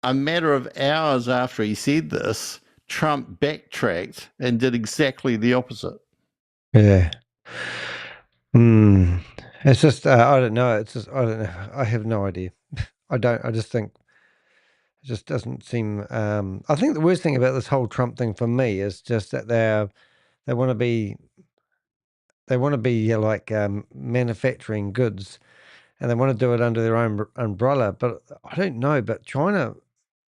a matter of hours after he said this, Trump backtracked and did exactly the opposite. Yeah. It's just, I don't know. It's just, I don't know. I have no idea. I just think it just doesn't seem, I think the worst thing about this whole Trump thing for me is just that they want to be like manufacturing goods, and they want to do it under their own umbrella. But I don't know. But China,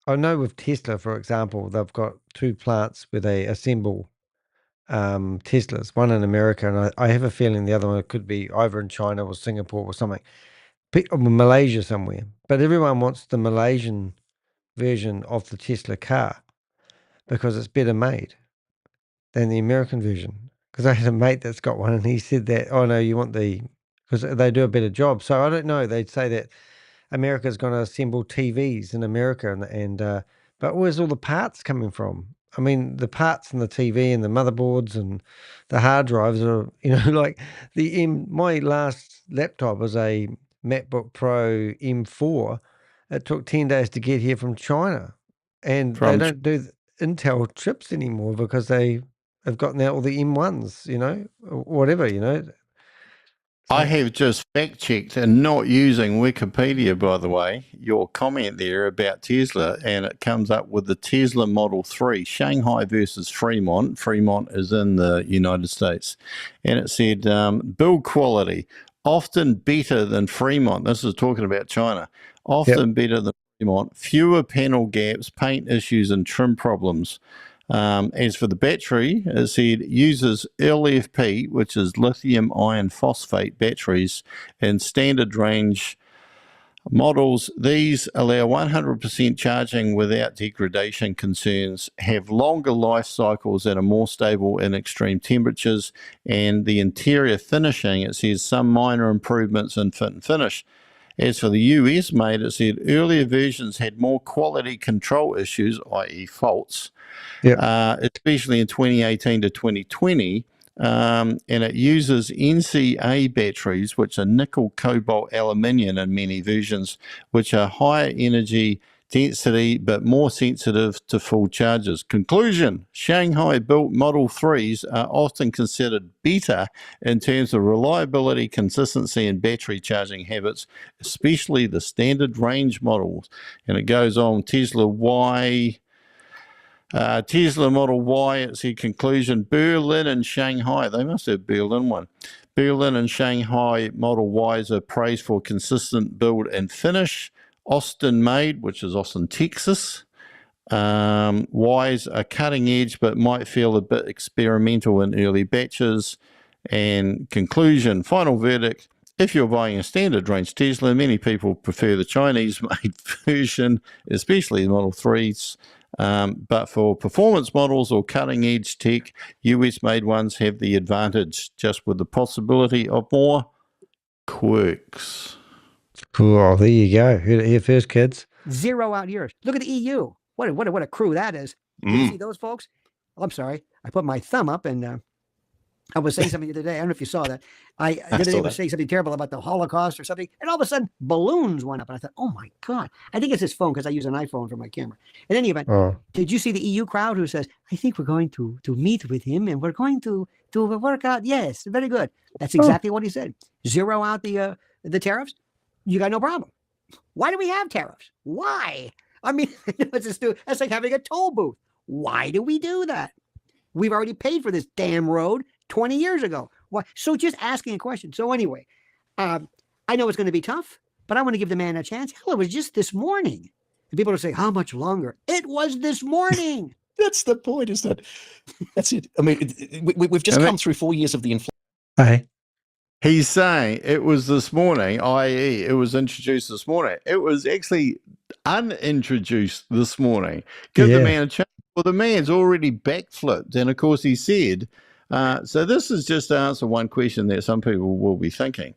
I know with Tesla, for example, they've got 2 plants where they assemble Teslas, one in America, and I have a feeling the other one could be either in China or Singapore or something, or Malaysia somewhere. But everyone wants the Malaysian version of the Tesla car because it's better made than the American version. Because I had a mate that's got one, and he said that, oh no, you want because they do a better job. So I don't know. They'd say that America's going to assemble TVs in America, but where's all the parts coming from? I mean, the parts and the TV and the motherboards and the hard drives are, like my last laptop was a MacBook Pro M4. It took 10 days to get here from China, and they don't do Intel chips anymore because they have gotten out all the M1s, or whatever, I have just fact-checked, and not using Wikipedia, by the way, your comment there about Tesla, and it comes up with the Tesla Model 3, Shanghai versus Fremont. Fremont is in the United States. And it said, build quality, often better than Fremont. This is talking about China. Often better than Fremont. Fewer panel gaps, paint issues, and trim problems. As for the battery, it said uses LFP, which is lithium iron phosphate batteries, in standard range models. These allow 100% charging without degradation concerns, have longer life cycles, and are more stable in extreme temperatures. And the interior finishing, it says some minor improvements in fit and finish. As for the US made, it said earlier versions had more quality control issues, i.e. faults, especially in 2018 to 2020, and it uses NCA batteries, which are nickel, cobalt, aluminium in many versions, which are higher energy density but more sensitive to full charges. Conclusion: Shanghai-built Model 3s are often considered better in terms of reliability, consistency, and battery charging habits, especially the standard range models. And it goes on, Tesla Model Y, it's the conclusion, Berlin and Shanghai, they must have Berlin one. Berlin and Shanghai Model Ys are praised for consistent build and finish. Austin made, which is Austin, Texas. Ys are cutting edge, but might feel a bit experimental in early batches. And conclusion, final verdict, if you're buying a standard range Tesla, many people prefer the Chinese made version, especially the Model 3s. But for performance models or cutting edge tech, US made ones have the advantage, just with the possibility of more quirks. Cool. There you go. Heard it here first, kids. 0 out years. Look at the EU. What a crew that is. You see those folks? Oh, I'm sorry. I put my thumb up, and I was saying something the other day. I don't know if you saw that. I was saying something terrible about the Holocaust or something, and all of a sudden balloons went up, and I thought, oh my God. I think it's his phone because I use an iPhone for my camera. In any event, did you see the EU crowd who says, I think we're going to meet with him and we're going to work out? Yes, very good. That's exactly what he said. 0 out the tariffs. You got no problem. Why do we have tariffs? Why? I mean, that's like having a toll booth. Why do we do that? We've already paid for this damn road 20 years ago. Why? So just asking a question. So anyway, I know it's going to be tough, but I want to give the man a chance. Hell, it was just this morning. And people will say, how much longer? It was this morning. That's the point, is that that's it. I mean, we've just come through 4 years of the inflation. Hey. He's saying it was this morning, i.e. it was introduced this morning. It was actually unintroduced this morning. Give the man a chance. Well, the man's already backflipped. And, of course, he said, so this is just to answer one question that some people will be thinking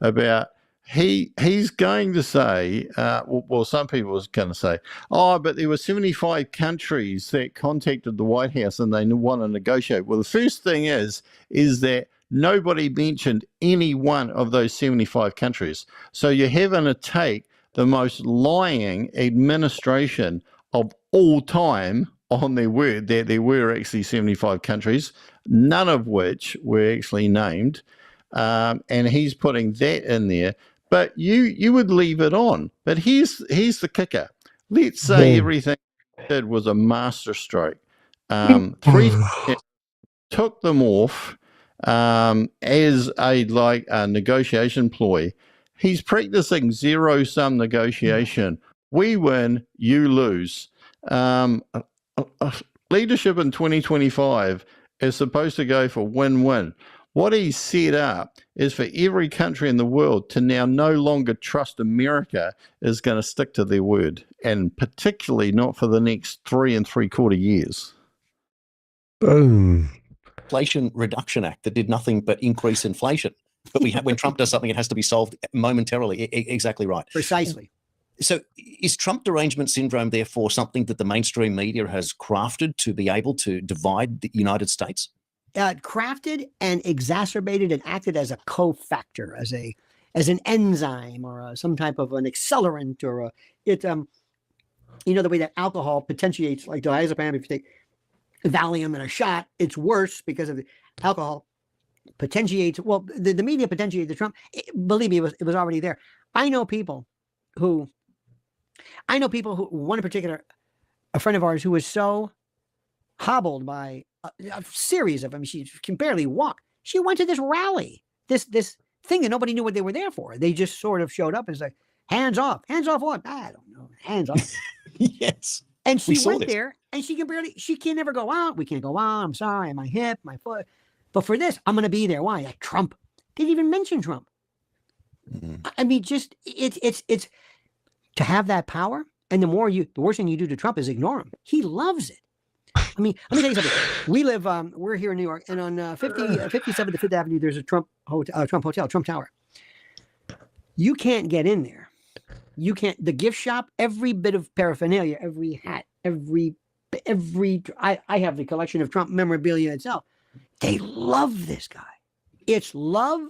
about. He's going to say, well, some people are going to say, oh, but there were 75 countries that contacted the White House and they want to negotiate. Well, the first thing is that nobody mentioned any one of those 75 countries. So you're having to take the most lying administration of all time on their word that there were actually 75 countries, none of which were actually named. And he's putting that in there. But you would leave it on. But here's the kicker. Let's say everything he did was a masterstroke. 3 took them off as a negotiation ploy. He's practicing zero-sum negotiation. We win, you lose. Leadership in 2025 is supposed to go for win-win. What he's set up is for every country in the world to now no longer trust America is going to stick to their word, and particularly not for the next 3 3/4 years. Boom. Inflation Reduction Act that did nothing but increase inflation. But when Trump does something, it has to be solved momentarily. Exactly right. Precisely. So is Trump derangement syndrome, therefore, something that the mainstream media has crafted to be able to divide the United States? Crafted and exacerbated and acted as a cofactor, as an enzyme or some type of an accelerant, or the way that alcohol potentiates, like diazepam. If you take Valium in a shot, it's worse because of the alcohol potentiates. Well, the media potentiated the Trump. Believe me, it was already there. I know people who, one in particular, a friend of ours who was so hobbled by a series of them. She can barely walk. She went to this rally, this thing that nobody knew what they were there for. They just sort of showed up and said, hands off what? I don't know. Hands off. Yes. And she went there and she can never go out. We can't go out. I'm sorry. My hip, my foot. But for this, I'm going to be there. Why? Like Trump. They didn't even mention Trump. Mm-hmm. I mean, just it's to have that power. And the worst thing you do to Trump is ignore him. He loves it. I mean, let me tell you something. We live, we're here in New York, and on 57th to 5th Avenue, there's a Trump Tower. You can't get in there. You can't. The gift shop, every bit of paraphernalia, every hat, every. I have the collection of Trump memorabilia itself. They love this guy. It's love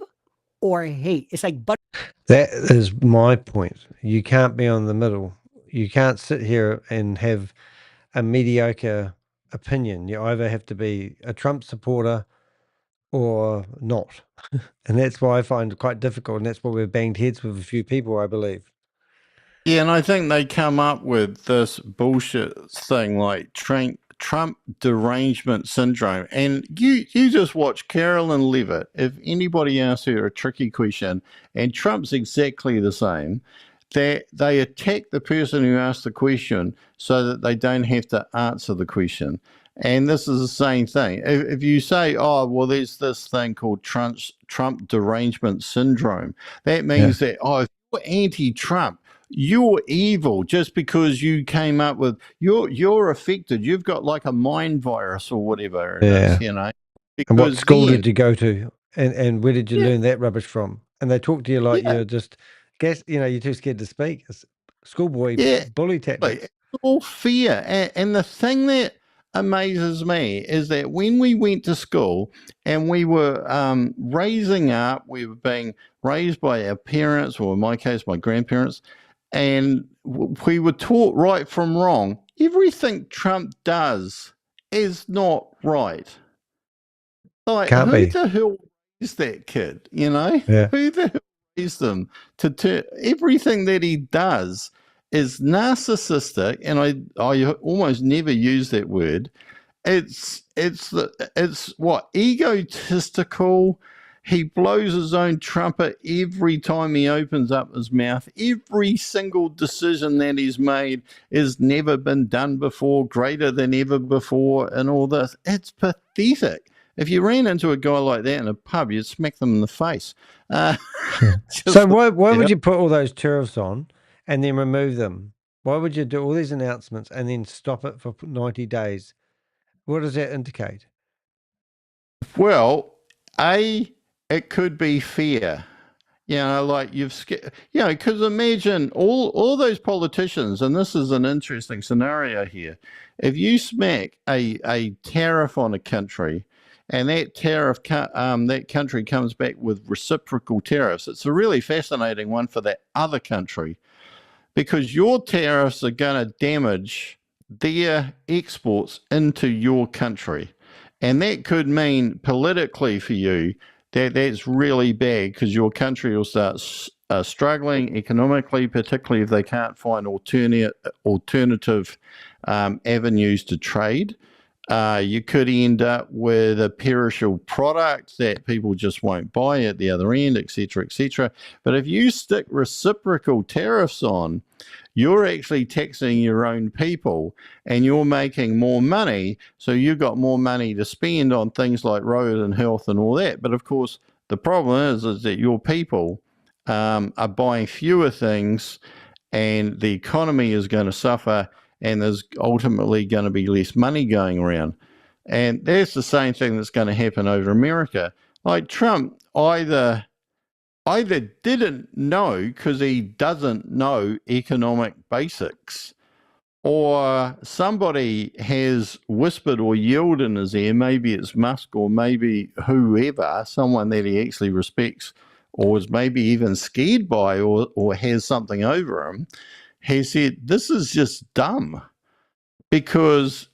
or hate. It's like butter. That is my point. You can't be on the middle. You can't sit here and have a mediocre opinion. You either have to be a Trump supporter or not. And that's why I find it quite difficult. And that's why we've banged heads with a few people, I believe. Yeah, and I think they come up with this bullshit thing like Trump derangement syndrome. And you just watch Carolyn Leavitt. If anybody asks her a tricky question, and Trump's exactly the same, that they attack the person who asked the question so that they don't have to answer the question. And this is the same thing. If you say, oh, well, there's this thing called Trump derangement syndrome, that means that, oh, if you're anti-Trump, you're evil just because you came up with, you're affected. You've got like a mind virus or whatever it is, you know. And what school did you go to? And where did you learn that rubbish from? And they talk to you like you're just, you're too scared to speak. It's schoolboy bully tactics. It's all fear. And the thing that amazes me is that when we went to school and we were raising up, we were being raised by our parents, or in my case, my grandparents, and we were taught right from wrong. Everything Trump does is not right. Like, who the hell is that kid, you know? Yeah. Who the hell them to everything that he does is narcissistic, and I almost never use that word. It's what, egotistical. He blows his own trumpet every time he opens up his mouth. Every single decision that he's made has never been done before, greater than ever before, and all this. It's pathetic. If you ran into a guy like that in a pub, you'd smack them in the face. So why would you put all those tariffs on and then remove them? Why would you do all these announcements and then stop it for 90 days? What does that indicate? Well, it could be fear. You know, like because imagine all those politicians, and this is an interesting scenario here. If you smack a tariff on a country, and that that country comes back with reciprocal tariffs, it's a really fascinating one for that other country, because your tariffs are going to damage their exports into your country. And that could mean politically for you that's really bad, because your country will start struggling economically, particularly if they can't find alternative avenues to trade. You could end up with a perishable product that people just won't buy at the other end, et cetera, et cetera. But if you stick reciprocal tariffs on, you're actually taxing your own people, and you're making more money, so you've got more money to spend on things like road and health and all that. But of course, the problem is that your people are buying fewer things, and the economy is going to suffer, and there's ultimately going to be less money going around. And that's the same thing that's going to happen over America. Like Trump either didn't know because he doesn't know economic basics, or somebody has whispered or yelled in his ear, maybe it's Musk or maybe whoever, someone that he actually respects or is maybe even scared by or has something over him, has said, this is just dumb, because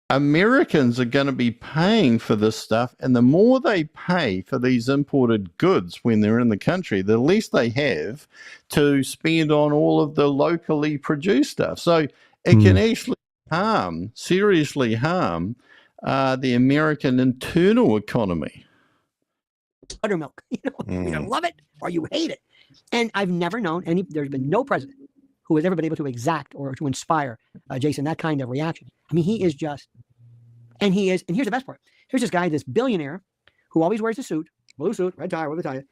Americans are going to be paying for this stuff, and the more they pay for these imported goods when they're in the country, the less they have to spend on all of the locally produced stuff. So it can actually seriously harm the American internal economy. Buttermilk, you either love it or you hate it. And I've never known there's been no president who has ever been able to exact or to inspire, Jason, that kind of reaction. I mean, he is just, and here's the best part. Here's this guy, this billionaire, who always wears a suit, blue suit, red tie, whatever the tie.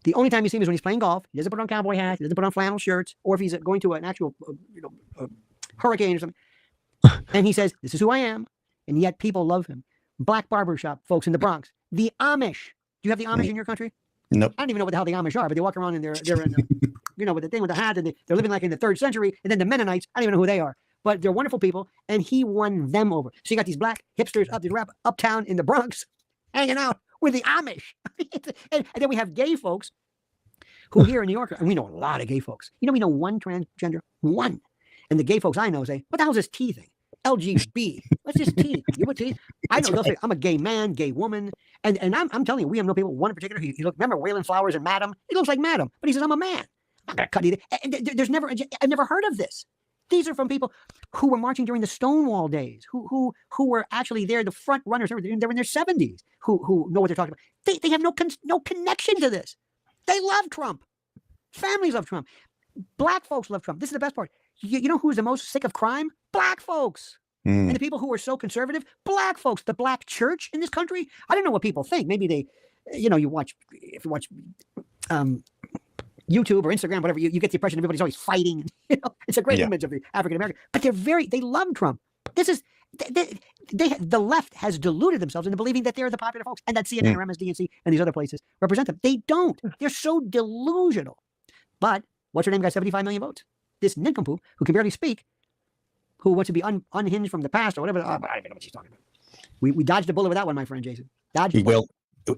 The only time you see him is when he's playing golf. He doesn't put on cowboy hats. He doesn't put on flannel shirts, or if he's going to an actual, hurricane or something. And he says, this is who I am. And yet people love him. Black barbershop folks in the Bronx. The Amish. Do you have the Amish in your country? Nope. I don't even know what the hell the Amish are, but they walk around and they're in with the thing with the hat, and they're living like in the 3rd century. And then the Mennonites, I don't even know who they are, but they're wonderful people, and he won them over. So you got these black hipsters uptown in the Bronx hanging out with the Amish. and then we have gay folks who here in New York, and we know a lot of gay folks. We know one transgender, one. And the gay folks I know say, what the hell is this T thing? LGB. What's this T? You put T? I know they'll say, I'm a gay man, gay woman. And I'm telling you, we have no people, one in particular, he looked, remember Waylon Flowers and Madam? He looks like Madam, but he says, I'm a man. I'm not going to cut either. And I've never heard of this. These are from people who were marching during the Stonewall days, who were actually there, the front runners. They're in their 70s, who know what they're talking about. They have no connection to this. They love Trump. Families love Trump. Black folks love Trump. This is the best part. You know who's the most sick of crime? Black folks. And the people who are so conservative, black folks, the black church in this country. I don't know what people think. Maybe they, if you watch YouTube or Instagram, whatever, you get the impression everybody's always fighting. It's a great image of the African American, but they love Trump. This is, the left has deluded themselves into believing that they're the popular folks, and that CNN or MSDNC and these other places represent them. They don't. They're so delusional. But what's her name got 75 million votes? This nincompoop who can barely speak, who wants to be unhinged from the past or whatever. I don't even know what she's talking about. We dodged a bullet with that one, my friend Jason. Dodged a bullet.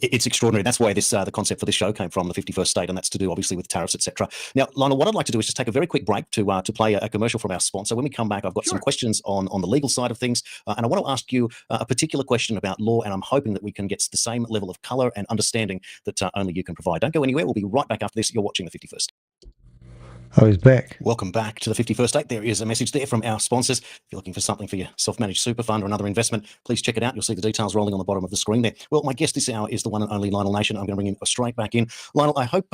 it's extraordinary. That's where this the concept for this show came from, the 51st state, and that's to do obviously with tariffs, etc. Now, Lionel, what I'd like to do is just take a very quick break to play a commercial from our sponsor. When we come back, I've got some questions on the legal side of things, and I want to ask you a particular question about law, and I'm hoping that we can get the same level of colour and understanding that only you can provide. Don't go anywhere. We'll be right back after this. You're watching the 51st. Oh, he's back. Welcome back to the 51st State. There is a message there from our sponsors. If you're looking for something for your self-managed super fund or another investment, please check it out. You'll see the details rolling on the bottom of the screen there. Well, my guest this hour is the one and only Lionel Nation. I'm going to bring him straight back in. Lionel, I hope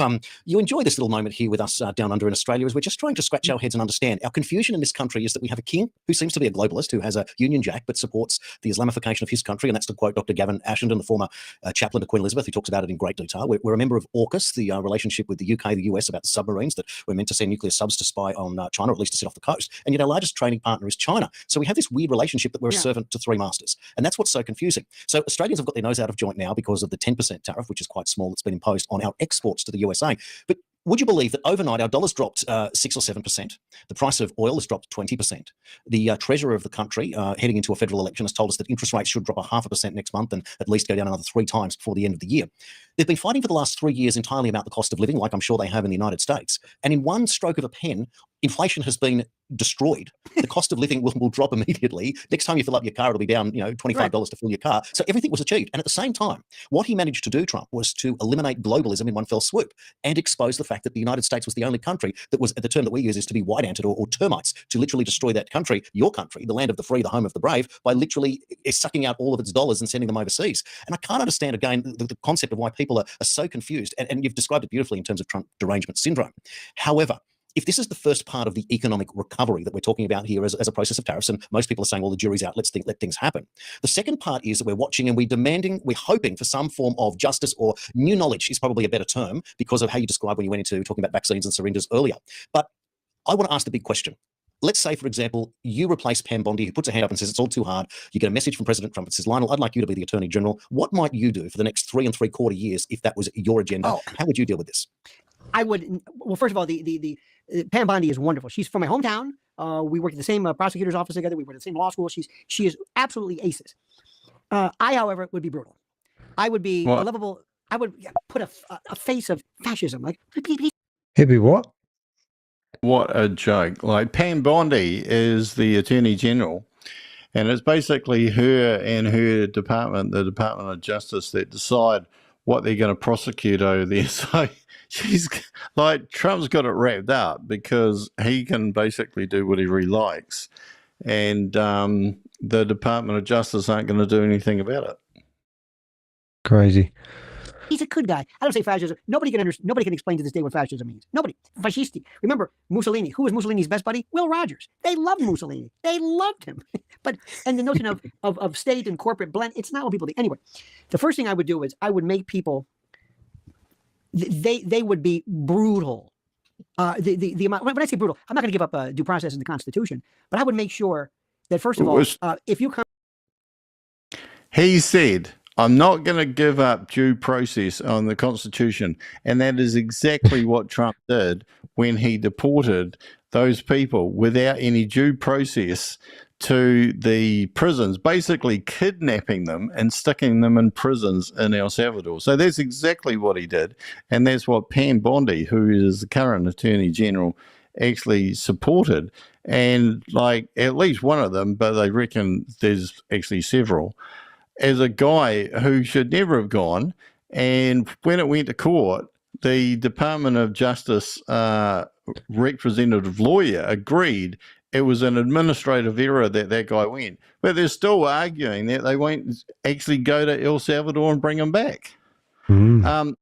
you enjoy this little moment here with us down under in Australia, as we're just trying to scratch our heads and understand. Our confusion in this country is that we have a king who seems to be a globalist, who has a Union Jack, but supports the Islamification of his country. And that's to quote Dr. Gavin Ashenden, the former chaplain to Queen Elizabeth, who talks about it in great detail. We're a member of AUKUS, the relationship with the UK, the US, about the submarines that we're meant to send nuclear subs to spy on China, or at least to sit off the coast. And yet our largest trading partner is China. So we have this weird relationship that we're a servant to three masters. And that's what's so confusing. So Australians have got their nose out of joint now because of the 10% tariff, which is quite small, that's been imposed on our exports to the USA. But would you believe that overnight our dollar's dropped 6 or 7%? The price of oil has dropped 20%. The treasurer of the country, heading into a federal election, has told us that interest rates should drop 0.5% next month and at least go down another 3 times before the end of the year. They've been fighting for the last 3 years entirely about the cost of living, like I'm sure they have in the United States. And in one stroke of a pen, inflation has been destroyed. The cost of living will drop immediately. Next time you fill up your car, it'll be down, $25 to fill your car. So everything was achieved. And at the same time, what he managed to do, Trump, was to eliminate globalism in one fell swoop and expose the fact that the United States was the only country that was, the term that we use is to be white-anted or termites, to literally destroy that country, your country, the land of the free, the home of the brave, by literally sucking out all of its dollars and sending them overseas. And I can't understand, again, the concept of why people are so confused. And you've described it beautifully in terms of Trump derangement syndrome. However, if this is the first part of the economic recovery that we're talking about here as a process of tariffs, and most people are saying, well, the jury's out, let things happen. The second part is that we're watching and we're hoping for some form of justice, or new knowledge is probably a better term because of how you described when you went into talking about vaccines and syringes earlier. But I want to ask the big question. Let's say, for example, you replace Pam Bondi, who puts her hand up and says it's all too hard. You get a message from President Trump that says, Lionel, I'd like you to be the Attorney General. What might you do for the next 3 3/4 years if that was your agenda? How would you deal with this? I would, well, first of all, Pam Bondi is wonderful. She's from my hometown. We work at the same prosecutor's office together. We went to the same law school. She is absolutely aces. I, however, would be brutal. I would be a lovable. I would put a face of fascism. Like, he'd be what? What a joke. Like, Pam Bondi is the Attorney General, and it's basically her and her department, the Department of Justice, that decide what they're going to prosecute over there. So she's like, Trump's got it wrapped up because he can basically do whatever he likes. And the Department of Justice aren't going to do anything about it. Crazy. He's a good guy. I don't say fascism. Nobody can explain to this day what fascism means. Nobody. Fascisti. Remember Mussolini. Who was Mussolini's best buddy? Will Rogers. They loved Mussolini. They loved him. And the notion of state and corporate blend, it's not what people do. Anyway, the first thing I would do is I would make people, they would be brutal. The amount, when I say brutal, I'm not going to give up due process in the Constitution, but I would make sure that, first of all, if you come. He said, I'm not going to give up due process on the Constitution. And that is exactly what Trump did when he deported those people without any due process to the prisons, basically kidnapping them and sticking them in prisons in El Salvador. So that's exactly what he did. And that's what Pam Bondi, who is the current Attorney General, actually supported. And like at least one of them, but they reckon there's actually several, as a guy who should never have gone. And when it went to court, the Department of Justice representative lawyer agreed it was an administrative error that guy went. But they're still arguing that they won't actually go to El Salvador and bring him back. And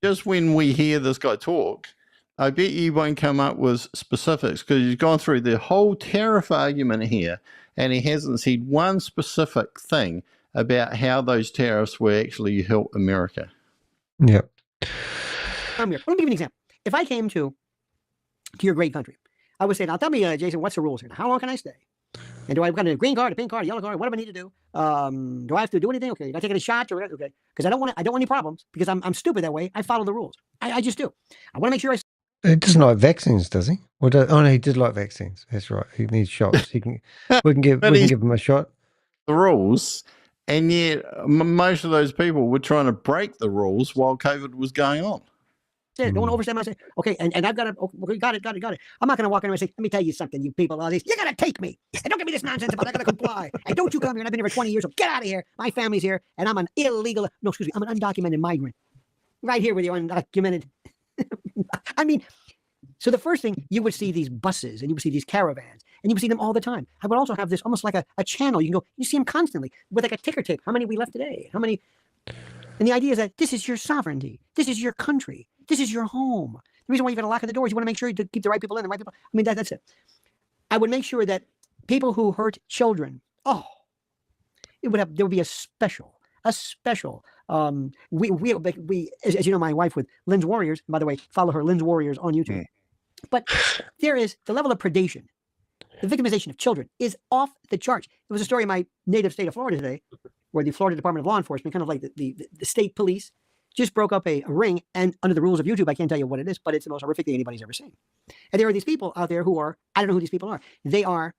just when we hear this guy talk, I bet you won't come up with specifics because he's gone through the whole tariff argument here and he hasn't said one specific thing about how those tariffs will actually help America. Yep. Let me give you an example. If I came to your great country, I would say, now tell me, Jason, what's the rules here? How long can I stay? And do I got a green card, a pink card, a yellow card? What do I need to do? Do I have to do anything? Okay. Do I take any shots? Or okay. Because I don't want any problems because I'm stupid that way. I follow the rules. I just do. I want to make sure He doesn't like vaccines, does he? Oh no, he did like vaccines. That's right. He needs shots. We can give him a shot. The rules, And yet, most of those people were trying to break the rules while COVID was going on. Don't want to overstep. I say, okay, and I've got to, okay, got it. I'm not going to walk in and say, let me tell you something, you people, all these, you're going to take me. And don't give me this nonsense about I got to comply. And don't you come here. And I've been here for 20 years, so get out of here. My family's here, and I'm an illegal, no, excuse me, I'm an undocumented migrant. Right here with you, undocumented. I mean, so the first thing, you would see these buses, and you would see these caravans, and you would see them all the time. I would also have this almost like a channel. You can go, you see them constantly with like a ticker tape. How many we left today? How many? And the idea is that this is your sovereignty. This is your country. This is your home. The reason why you've got to lock at the doors, you want to make sure to keep the right people in, the right people. I mean, that's it. I would make sure that people who hurt children, there would be a special. We as you know, my wife with Lynn's Warriors, by the way, follow her, Lynn's Warriors on YouTube. But there is the level of predation, the victimization of children is off the charts. There was a story in my native state of Florida today, where the Florida Department of Law Enforcement, kind of like the state police, just broke up a ring, and under the rules of YouTube, I can't tell you what it is, but it's the most horrific thing anybody's ever seen. And there are these people out there who are, I don't know who these people are. They are,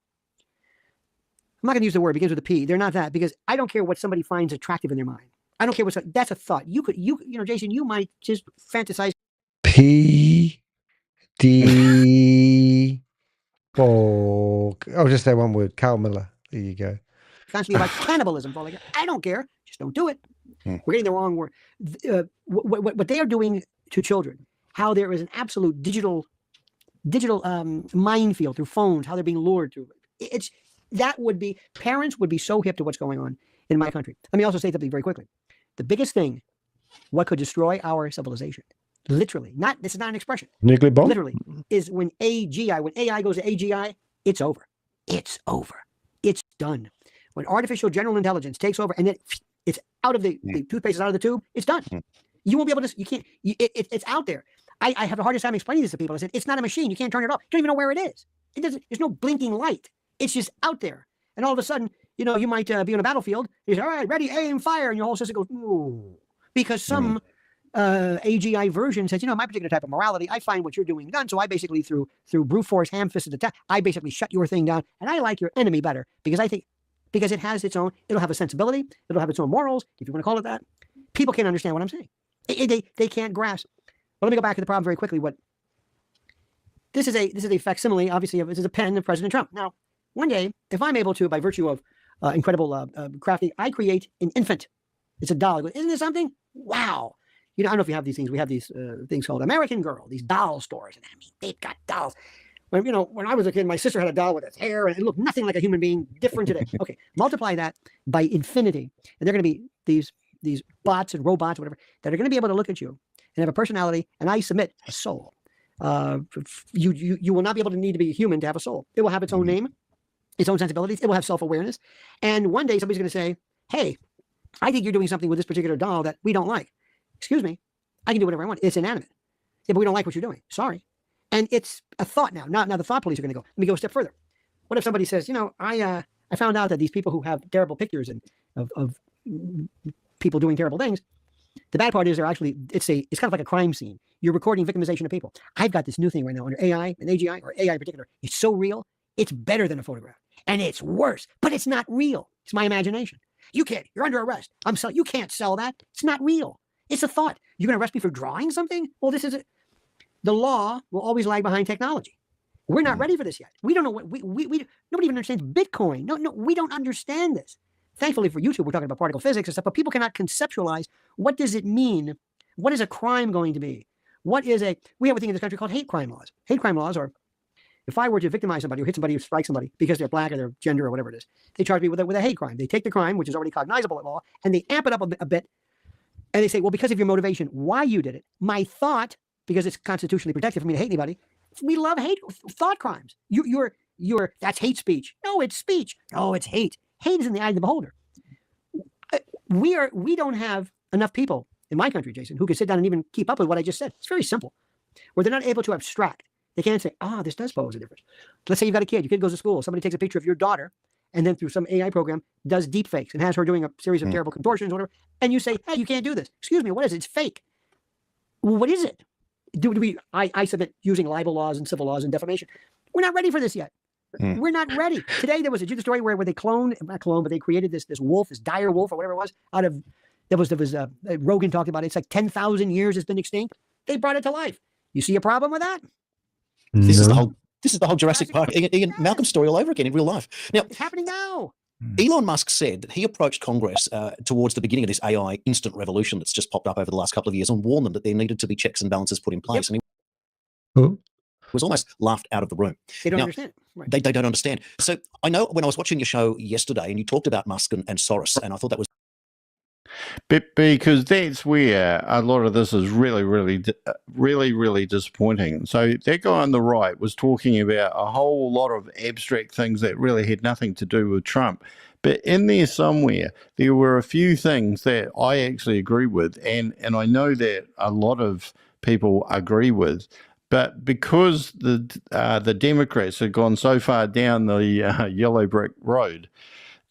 I'm not going to use the word, it begins with a P. They're not that, because I don't care what somebody finds attractive in their mind. I don't care that's a thought. You know, Jason, you might just fantasize. P D I'll just say one word, Carl Miller. There you go. Constantly about cannibalism. I don't care. Just don't do it. We're getting the wrong word. What they are doing to children, how there is an absolute digital minefield through phones, how they're being lured through. Parents would be so hip to what's going on in my country. Let me also say something very quickly. The biggest thing, what could destroy our civilization, literally, this is not an expression. Nuclear bomb? Literally, is when AI goes to AGI, it's over. It's over. It's done. When artificial general intelligence takes over and then it's out of the toothpaste is out of the tube, it's done. You won't be able to, you can't, it's out there. I have the hardest time explaining this to people. I said, it's not a machine. You can't turn it off. You don't even know where it is. There's no blinking light. It's just out there. And all of a sudden, you know, you might be on a battlefield. You say, all right, ready, aim, fire. And your whole system goes, ooh. Because some AGI version says, you know, my particular type of morality, I find what you're doing done. So I basically, through brute force, ham-fisted attack, I basically shut your thing down. And I like your enemy better because I think, because it has its own, it'll have a sensibility. It'll have its own morals, if you want to call it that. People can't understand what I'm saying. They can't grasp. But let me go back to the problem very quickly. This is a facsimile, obviously, this is a pen of President Trump. Now, one day, if I'm able to, by virtue of incredible crafting, I create an infant. It's a doll. Isn't this something? Wow. You know, I don't know if you have these things. We have these things called American Girl, these doll stores. And I mean, they've got dolls. When I was a kid, my sister had a doll with its hair, and it looked nothing like a human being, different today. Okay, multiply that by infinity, and they're going to be these bots and robots, whatever, that are going to be able to look at you and have a personality, and I submit a soul. You will not be able to need to be human to have a soul. It will have its own name, its own sensibilities. It will have self-awareness. And one day somebody's going to say, hey, I think you're doing something with this particular doll that we don't like. Excuse me, I can do whatever I want. It's inanimate. Yeah, but we don't like what you're doing. Sorry. And it's a thought now. Now the thought police are going to go. Let me go a step further. What if somebody says, you know, I found out that these people who have terrible pictures and of people doing terrible things, the bad part is they're actually, it's kind of like a crime scene. You're recording victimization of people. I've got this new thing right now under AI and AGI, or AI in particular. It's so real. It's better than a photograph. And it's worse, but it's not real. It's my imagination. You can't. You're under arrest. You can't sell that. It's not real. It's a thought. You're going to arrest me for drawing something? Well, this is it. The law will always lag behind technology. We're not ready for this yet. We don't know what nobody even understands Bitcoin. No, we don't understand this. Thankfully for YouTube, we're talking about particle physics and stuff, but people cannot conceptualize what does it mean? What is a crime going to be? We have a thing in this country called hate crime laws. Hate crime laws are, if I were to victimize somebody or hit somebody or strike somebody because they're black or their gender or whatever it is, they charge me with a hate crime. They take the crime, which is already cognizable at law, and they amp it up a bit. And they say, well, because of your motivation, why you did it, my thought, because it's constitutionally protected for me to hate anybody, we love thought crimes. That's hate speech. No, it's speech. No, it's hate. Hate is in the eye of the beholder. We don't have enough people in my country, Jason, who can sit down and even keep up with what I just said. It's very simple. Where they're not able to abstract. They can't say, this does pose a difference. Let's say you've got a kid. Your kid goes to school. Somebody takes a picture of your daughter and then through some AI program does deep fakes and has her doing a series of terrible contortions or whatever. And you say, hey, you can't do this. Excuse me, what is it? It's fake. Well, what is it? I submit using libel laws and civil laws and defamation. We're not ready for this yet. We're not ready. Today there was a story where they but they created this wolf, this dire wolf or whatever it was, out of Rogan talked about it. It's like 10,000 years it's been extinct. They brought it to life. You see a problem with that? This is the whole Jurassic Park, Ian, Malcolm story all over again in real life. Now, it's happening now. Elon Musk said that he approached Congress towards the beginning of this AI instant revolution that's just popped up over the last couple of years and warned them that there needed to be checks and balances put in place. And he was almost laughed out of the room. They don't understand. Right. They don't understand. So I know when I was watching your show yesterday and you talked about Musk and Soros, and I thought that was... But because that's where a lot of this is really disappointing. So that guy on the right was talking about a whole lot of abstract things that really had nothing to do with Trump. But in there somewhere, there were a few things that I actually agree with, and I know that a lot of people agree with. But because the Democrats had gone so far down the yellow brick road,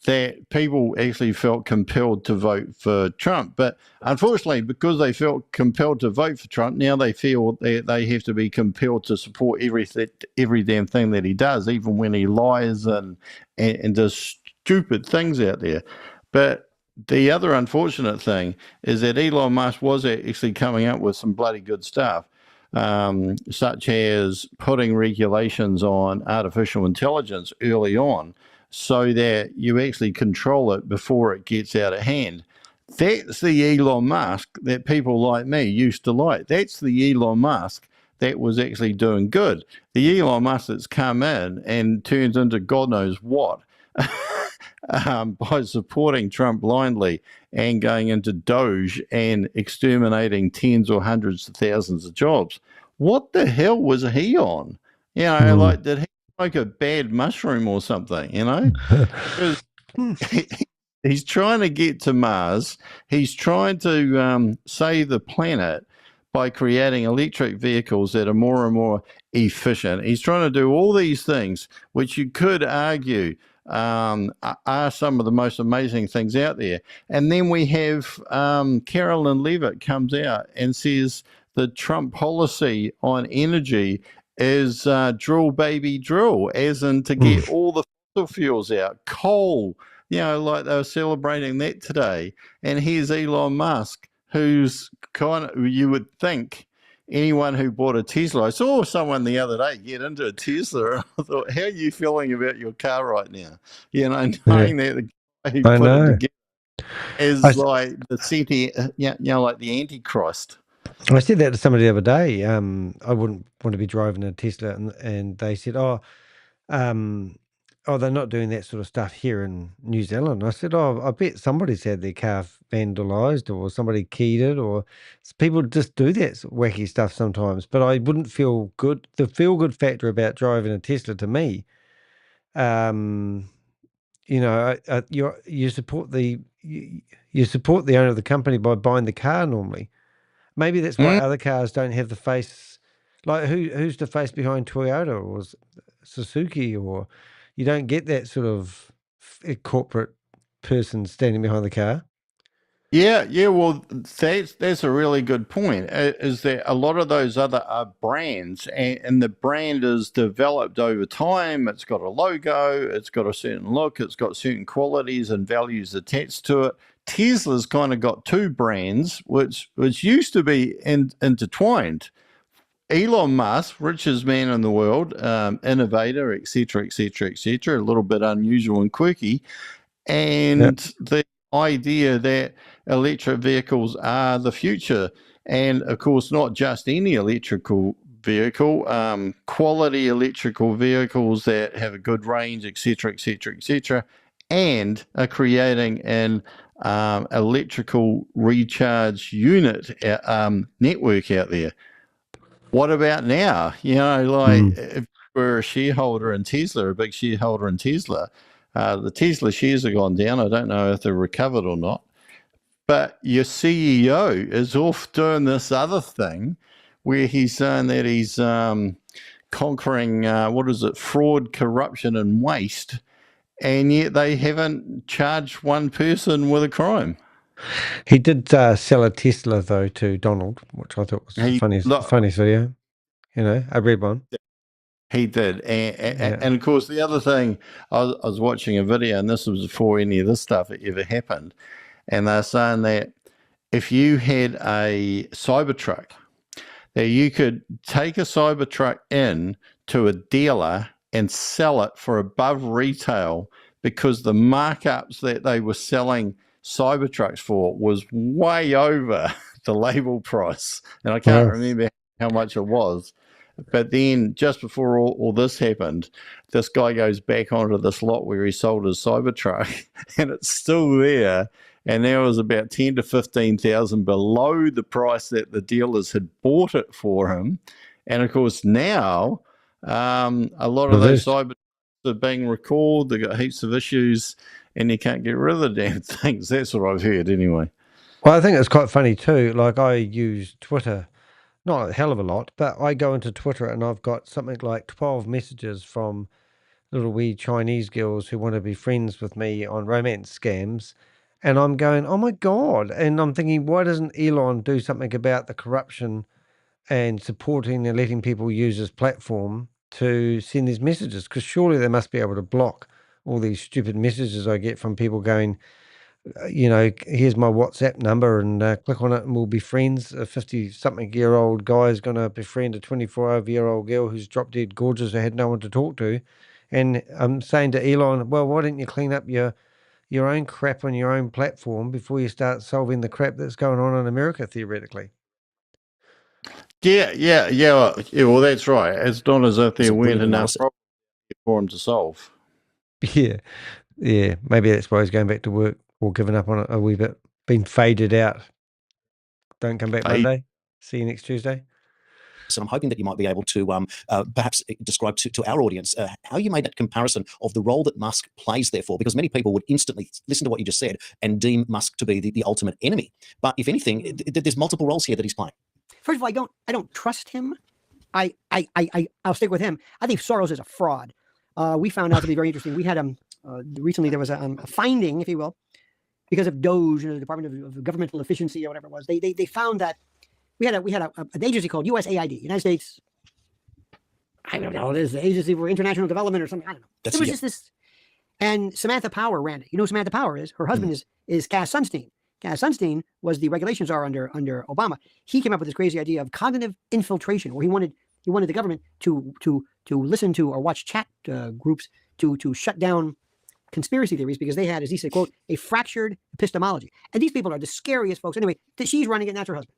that people actually felt compelled to vote for Trump. But unfortunately, because they felt compelled to vote for Trump, now they feel they have to be compelled to support every damn thing that he does, even when he lies and does stupid things out there. But the other unfortunate thing is that Elon Musk was actually coming up with some bloody good stuff, such as putting regulations on artificial intelligence early on, so that you actually control it before it gets out of hand. That's the Elon Musk that people like me used to like. That's the Elon Musk that was actually doing good. The Elon Musk that's come in and turns into God knows what by supporting Trump blindly and going into Doge and exterminating tens or hundreds of thousands of jobs. What the hell was he on? You know, like, did he like a bad mushroom or something, you know? Because he's trying to get to Mars. He's trying to save the planet by creating electric vehicles that are more and more efficient. He's trying to do all these things, which you could argue are some of the most amazing things out there. And then we have Carolyn Leavitt comes out and says the Trump policy on energy is drill baby drill, as in to get all the fossil fuels out, coal, you know, like they were celebrating that today. And here's Elon Musk, who's kind of, you would think anyone who bought a Tesla. I saw someone the other day get into a Tesla, and I thought, how are you feeling about your car right now? You know, knowing that the guy who put it together is like the city, you know, like the Antichrist. I said that to somebody the other day. I wouldn't want to be driving a Tesla, and they said, "Oh, they're not doing that sort of stuff here in New Zealand." I said, "Oh, I bet somebody's had their car vandalised, or somebody keyed it, or people just do that wacky stuff sometimes." But I wouldn't feel good. The feel good factor about driving a Tesla to me, you know, you support the owner of the company by buying the car normally. Maybe that's why other cars don't have the face. Like who's the face behind Toyota or Suzuki, or you don't get that sort of corporate person standing behind the car. Yeah. Well, that's a really good point. Is that a lot of those other are brands, and the brand is developed over time. It's got a logo, it's got a certain look, it's got certain qualities and values attached to it. Tesla's kind of got two brands, which used to be intertwined. Elon Musk, richest man in the world, innovator, etc., a little bit unusual and quirky, and the idea that electric vehicles are the future, and of course not just any electrical vehicle, quality electrical vehicles that have a good range, etc., and are creating an electrical recharge unit network out there. What about now? You know, like if we're a shareholder in Tesla, a big shareholder in Tesla, the Tesla shares have gone down. I don't know if they're recovered or not. But your CEO is off doing this other thing where he's saying that he's conquering, fraud, corruption, and waste. And yet they haven't charged one person with a crime. He did sell a Tesla, though, to Donald, which I thought was the funniest video. You know, a red one. He did. And of course, the other thing, I was watching a video, and this was before any of this stuff ever happened, and they're saying that if you had a Cybertruck, that you could take a Cybertruck in to a dealer and sell it for above retail, because the markups that they were selling Cybertrucks for was way over the label price. And I can't remember how much it was. But then just before all this happened, this guy goes back onto this lot where he sold his Cybertruck, and it's still there. And now it was about 10 to 15,000 below the price that the dealers had bought it for him. And of course now a lot of those Cybertrucks are being recalled. They've got heaps of issues, and you can't get rid of the damn things. That's what I've heard anyway. Well, I think it's quite funny too. Like, I use Twitter, not a hell of a lot, but I go into Twitter and I've got something like 12 messages from little wee Chinese girls who want to be friends with me on romance scams. And I'm going, oh my God. And I'm thinking, why doesn't Elon do something about the corruption and supporting and letting people use his platform to send these messages? Because surely they must be able to block all these stupid messages I get from people going, you know, here's my WhatsApp number, and click on it and we'll be friends. A 50-something-year-old guy is going to befriend a 24-year-old girl who's drop dead gorgeous who had no one to talk to. And I'm saying to Elon, well, why don't you clean up your own crap on your own platform before you start solving the crap that's going on in America, theoretically? Yeah. Well, that's right. It's not as if there weren't enough problems for him to solve. Yeah. Maybe that's why he's going back to work, or giving up on it a wee bit, been faded out. Don't come back Monday. See you next Tuesday. So I'm hoping that you might be able to perhaps describe to our audience how you made that comparison of the role that Musk plays, therefore, because many people would instantly listen to what you just said and deem Musk to be the ultimate enemy. But if anything, there's multiple roles here that he's playing. First of all, I don't trust him. I'll stick with him. I think Soros is a fraud. We found out to be very interesting. We had recently there was a finding, if you will, because of DOGE, the Department of Governmental Efficiency or whatever it was. They found that we had an agency called USAID, United States. I don't know. It is the Agency for International Development or something. I don't know. It was just this. And Samantha Power ran it. You know who Samantha Power is? Her husband is Cass Sunstein. Cass Sunstein was the regulations czar under Obama. He came up with this crazy idea of cognitive infiltration, where he wanted the government to listen to or watch chat groups to shut down conspiracy theories, because they had, as he said, quote, a fractured epistemology. And these people are the scariest folks. Anyway, she's running it, and that's her husband.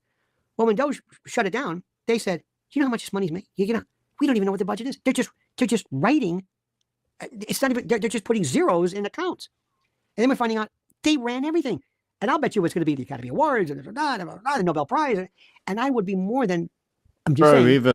Well, when Doge shut it down, they said, you know how much this money's made? We don't even know what the budget is. They're just writing. It's not even, they're just putting zeros in accounts. And then we're finding out they ran everything. And I'll bet you it's going to be the Academy Awards and the Nobel Prize. And I would be more than, I'm just saying. Even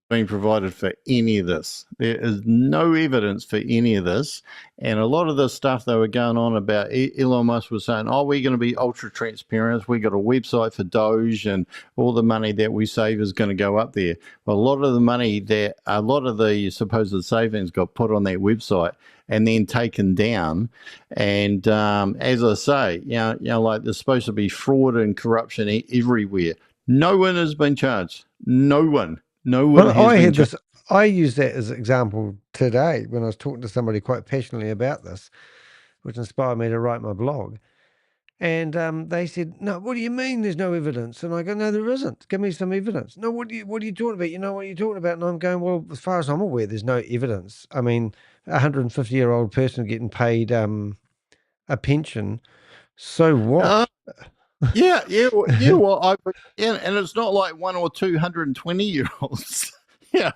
being provided for any of this. There is no evidence for any of this. And a lot of this stuff they were going on about, Elon Musk was saying, oh, we're going to be ultra transparent. We got a website for Doge, and all the money that we save is going to go up there. Well, a lot of the supposed savings got put on that website and then taken down. And as I say, you know, like there's supposed to be fraud and corruption everywhere. No one has been charged. No one. I used that as an example today when I was talking to somebody quite passionately about this, which inspired me to write my blog. And they said, no, what do you mean there's no evidence? And I go, no, there isn't. Give me some evidence. No, what are you talking about? You know what you're talking about? And I'm going, well, as far as I'm aware, there's no evidence. I mean, a 150-year-old person getting paid a pension, so what? Yeah. Well, and it's not like 1 or 2 120-year-olds. Yeah,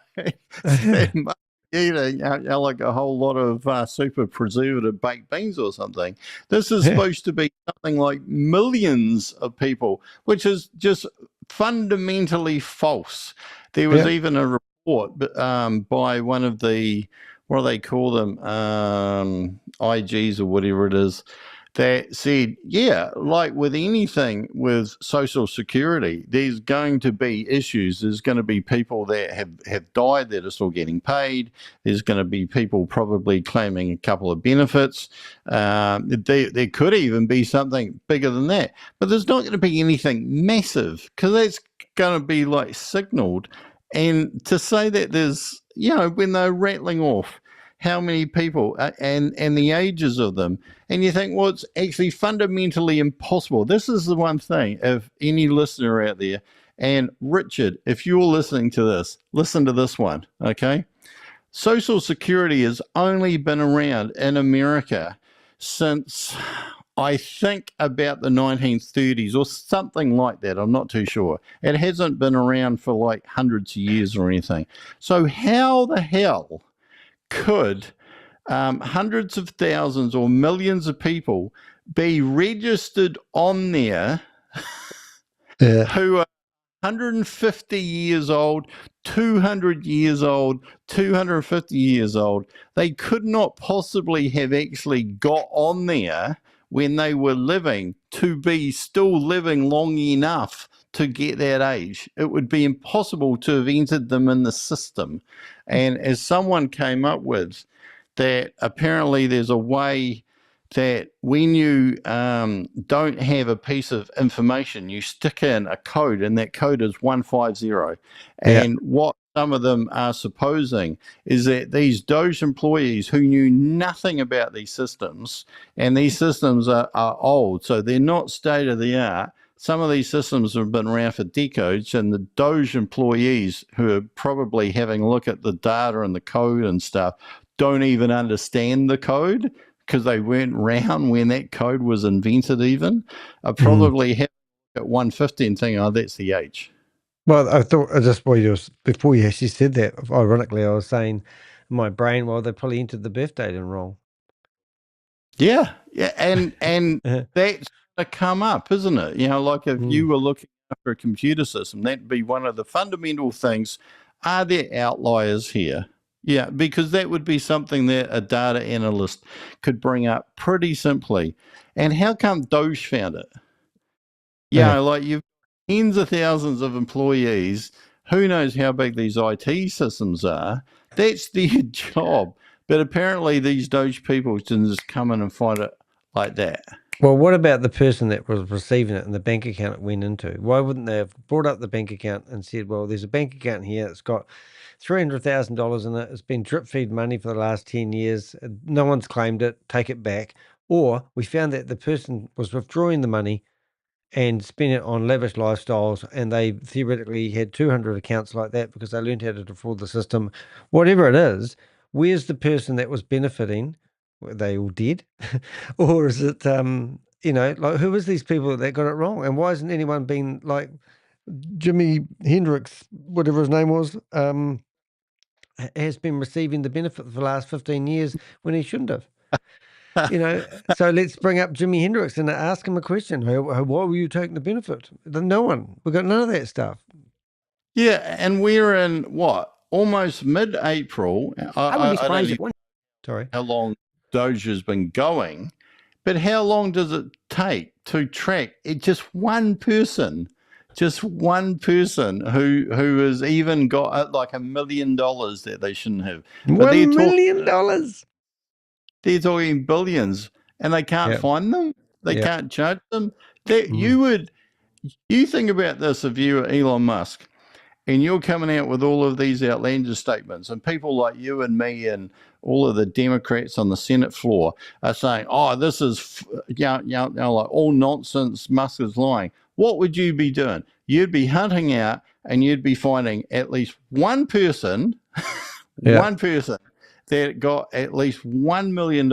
like a whole lot of super preservative baked beans or something. This is supposed to be something like millions of people, which is just fundamentally false. There was even a report by one of the, what do they call them, IGs or whatever it is, that said, yeah, like with anything with Social Security, there's going to be issues. There's going to be people that have died that are still getting paid. There's going to be people probably claiming a couple of benefits. There could even be something bigger than that. But there's not going to be anything massive, because that's going to be like signaled. And to say that there's, when they're rattling off how many people and the ages of them, and you think, well, it's actually fundamentally impossible. This is the one thing, if any listener out there, and Richard, if you're listening to this, listen to this one, okay? Social Security has only been around in America since, I think, about the 1930s or something like that. I'm not too sure. It hasn't been around for like hundreds of years or anything. So how the hell could hundreds of thousands or millions of people be registered on there who are 150 years old, 200 years old, 250 years old? They could not possibly have actually got on there when they were living to be still living long enough to get that age. It would be impossible to have entered them in the system. And as someone came up with, that apparently there's a way that when you don't have a piece of information, you stick in a code, and that code is 150. And what some of them are supposing is that these Doge employees who knew nothing about these systems, and these systems are old, so they're not state of the art. Some of these systems have been around for decades, and the Doge employees who are probably having a look at the data and the code and stuff don't even understand the code because they weren't around when that code was invented even. I probably have at 150 and think, oh, that's the age. Well, I thought just before you actually said that, ironically, I was saying in my brain, well, they probably entered the birth date in wrong. Yeah, and that's to come up, isn't it? Like if you were looking for a computer system, that'd be one of the fundamental things. Are there outliers here? Yeah, because that would be something that a data analyst could bring up pretty simply. And how come Doge found it? Like you've tens of thousands of employees. Who knows how big these IT systems are? That's their job. But apparently these Doge people can just come in and find it like that. Well, what about the person that was receiving it and the bank account it went into? Why wouldn't they have brought up the bank account and said, well, there's a bank account here that's got $300,000 in it. It's been drip feed money for the last 10 years. No one's claimed it. Take it back. Or we found that the person was withdrawing the money and spent it on lavish lifestyles, and they theoretically had 200 accounts like that because they learned how to defraud the system. Whatever it is, where's the person that was benefiting? Were they all dead? Or is it, like who is these people that got it wrong? And why hasn't anyone been like Jimi Hendrix, whatever his name was, has been receiving the benefit for the last 15 years when he shouldn't have? So let's bring up Jimi Hendrix and ask him a question. Why were you taking the benefit? No one. We've got none of that stuff. Yeah, and we're in what? Almost mid-April. I would be surprised if one. Sorry. How long Doge has been going, but how long does it take to track just one person who has even got like $1 million that they shouldn't have? But $1 million. They're talking billions, and they can't find them. They can't charge them. You think about this if you were Elon Musk, and you're coming out with all of these outlandish statements, and people like you and me and all of the Democrats on the Senate floor are saying, oh, this is like all nonsense, Musk is lying. What would you be doing? You'd be hunting out and you'd be finding at least one person, one person that got at least $1 million,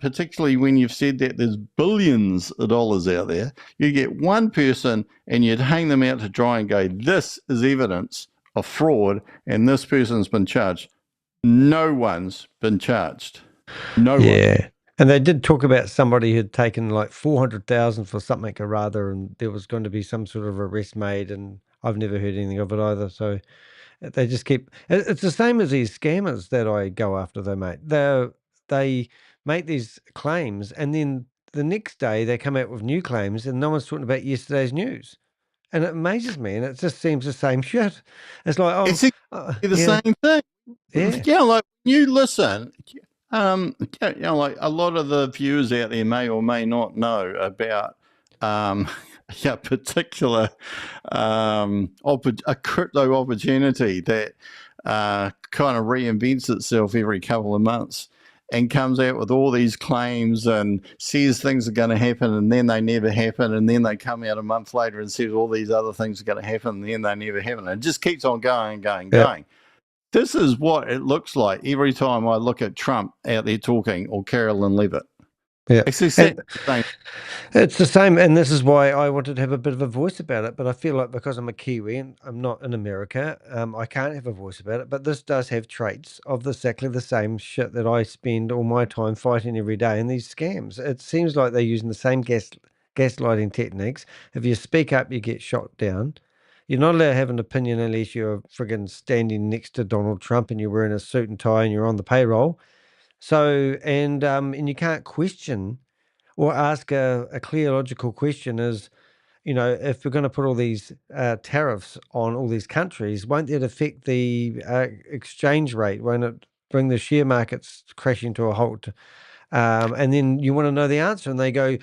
particularly when you've said that there's billions of dollars out there. You get one person and you'd hang them out to dry and go, this is evidence of fraud and this person's been charged. No one's been charged. No one. And they did talk about somebody who'd taken like 400,000 for something or rather, and there was going to be some sort of arrest made, and I've never heard anything of it either. So they just keep. It's the same as these scammers that I go after, though, mate. They make these claims, and then the next day they come out with new claims, and no one's talking about yesterday's news. And it amazes me, and it just seems the same shit. It's like, oh, it's exactly the same thing. Yeah, like you listen. Like a lot of the viewers out there may or may not know about a particular a crypto opportunity that kind of reinvents itself every couple of months and comes out with all these claims and says things are going to happen and then they never happen, and then they come out a month later and says all these other things are going to happen and then they never happen. And it just keeps on going. This is what it looks like every time I look at Trump out there talking, or Carolyn Levitt. Yeah. It's the same. It's the same, and this is why I wanted to have a bit of a voice about it. But I feel like because I'm a Kiwi and I'm not in America, I can't have a voice about it. But this does have traits of exactly the same shit that I spend all my time fighting every day in these scams. It seems like they're using the same gaslighting techniques. If you speak up, you get shot down. You're not allowed to have an opinion unless you're friggin' standing next to Donald Trump and you're wearing a suit and tie and you're on the payroll. So, and you can't question or ask a clear logical question is, if we're going to put all these tariffs on all these countries, won't that affect the exchange rate? Won't it bring the share markets crashing to a halt? And then you want to know the answer, and they go,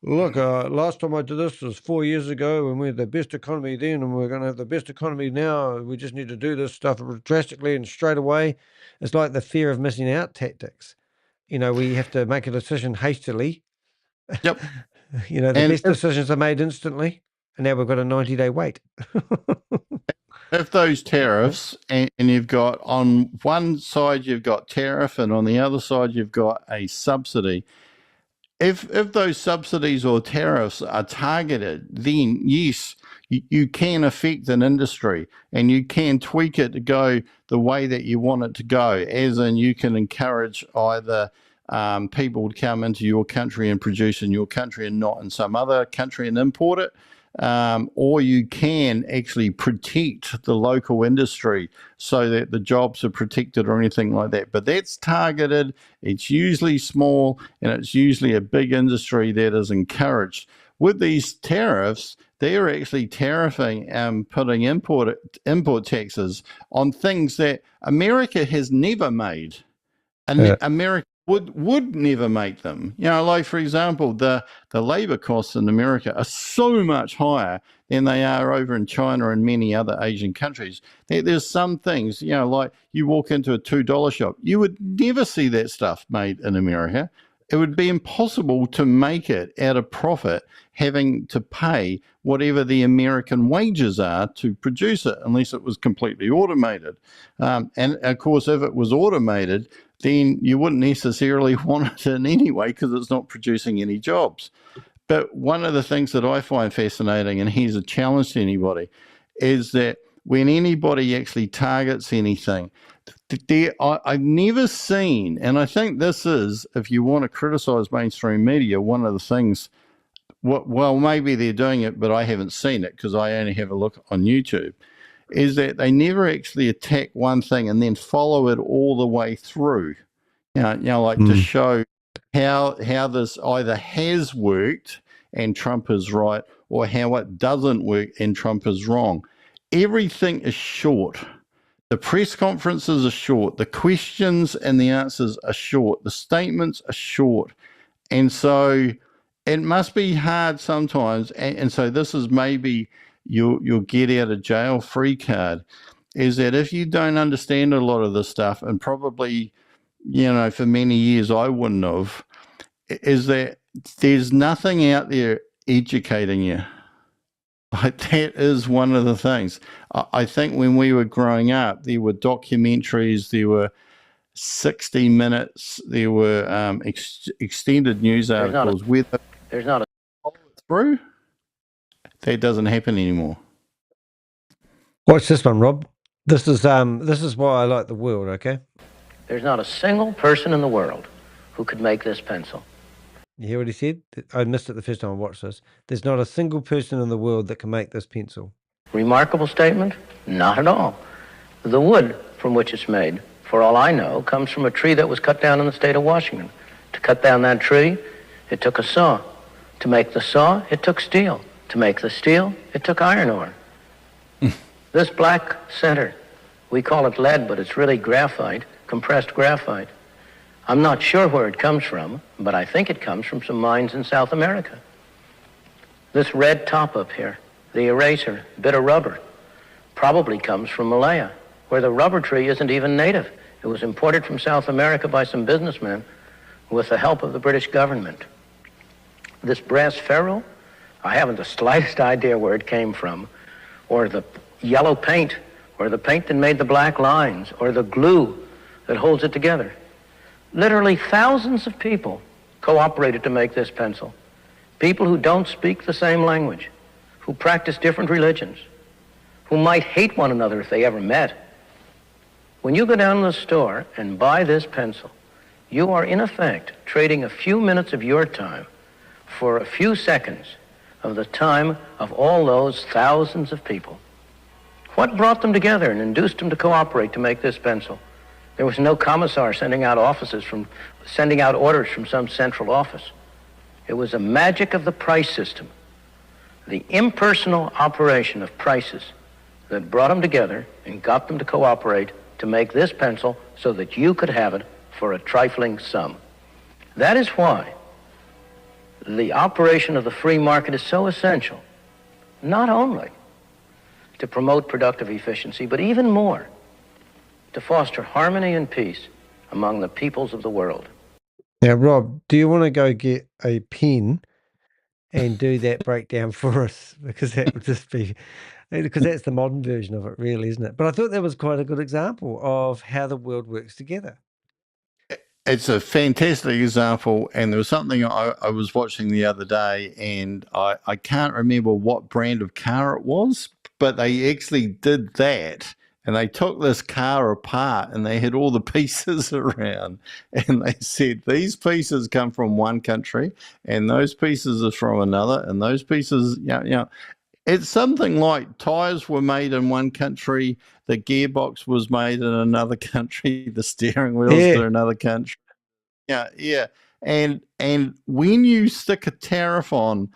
look, last time I did this was 4 years ago, and we had the best economy then, and we're going to have the best economy now. We just need to do this stuff drastically and straight away. It's like the fear of missing out tactics. We have to make a decision hastily. Yep. The best decisions are made instantly, and now we've got a 90-day wait. If those tariffs, and you've got on one side you've got tariff, and on the other side you've got a subsidy. If those subsidies or tariffs are targeted, then yes, you can affect an industry and you can tweak it to go the way that you want it to go, as in you can encourage either people to come into your country and produce in your country and not in some other country and import it. Or you can actually protect the local industry so that the jobs are protected or anything like that. But that's targeted, it's usually small, and it's usually a big industry that is encouraged. With these tariffs, they're actually tariffing and putting import taxes on things that America has never made. And America would never make them. Like, for example, the labor costs in America are so much higher than they are over in China and many other Asian countries. There's some things, like you walk into a $2 shop, you would never see that stuff made in America. It would be impossible to make it at a profit having to pay whatever the American wages are to produce it, unless it was completely automated. And of course, if it was automated, then you wouldn't necessarily want it in anyway, because it's not producing any jobs. But one of the things that I find fascinating, and here's a challenge to anybody, is that when anybody actually targets anything, I've never seen, and I think this is, if you want to criticize mainstream media, one of the things, well, maybe they're doing it, but I haven't seen it because I only have a look on YouTube, is that they never actually attack one thing and then follow it all the way through. To show how this either has worked and Trump is right, or how it doesn't work and Trump is wrong. Everything is short. The press conferences are short. The questions and the answers are short. The statements are short. And so it must be hard sometimes. And so this is maybe your get out of jail free card, is that if you don't understand a lot of this stuff, and probably, for many years I wouldn't have, is that there's nothing out there educating you. Like, that is one of the things. I think when we were growing up, there were documentaries, there were 60 Minutes, there were extended news articles. There's not a through. That doesn't happen anymore. Watch this one, Rob. This is why I like the world, okay? There's not a single person in the world who could make this pencil. You hear what he said? I missed it the first time I watched this. There's not a single person in the world that can make this pencil. Remarkable statement? Not at all. The wood from which it's made, for all I know, comes from a tree that was cut down in the state of Washington. To cut down that tree, it took a saw. To make the saw, it took steel. To make the steel, it took iron ore. This black center, we call it lead, but it's really graphite, compressed graphite. I'm not sure where it comes from, but I think it comes from some mines in South America. This red top up here, the eraser, bit of rubber, probably comes from Malaya. where the rubber tree isn't even native. It was imported from South America by some businessmen with the help of the British government. This brass ferrule, I haven't the slightest idea where it came from, or the yellow paint, or the paint that made the black lines, or the glue that holds it together. Literally thousands of people cooperated to make this pencil. People who don't speak the same language, who practice different religions, who might hate one another if they ever met. When you go down to the store and buy this pencil, you are in effect trading a few minutes of your time for a few seconds of the time of all those thousands of people. What brought them together and induced them to cooperate to make this pencil? There was no commissar sending out orders from some central office. It was a magic of the price system, the impersonal operation of prices that brought them together and got them to cooperate to make this pencil so that you could have it for a trifling sum. That is why the operation of the free market is so essential, not only to promote productive efficiency, but even more, to foster harmony and peace among the peoples of the world. Now, Rob, do you want to go get a pen and do that breakdown for us? Because that would just be, because that's the modern version of it, really, isn't it? But I thought that was quite a good example of how the world works together. It's a fantastic example, and there was something I was watching the other day, and I can't remember what brand of car it was, but they actually did that, and they took this car apart, and they had all the pieces around, and they said, these pieces come from one country, and those pieces are from another, and those pieces, it's something like tires were made in one country, the gearbox was made in another country, the steering wheels to another country. Yeah. And when you stick a tariff on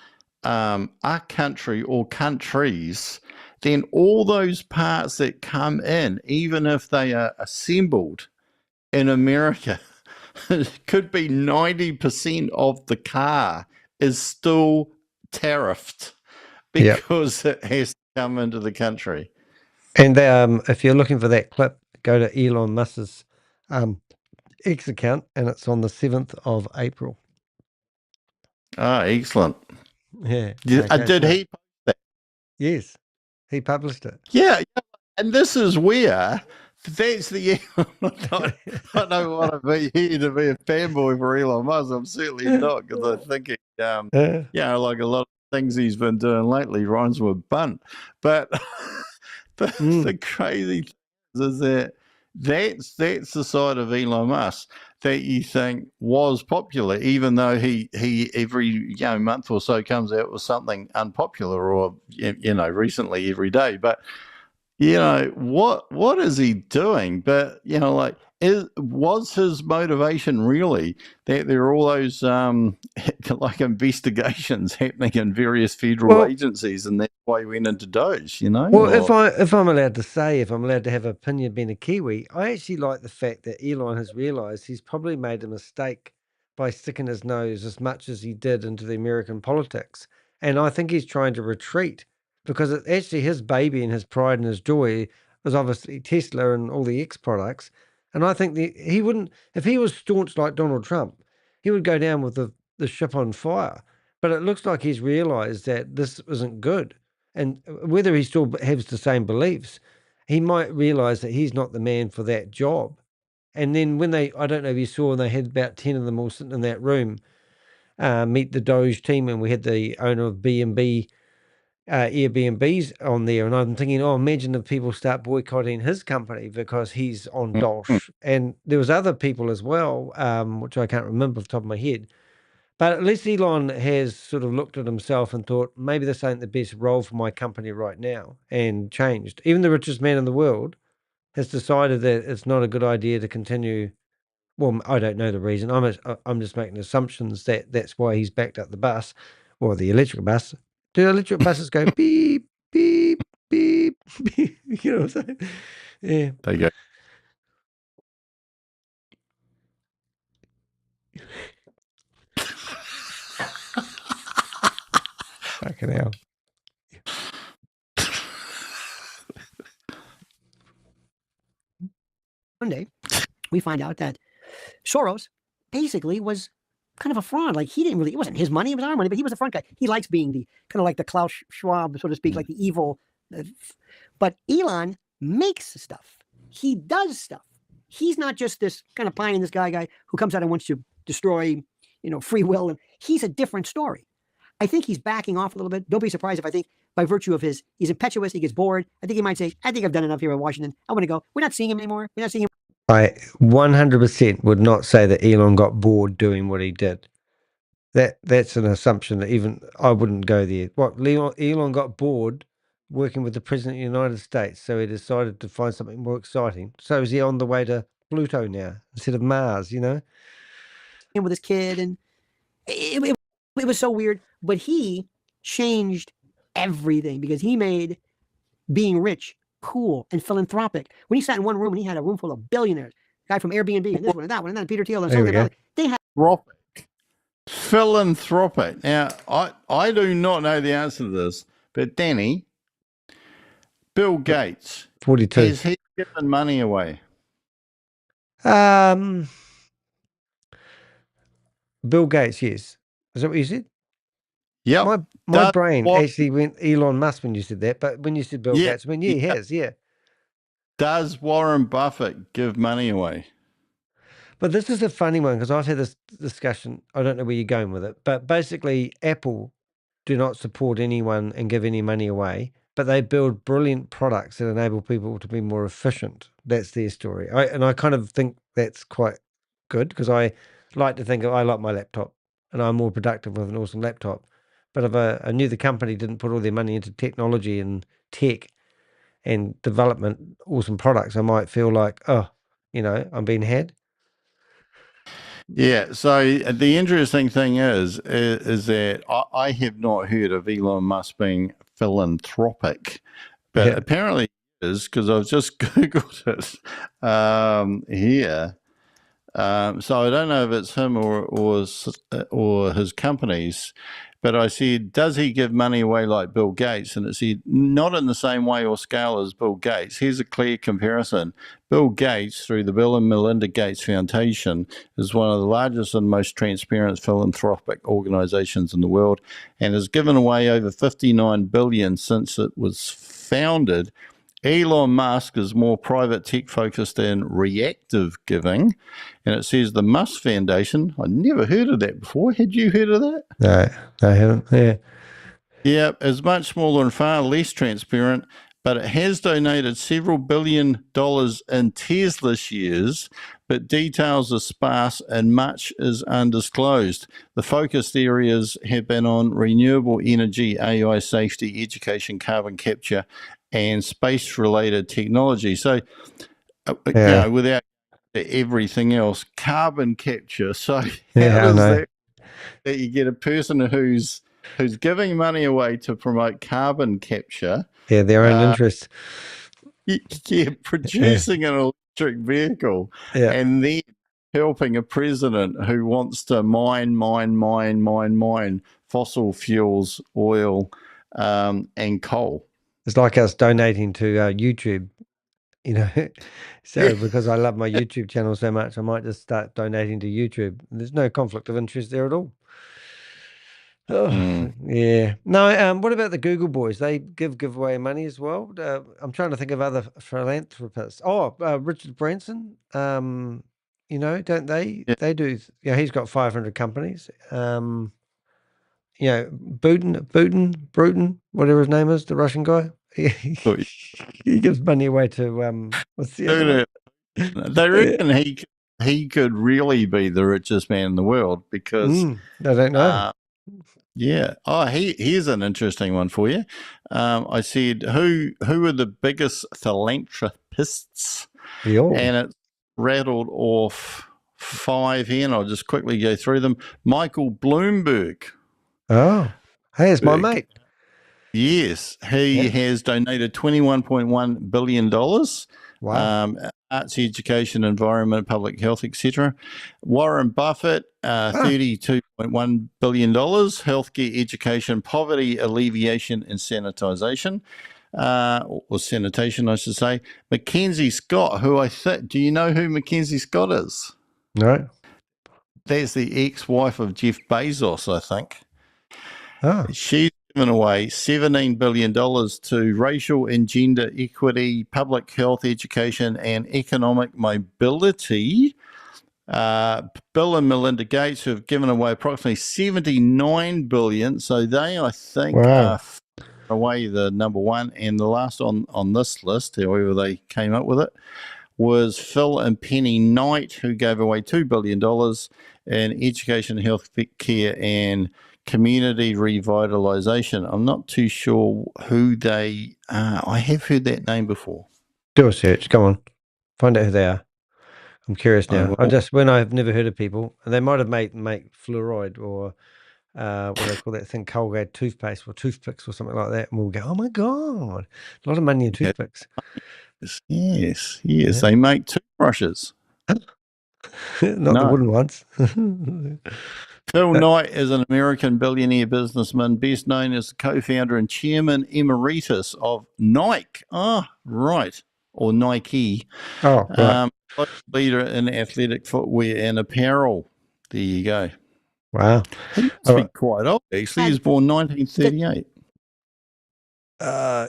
a country or countries, then all those parts that come in, even if they are assembled in America, could be 90% of the car is still tariffed because it has to come into the country. And if you're looking for that clip, go to Elon Musk's X account, and it's on the 7th of April. Ah, excellent. Yeah. Did he post that? Yes, he published it. Yeah, and this is where that's the. I don't want to be here to be a fanboy for Elon Musk. I'm certainly not, because I think like a lot of things he's been doing lately rhymes with bunt. But the crazy thing is that that's the side of Elon Musk that you think was popular, even though he every month or so comes out with something unpopular, or recently every day. But what is he doing? But was his motivation really that there are all those like investigations happening in various federal agencies, and that's why he went into Doge? Well, if I'm allowed to say, if I'm allowed to have an opinion being a Kiwi, I actually like the fact that Elon has realised he's probably made a mistake by sticking his nose as much as he did into the American politics, and I think he's trying to retreat, because it's actually his baby and his pride and his joy was obviously Tesla and all the X products. And I think he wouldn't, if he was staunch like Donald Trump, he would go down with the ship on fire. But it looks like he's realized that this isn't good. And whether he still has the same beliefs, he might realize that he's not the man for that job. And then when I don't know if you saw, when they had about 10 of them all sitting in that room, meet the Doge team, and we had the owner of B&B, Airbnbs on there, and I'm thinking, imagine if people start boycotting his company because he's on Doge. And there was other people as well, which I can't remember off the top of my head. But at least Elon has sort of looked at himself and thought, maybe this ain't the best role for my company right now, and changed. Even the richest man in the world has decided that it's not a good idea to continue. Well, I don't know the reason. I'm just making assumptions that that's why he's backed up the bus, or the electric bus. Do electric buses go beep, beep, beep, beep? You know what I'm saying? Yeah. There you go. Fucking hell. Monday, we find out that Soros basically was kind of a fraud. Like it wasn't his money, it was our money, but he was the front guy. He likes being the kind of like the Klaus Schwab, so to speak, like the evil. But Elon makes stuff. He does stuff. He's not just this kind of pie in this guy who comes out and wants to destroy, free will. And he's a different story. I think he's backing off a little bit. Don't be surprised if I think by virtue of he's impetuous, he gets bored. I think he might say, I think I've done enough here in Washington. I want to go. We're not seeing him anymore. We're not seeing him. I 100% would not say that Elon got bored doing what he did. That's an assumption that even I wouldn't go there. What, Elon got bored working with the President of the United States, so he decided to find something more exciting. So is he on the way to Pluto now instead of Mars, With his kid, and it was so weird. But he changed everything because he made being rich cool and philanthropic. When he sat in one room and he had a room full of billionaires, guy from Airbnb and this one and that one and then Peter Thiel and so they had philanthropic. Now, I do not know the answer to this, but Danny, Bill Gates, 42. Has he given money away? Bill Gates, yes. Is that what you said? Yeah. My brain actually went Elon Musk when you said that, but when you said Bill Gates, he has, yeah. Does Warren Buffett give money away? But this is a funny one because I've had this discussion. I don't know where you're going with it, but basically Apple do not support anyone and give any money away, but they build brilliant products that enable people to be more efficient. That's their story. I kind of think that's quite good because I like to think I like my laptop and I'm more productive with an awesome laptop. But if I knew the company didn't put all their money into technology and tech and development, awesome products, I might feel like, I'm being had. Yeah. So the interesting thing is that I have not heard of Elon Musk being philanthropic, but apparently it is because I've just Googled it here. So I don't know if it's him or his companies, but I said, does he give money away like Bill Gates? And it said, not in the same way or scale as Bill Gates. Here's a clear comparison. Bill Gates, through the Bill and Melinda Gates Foundation, is one of the largest and most transparent philanthropic organizations in the world and has given away over $59 billion since it was founded. Elon Musk is more private tech focused and reactive giving. And it says the Musk Foundation, I never heard of that before. Had you heard of that? No, I haven't. Yeah. Yeah, is much smaller and far less transparent, but it has donated several $1 billion in Tesla shares, but details are sparse and much is undisclosed. The focused areas have been on renewable energy, AI safety, education, carbon capture, and space-related technology. So, without everything else, carbon capture. So, how does that you get a person who's giving money away to promote carbon capture? Yeah, their own interests. Yeah, producing an electric vehicle, and then helping a president who wants to mine fossil fuels, oil, and coal. It's like us donating to YouTube, So because I love my YouTube channel so much, I might just start donating to YouTube. There's no conflict of interest there at all. Oh, yeah. No, what about the Google boys? They give away money as well. I'm trying to think of other philanthropists. Oh, Richard Branson. Don't they? Yeah. They do. Yeah, he's got 500 companies. Bruton, whatever his name is, the Russian guy. He gives money away to what's the other one? They reckon he could really be the richest man in the world because I don't know. Yeah. Oh, here's an interesting one for you. I said, who are the biggest philanthropists? And it rattled off 5 here, and I'll just quickly go through them. Michael Bloomberg. Oh, hey, it's my mate. Yes, he has donated $21.1 billion. Wow. arts, education, environment, public health, etc. Warren Buffett, $32.1 billion, healthcare, education, poverty alleviation, and sanitation. Or sanitation, I should say. Mackenzie Scott, who do you know who Mackenzie Scott is? No. That's the ex-wife of Jeff Bezos, I think. Oh. She's given away $17 billion to racial and gender equity, public health, education, and economic mobility. Bill and Melinda Gates have given away approximately $79 billion. So they, I think, are away the number one. And the last on this list, however they came up with it, was Phil and Penny Knight, who gave away $2 billion in education, health care, and community revitalisation. I'm not too sure who they are. I have heard that name before. Do a search. Come on. Find out who they are. I'm curious now. When I've never heard of people, and they might have made fluoride or what do they call that thing, Colgate toothpaste or toothpicks or something like that, and we'll go, oh my God, a lot of money in toothpicks. Yes. They make toothbrushes. Not the wooden ones. Phil Knight is an American billionaire businessman, best known as the co-founder and chairman emeritus of Nike. Oh, right. Or Nike. Oh, right. Leader in athletic footwear and apparel. There you go. Wow. He must be quite old, actually. He was born 1938.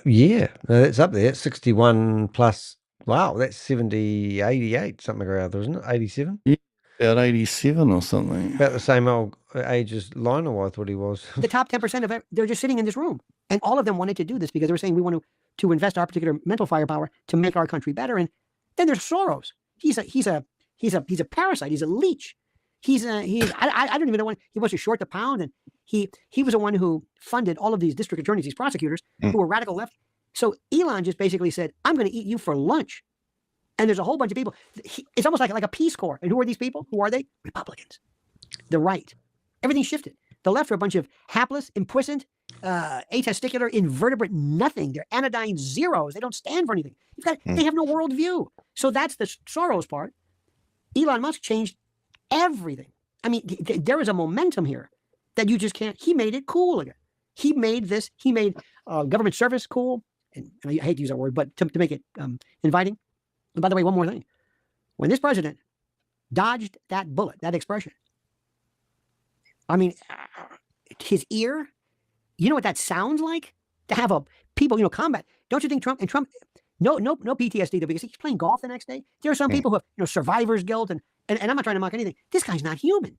Yeah. No, that's up there. 61 plus. Wow, that's 70, 88, something or other, isn't it? 87? Yeah, about 87 or something. About the same old age as Lionel, I thought he was. The top 10% of it, they're just sitting in this room. And all of them wanted to do this because they were saying we want to invest our particular mental firepower to make our country better. And then there's Soros. He's a parasite. He's a leech. I don't even know when he wants to short the pound. And he was the one who funded all of these district attorneys, these prosecutors who were radical left. So Elon just basically said, I'm going to eat you for lunch. And there's a whole bunch of people. It's almost like a Peace Corps. And who are these people? Who are they? Republicans. The right. Everything shifted. The left are a bunch of hapless, impuissant, atesticular, invertebrate nothing. They're anodyne zeros. They don't stand for anything. They have no worldview. So that's the Soros part. Elon Musk changed everything. I mean, there is a momentum here that you just can't. He made it cool again. He made government service cool. And I hate to use that word, but to make it inviting. And by the way, one more thing. When this president dodged that bullet, that expression, I mean, his ear, you know what that sounds like? To have people, combat. Don't you think Trump, no PTSD, because he's playing golf the next day. There are some people who have, survivor's guilt, and I'm not trying to mock anything. This guy's not human.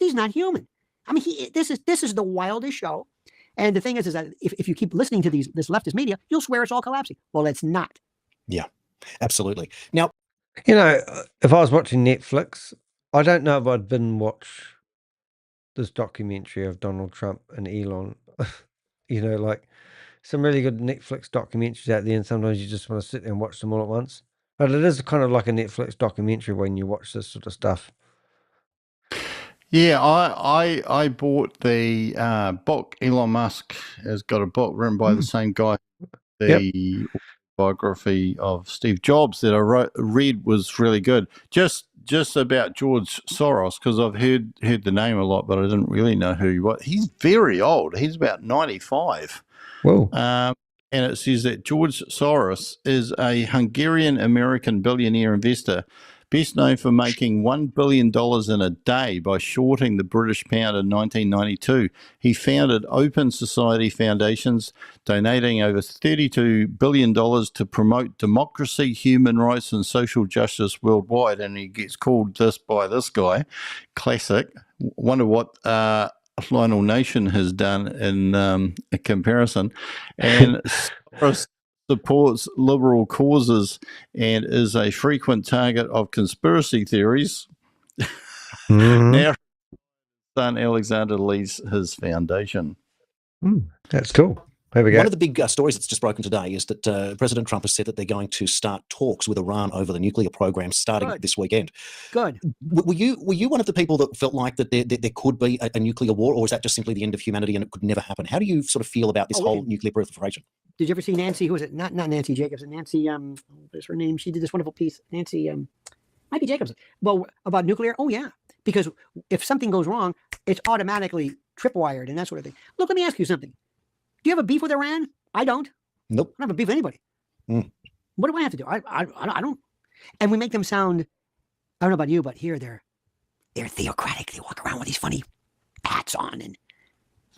He's not human. I mean, this is the wildest show. And the thing is that if you keep listening to this leftist media, you'll swear it's all collapsing. Well, it's not. Yeah, absolutely. Now, if I was watching Netflix, I don't know if I'd watch this documentary of Donald Trump and Elon. Like some really good Netflix documentaries out there, and sometimes you just want to sit there and watch them all at once. But it is kind of like a Netflix documentary when you watch this sort of stuff. Yeah, I bought the book. Elon Musk has got a book written by the same guy. The biography of Steve Jobs that I read was really good. Just about George Soros, because I've heard the name a lot, but I didn't really know who he was. He's very old. He's about 95. Whoa. And it says that George Soros is a Hungarian-American billionaire investor, best known for making $1 billion in a day by shorting the British pound in 1992. He founded Open Society Foundations, donating over $32 billion to promote democracy, human rights, and social justice worldwide. And he gets called this by this guy. Classic. Wonder what Lionel Nation has done in a comparison. And Soros supports liberal causes and is a frequent target of conspiracy theories. Now, son Alexander leads his foundation. That's cool. There we go. One of the big stories that's just broken today is that President Trump has said that they're going to start talks with Iran over the nuclear program starting this weekend. Good. Were you one of the people that felt like that there could be a nuclear war, or is that just simply the end of humanity and it could never happen? How do you sort of feel about this whole nuclear proliferation? Did you ever see Nancy? Who was it? Not Nancy Jacobson. Nancy. What's her name? She did this wonderful piece. Nancy. Might be Jacobson. Well, about nuclear. Oh yeah, because if something goes wrong, it's automatically tripwired and that sort of thing. Look, let me ask you something. Do you have a beef with Iran? I don't. Nope. I don't have a beef with anybody. What do I have to do? I don't. And we make them sound, I don't know about you, but here they're theocratic. They walk around with these funny hats on. And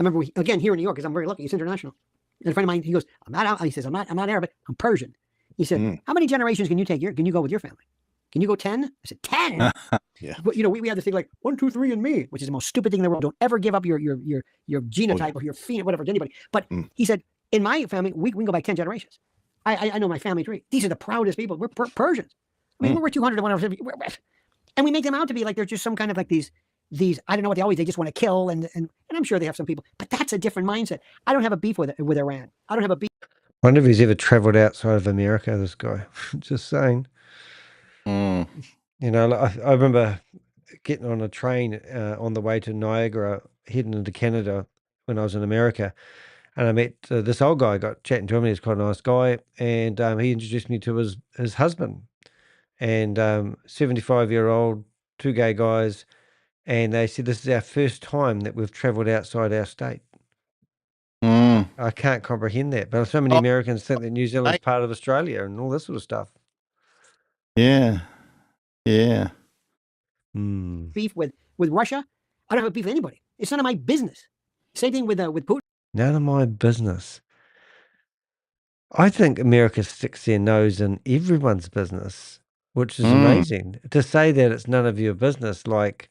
I remember again here in New York, because I'm very lucky, it's international. And a friend of mine, he goes, I'm not Arabic, I'm Persian. He said, how many generations can you take? Can you go with your family? Can you go 10? I said, 10? Yeah. But, we have this thing like 1, 2, 3 and me, which is the most stupid thing in the world. Don't ever give up your genotype or your phenotype, whatever, to anybody. But he said, in my family, we can go back 10 generations. I know my family tree. These are the proudest people. We're Persians. I mean, we're 200 to 150. And we make them out to be like they're just some kind of like these, I don't know what they just want to kill. And I'm sure they have some people. But that's a different mindset. I don't have a beef with Iran. I don't have a beef. I wonder if he's ever traveled outside of America, this guy. Just saying. I remember getting on a train on the way to Niagara, heading into Canada when I was in America. And I met this old guy, got chatting to him. He's quite a nice guy. And he introduced me to his husband. And 75-year-old, 2 gay guys. And they said, this is our first time that we've traveled outside our state. I can't comprehend that. But so many Americans think that New Zealand's part of Australia and all this sort of stuff. Yeah. Beef with Russia. I don't have a beef with anybody. It's none of my business. Same thing with Putin. None of my business. I think America sticks their nose in everyone's business, which is amazing. To say that it's none of your business, like,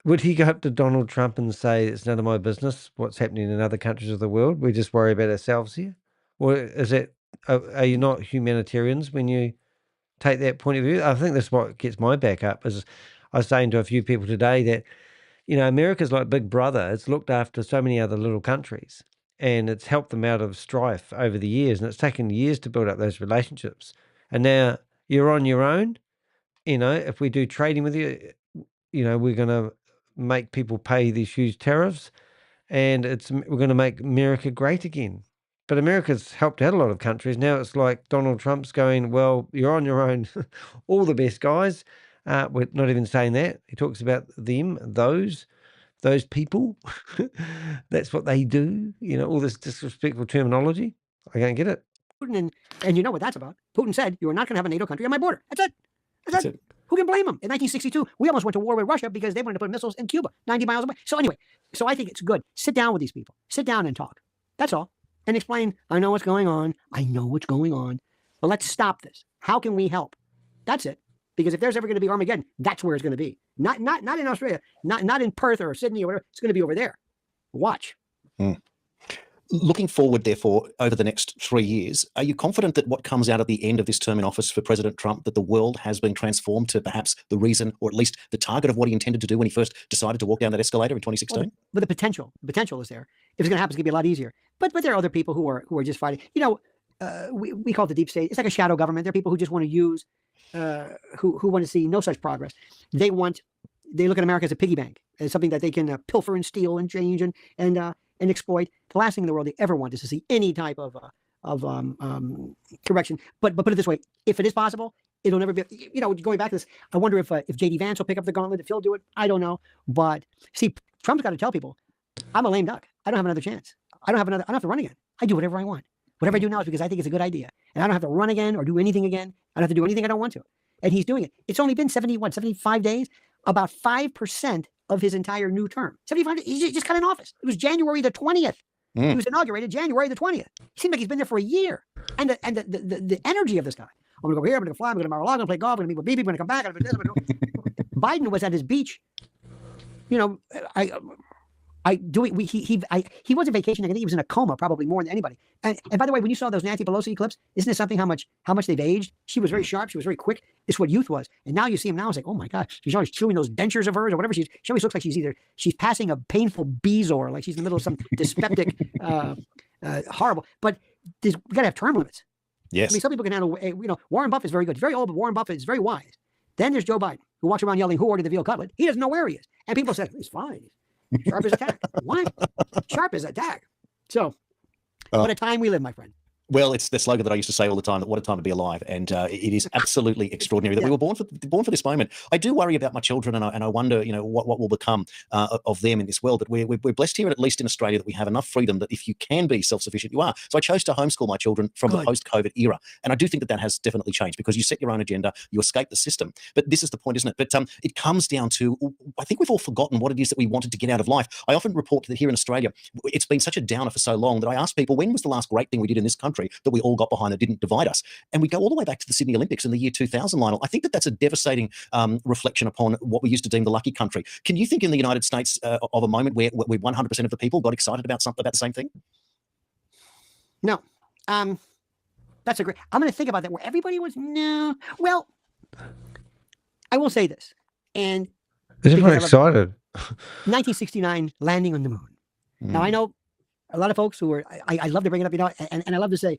would he go up to Donald Trump and say, it's none of my business what's happening in other countries of the world? We just worry about ourselves here? Or is it, are you not humanitarians when you take that point of view? I think that's what gets my back up. Is I was saying to a few people today that, America's like Big Brother. It's looked after so many other little countries and it's helped them out of strife over the years. And it's taken years to build up those relationships. And now you're on your own. If we do trading with you, we're going to make people pay these huge tariffs and we're going to make America great again. But America's helped out a lot of countries. Now it's like Donald Trump's going, well, you're on your own. All the best, guys. We're not even saying that. He talks about them, those people. That's what they do. All this disrespectful terminology. I can't get it. Putin and you know what that's about. Putin said, you are not going to have a NATO country on my border. That's it. Who can blame him? In 1962, we almost went to war with Russia because they wanted to put missiles in Cuba, 90 miles away. So anyway, I think it's good. Sit down with these people. Sit down and talk. That's all. And explain, I know what's going on. But let's stop this. How can we help? That's it. Because if there's ever going to be Armageddon, that's where it's going to be. Not in Australia, not in Perth or Sydney or whatever. It's going to be over there. Watch. Looking forward, therefore, over the next 3 years, are you confident that what comes out at the end of this term in office for President Trump, that the world has been transformed to perhaps the reason, or at least the target of what he intended to do when he first decided to walk down that escalator in 2016? Well, but the potential is there. If it's going to happen, it's going to be a lot easier. But there are other people who are just fighting. We call it the deep state. It's like a shadow government. There are people who just want to use, who want to see no such progress. They look at America as a piggy bank, as something that they can pilfer and steal and change and exploit. The last thing in the world they ever want is to see any type of correction. But put it this way: if it is possible, it'll never be. Going back to this, I wonder if J.D. Vance will pick up the gauntlet, if he'll do it. I don't know. But see, Trump's got to tell people, I'm a lame duck. I don't have another chance. I don't have to run again. I do whatever I want. Whatever I do now is because I think it's a good idea, and I don't have to run again or do anything again. I don't have to do anything I don't want to. And he's doing it. It's only been 75 days. About 5% of his entire new term. 75 days. He just got in office. It was January the 20th. He was inaugurated January the 20th. It seems like he's been there for a year. And the energy of this guy. I'm going to go here. I'm going to fly. I'm going to Mar-a-Lago. I'm going to play golf. I'm going to meet with BB. I'm going to come back. I'm going to do this. Biden was at his beach. He wasn't vacationing. I think he was in a coma probably more than anybody. And by the way, when you saw those Nancy Pelosi clips, isn't it something how much they've aged? She was very sharp. She was very quick. It's what youth was. And now you see him now. It's like, oh my God, she's always chewing those dentures of hers or whatever. She always looks like she's passing a painful bezoar, like she's in the middle of some dyspeptic horrible. But we got to have term limits. Yes. I mean, some people can handle, Warren Buffett is very good. He's very old, but Warren Buffett is very wise. Then there's Joe Biden, who walks around yelling, "Who ordered the veal cutlet?" He doesn't know where he is. And people say, he's fine. Sharp as a tack. What? Sharp as a tack. So, what a time we live, my friend. Well, it's the slogan that I used to say all the time, that what a time to be alive. And it is absolutely extraordinary that we were born for this moment. I do worry about my children, and I wonder, what will become of them in this world. But we're blessed here, at least in Australia, that we have enough freedom that if you can be self-sufficient, you are. So I chose to homeschool my children from the post-COVID era. And I do think that has definitely changed, because you set your own agenda, you escape the system. But this is the point, isn't it? But it comes down to, I think we've all forgotten what it is that we wanted to get out of life. I often report that here in Australia, it's been such a downer for so long that I ask people, when was the last great thing we did in this country that we all got behind that didn't divide us? And we go all the way back to the Sydney Olympics in the year 2000, Lionel. I think that's a devastating reflection upon what we used to deem the lucky country. Can you think in the United States of a moment where 100% of the people got excited about the same thing? No. That's a great, I'm going to think about that, where everybody was, no. Well, I will say this. And is everyone excited? 1969 landing on the moon. Now, I know a lot of folks who are, I love to bring it up, and I love to say,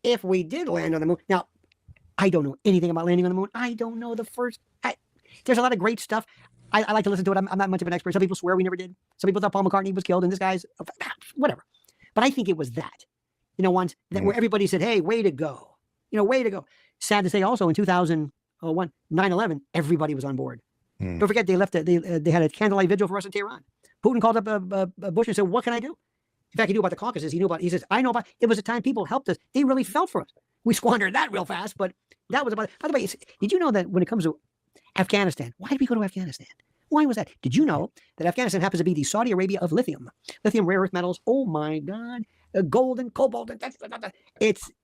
if we did land on the moon. Now, I don't know anything about landing on the moon. I don't know there's a lot of great stuff. I like to listen to it. I'm not much of an expert. Some people swear we never did. Some people thought Paul McCartney was killed, and this guy's, whatever. But I think it was that, once that where everybody said, hey, way to go. Way to go. Sad to say also, in 2001, 9/11, everybody was on board. Don't forget, they left, they had a candlelight vigil for us in Tehran. Putin called up Bush and said, what can I do? In fact, he knew about the Caucasus. He says, I know about, it was a time people helped us. They really felt for us. We squandered that real fast, but that was about it. By the way, did you know that when it comes to Afghanistan, why did we go to Afghanistan? Why was that? Did you know that Afghanistan happens to be the Saudi Arabia of lithium? Lithium, rare earth metals. Oh my God. Gold and cobalt.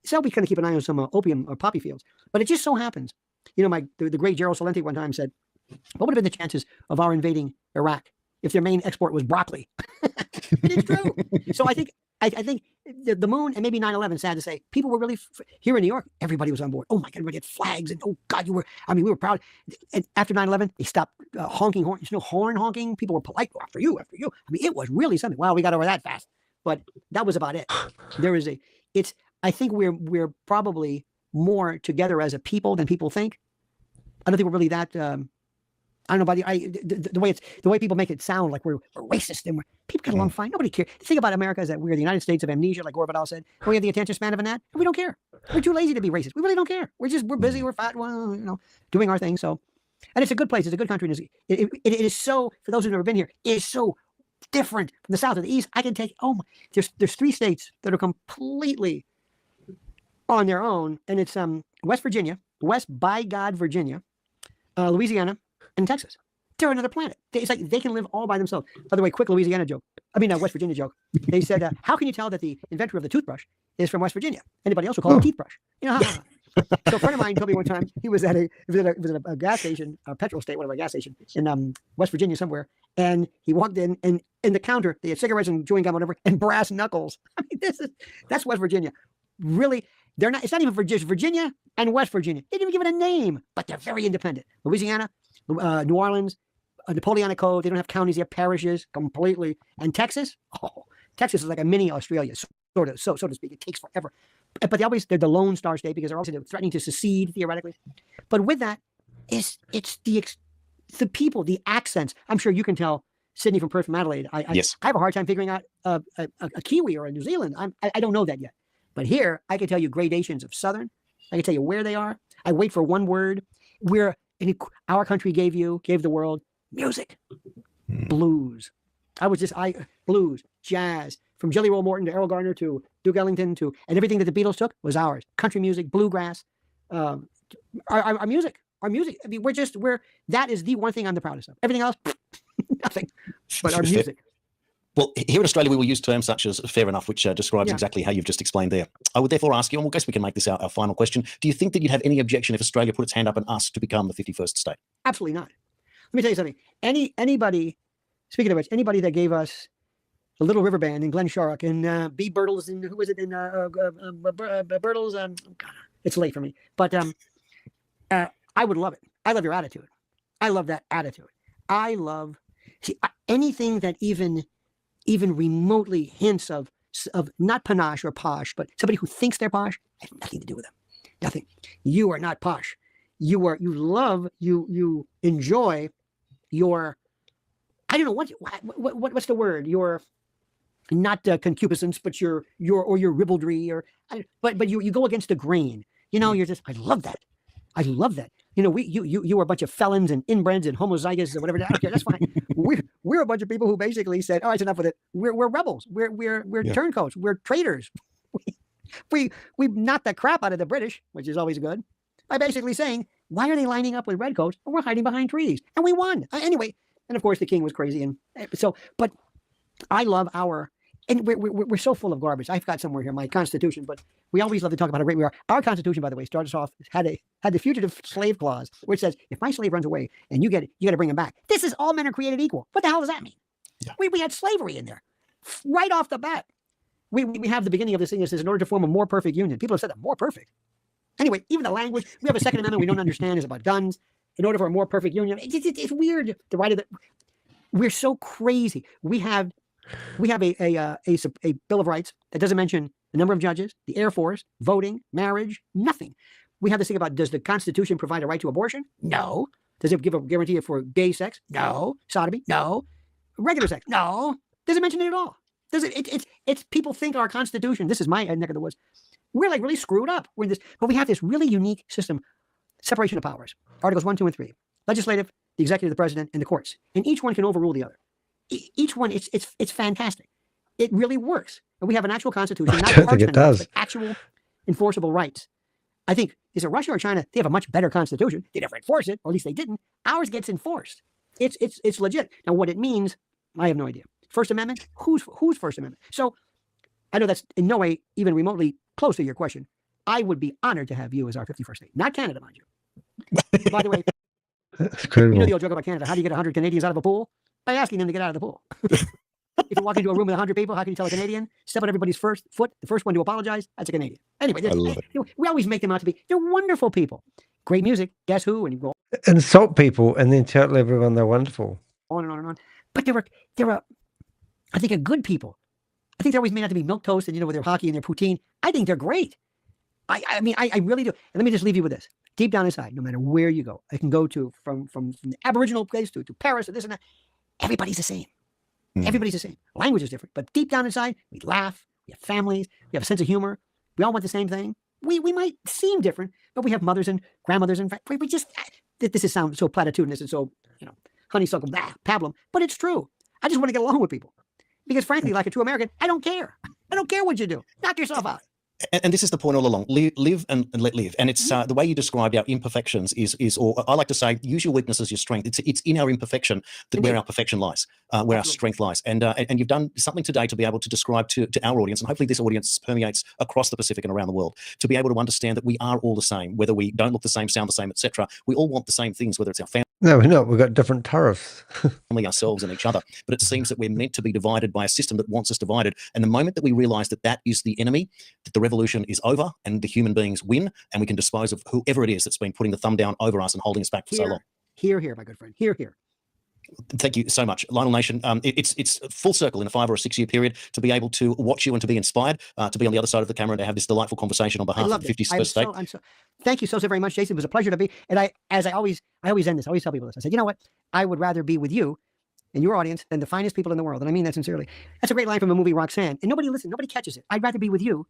So we kind of keep an eye on some opium or poppy fields. But it just so happens, the great Gerald Celente one time said, what would have been the chances of our invading Iraq if their main export was broccoli? It's true. So I think the moon and maybe 9/11, sad to say, people were really, here in New York, everybody was on board. Oh my God, everybody had flags, and oh God, we were proud. And after 9/11, they stopped honking horn, horn honking. People were polite, after you. I mean, it was really something. Wow, we got over that fast. But that was about it. I think we're probably more together as a people than people think. I don't think we're really that, I don't know about the way people make it sound like we're racist and people get along fine. Nobody cares. The thing about America is that we're the United States of amnesia, like Orwell said. We have the attention span of a gnat, and we don't care. We're too lazy to be racist. We really don't care. We're busy. We're fat. Well, doing our thing. So, and it's a good place. It's a good country. It is so, for those who've never been here, it is so different from the south to the east. I can take, there's 3 states that are completely on their own, and it's West Virginia, West by God Virginia, Louisiana, and Texas. They're another planet. It's like they can live all by themselves. By the way, quick Louisiana joke. West Virginia joke. They said, how can you tell that the inventor of the toothbrush is from West Virginia? Anybody else will call it a teeth brush. So a friend of mine told me one time, he was at a gas station, a petrol station, whatever, a gas station in West Virginia somewhere. And he walked in, and in the counter, they had cigarettes and chewing gum, whatever, and brass knuckles. I mean, that's West Virginia. Really, it's not even Virginia and West Virginia. They didn't even give it a name, but they're very independent. Louisiana, New Orleans, Napoleonic Code. They don't have counties; they have parishes completely. And Texas, Texas is like a mini Australia, sort of, so to speak. It takes forever, but they're the Lone Star State because they're also threatening to secede theoretically. But with that, it's the people, the accents. I'm sure you can tell Sydney from Perth from Adelaide. Yes. I have a hard time figuring out a Kiwi or a New Zealand. I don't know that yet. But here, I can tell you gradations of Southern. I can tell you where they are. I wait for one word. Our country gave the world music, blues. Blues, jazz, from Jelly Roll Morton to Errol Garner to Duke Ellington and everything that the Beatles took was ours. Country music, bluegrass, our music. I mean, that is the one thing I'm the proudest of. Everything else, nothing, but our music. Well, here in Australia, we will use terms such as fair enough, which describes exactly how you've just explained there. I would therefore ask you, and I guess we can make this our final question. Do you think that you'd have any objection if Australia put its hand up and asked to become the 51st state? Absolutely not. Let me tell you something. Anybody, speaking of which, anybody that gave us the Little River Band and Glenn Sharrock and B. Birtles and who was it in Birtles? God, it's late for me. But I would love it. I love your attitude. I love that attitude. I love anything that even remotely hints of of not panache or posh, but somebody who thinks they're posh, I have nothing to do with them. Nothing. You are not posh. You enjoy your, I don't know what's the word, your not concupiscence, but your ribaldry, but you go against the grain. You're just, I love that. You were a bunch of felons and inbreds and homozygous and whatever. I don't care. That's fine. We're a bunch of people who basically said, "All right, it's enough with it. We're rebels. We're turncoats. We're traitors." We knocked the crap out of the British, which is always good, by basically saying, "Why are they lining up with redcoats? And we're hiding behind trees." And we won anyway. And of course, the king was crazy, and so. But I love and we're so full of garbage. I've got somewhere here my Constitution, but we always love to talk about how great we are. Our Constitution, by the way, started us off had the fugitive slave clause, which says if my slave runs away and you got to bring him back. This is all men are created equal. What the hell does that mean? Yeah. We had slavery in there right off the bat. We have the beginning of this thing that says in order to form a more perfect union. People have said that more perfect. Anyway, even the language, we have a Second Amendment we don't understand is about guns. In order for a more perfect union, it's weird. The right of we're so crazy. We have a Bill of Rights that doesn't mention the number of judges, the Air Force, voting, marriage, nothing. We have this thing about, does the Constitution provide a right to abortion? No. Does it give a guarantee for gay sex? No. Sodomy? No. Regular sex? No. Doesn't mention it at all. Does it? It's people think our Constitution, this is my neck of the woods, we're like really screwed up. But we have this really unique system, separation of powers. Articles 1, 2, and 3. Legislative, the executive, the president, and the courts. And each one can overrule the other. Each one, it's fantastic. It really works. And we have an actual constitution, not parchment, but actual enforceable rights. I think, is it Russia or China? They have a much better constitution. They never enforce it, or at least they didn't. Ours gets enforced. It's legit. Now, what it means, I have no idea. First Amendment? Who's First Amendment? So I know that's in no way even remotely close to your question. I would be honored to have you as our 51st state. Not Canada, mind you. By the way, you know the old joke about Canada. How do you get 100 Canadians out of a pool? By asking them to get out of the pool. If you walk into a room with 100 people, how can you tell a Canadian? Step on everybody's first foot, the first one to apologize, that's a Canadian. Anyway, we always make them out to be, they're wonderful people. Great music, Guess Who, and you go insult people and then tell everyone they're wonderful. On and on and on. But they're I think, a good people. I think they're always made out to be milquetoast and, with their hockey and their poutine. I think they're great. I mean, I really do. And let me just leave you with this. Deep down inside, no matter where you go, I can go to from the Aboriginal place to Paris or this and that. Everybody's the same. Everybody's the same. Language is different, but deep down inside, we laugh. We have families. We have a sense of humor. We all want the same thing. We might seem different, but we have mothers and grandmothers and we just. This sounds so platitudinous and so honeysuckle pablum, but it's true. I just want to get along with people because, frankly, like a true American, I don't care. I don't care what you do. Knock yourself out. And this is the point all along: live and let live. And it's the way you described our imperfections is, or I like to say, use your weakness as your strength. It's in our imperfection that where our perfection lies, where our strength lies. And you've done something today to be able to describe to our audience, and hopefully this audience permeates across the Pacific and around the world, to be able to understand that we are all the same, whether we don't look the same, sound the same, etc. We all want the same things, whether it's our family. No, we're not. We've got different tariffs. Ourselves and each other. But it seems that we're meant to be divided by a system that wants us divided. And the moment that we realize that that is the enemy, that the revolution is over and the human beings win, and we can dispose of whoever it is that's been putting the thumb down over us and holding us back for so long. Here, my good friend. Here. Thank you so much, Lionel Nation. It's full circle in a 5 or 6 year period to be able to watch you and to be inspired, to be on the other side of the camera and to have this delightful conversation on behalf of the 51st state. Thank you so very much, Jason. It was a pleasure to be. And I always end this. I always tell people this. I said, you know what? I would rather be with you and your audience than the finest people in the world. And I mean that sincerely. That's a great line from a movie, Roxanne. And nobody catches it. I'd rather be with you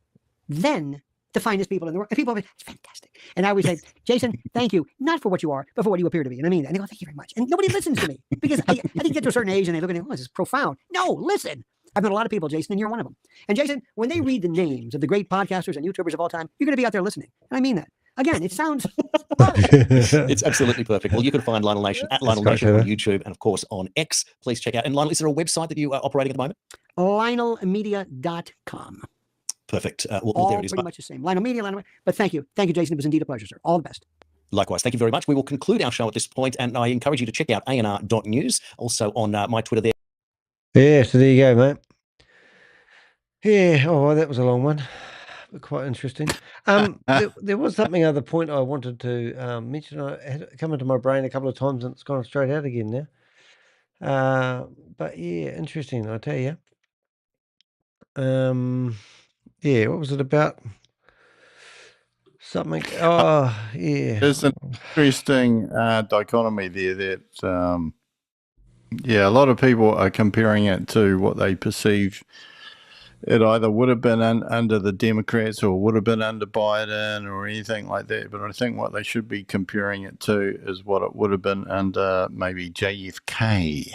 than the finest people in the world. And people are like, it's fantastic. And I always say, Jason, thank you, not for what you are, but for what you appear to be. And I mean that. And they go, thank you very much. And nobody listens to me because I think get to a certain age and they look at me, oh, this is profound. No, listen. I've met a lot of people, Jason, and you're one of them. And Jason, when they read the names of the great podcasters and YouTubers of all time, you're going to be out there listening. And I mean that. Again, it sounds It's absolutely perfect. Well, you can find Lionel Nation at Lionel Nation on YouTube and, of course, on X. Please check out. And Lionel, is there a website that you are operating at the moment? LionelMedia.com. Perfect. Well, there it is. Pretty much the same. Lionel Media, but thank you. Thank you, Jason. It was indeed a pleasure, sir. All the best. Likewise. Thank you very much. We will conclude our show at this point, and I encourage you to check out anr.news, also on my Twitter there. Yeah, so there you go, mate. Yeah, oh, that was a long one. Quite interesting. There was something other point I wanted to mention. I had it come into my brain a couple of times and it's gone straight out again now. But yeah, interesting, I tell you. Yeah, what was it about? Something. Oh, yeah. There's an interesting dichotomy there that, yeah, a lot of people are comparing it to what they perceive it either would have been under the Democrats or would have been under Biden or anything like that. But I think what they should be comparing it to is what it would have been under maybe JFK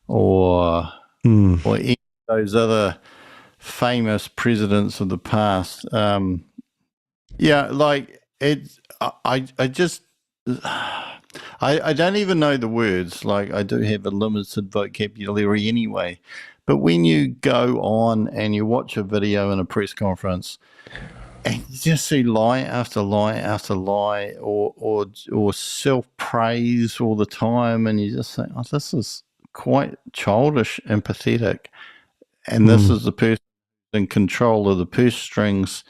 or any of those other famous presidents of the past. Yeah, like I just I don't even know the words. Like I do have a limited vocabulary anyway. But when you go on and you watch a video in a press conference and you just see lie after lie after lie or self-praise all the time, and you just think, oh, this is quite childish and pathetic. And this is the person in control of the purse strings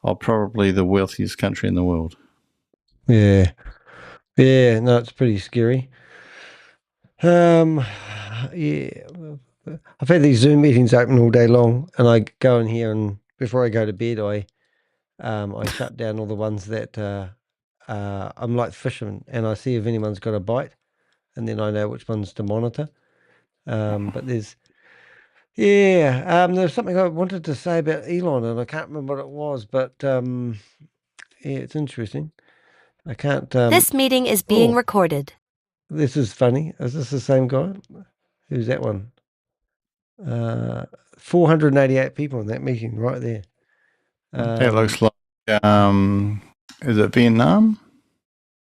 of probably the wealthiest country in the world. Yeah. Yeah, no, it's pretty scary. Yeah. I've had these Zoom meetings open all day long, and I go in here, and before I go to bed, I shut down all the ones that I'm like fisherman, and I see if anyone's got a bite, and then I know which ones to monitor. But there's something I wanted to say about Elon, and I can't remember what it was, but yeah, it's interesting. I can't. This meeting is being recorded. This is funny. Is this the same guy? Who's that one? 488 people in that meeting right there. That looks like, is it Vietnam?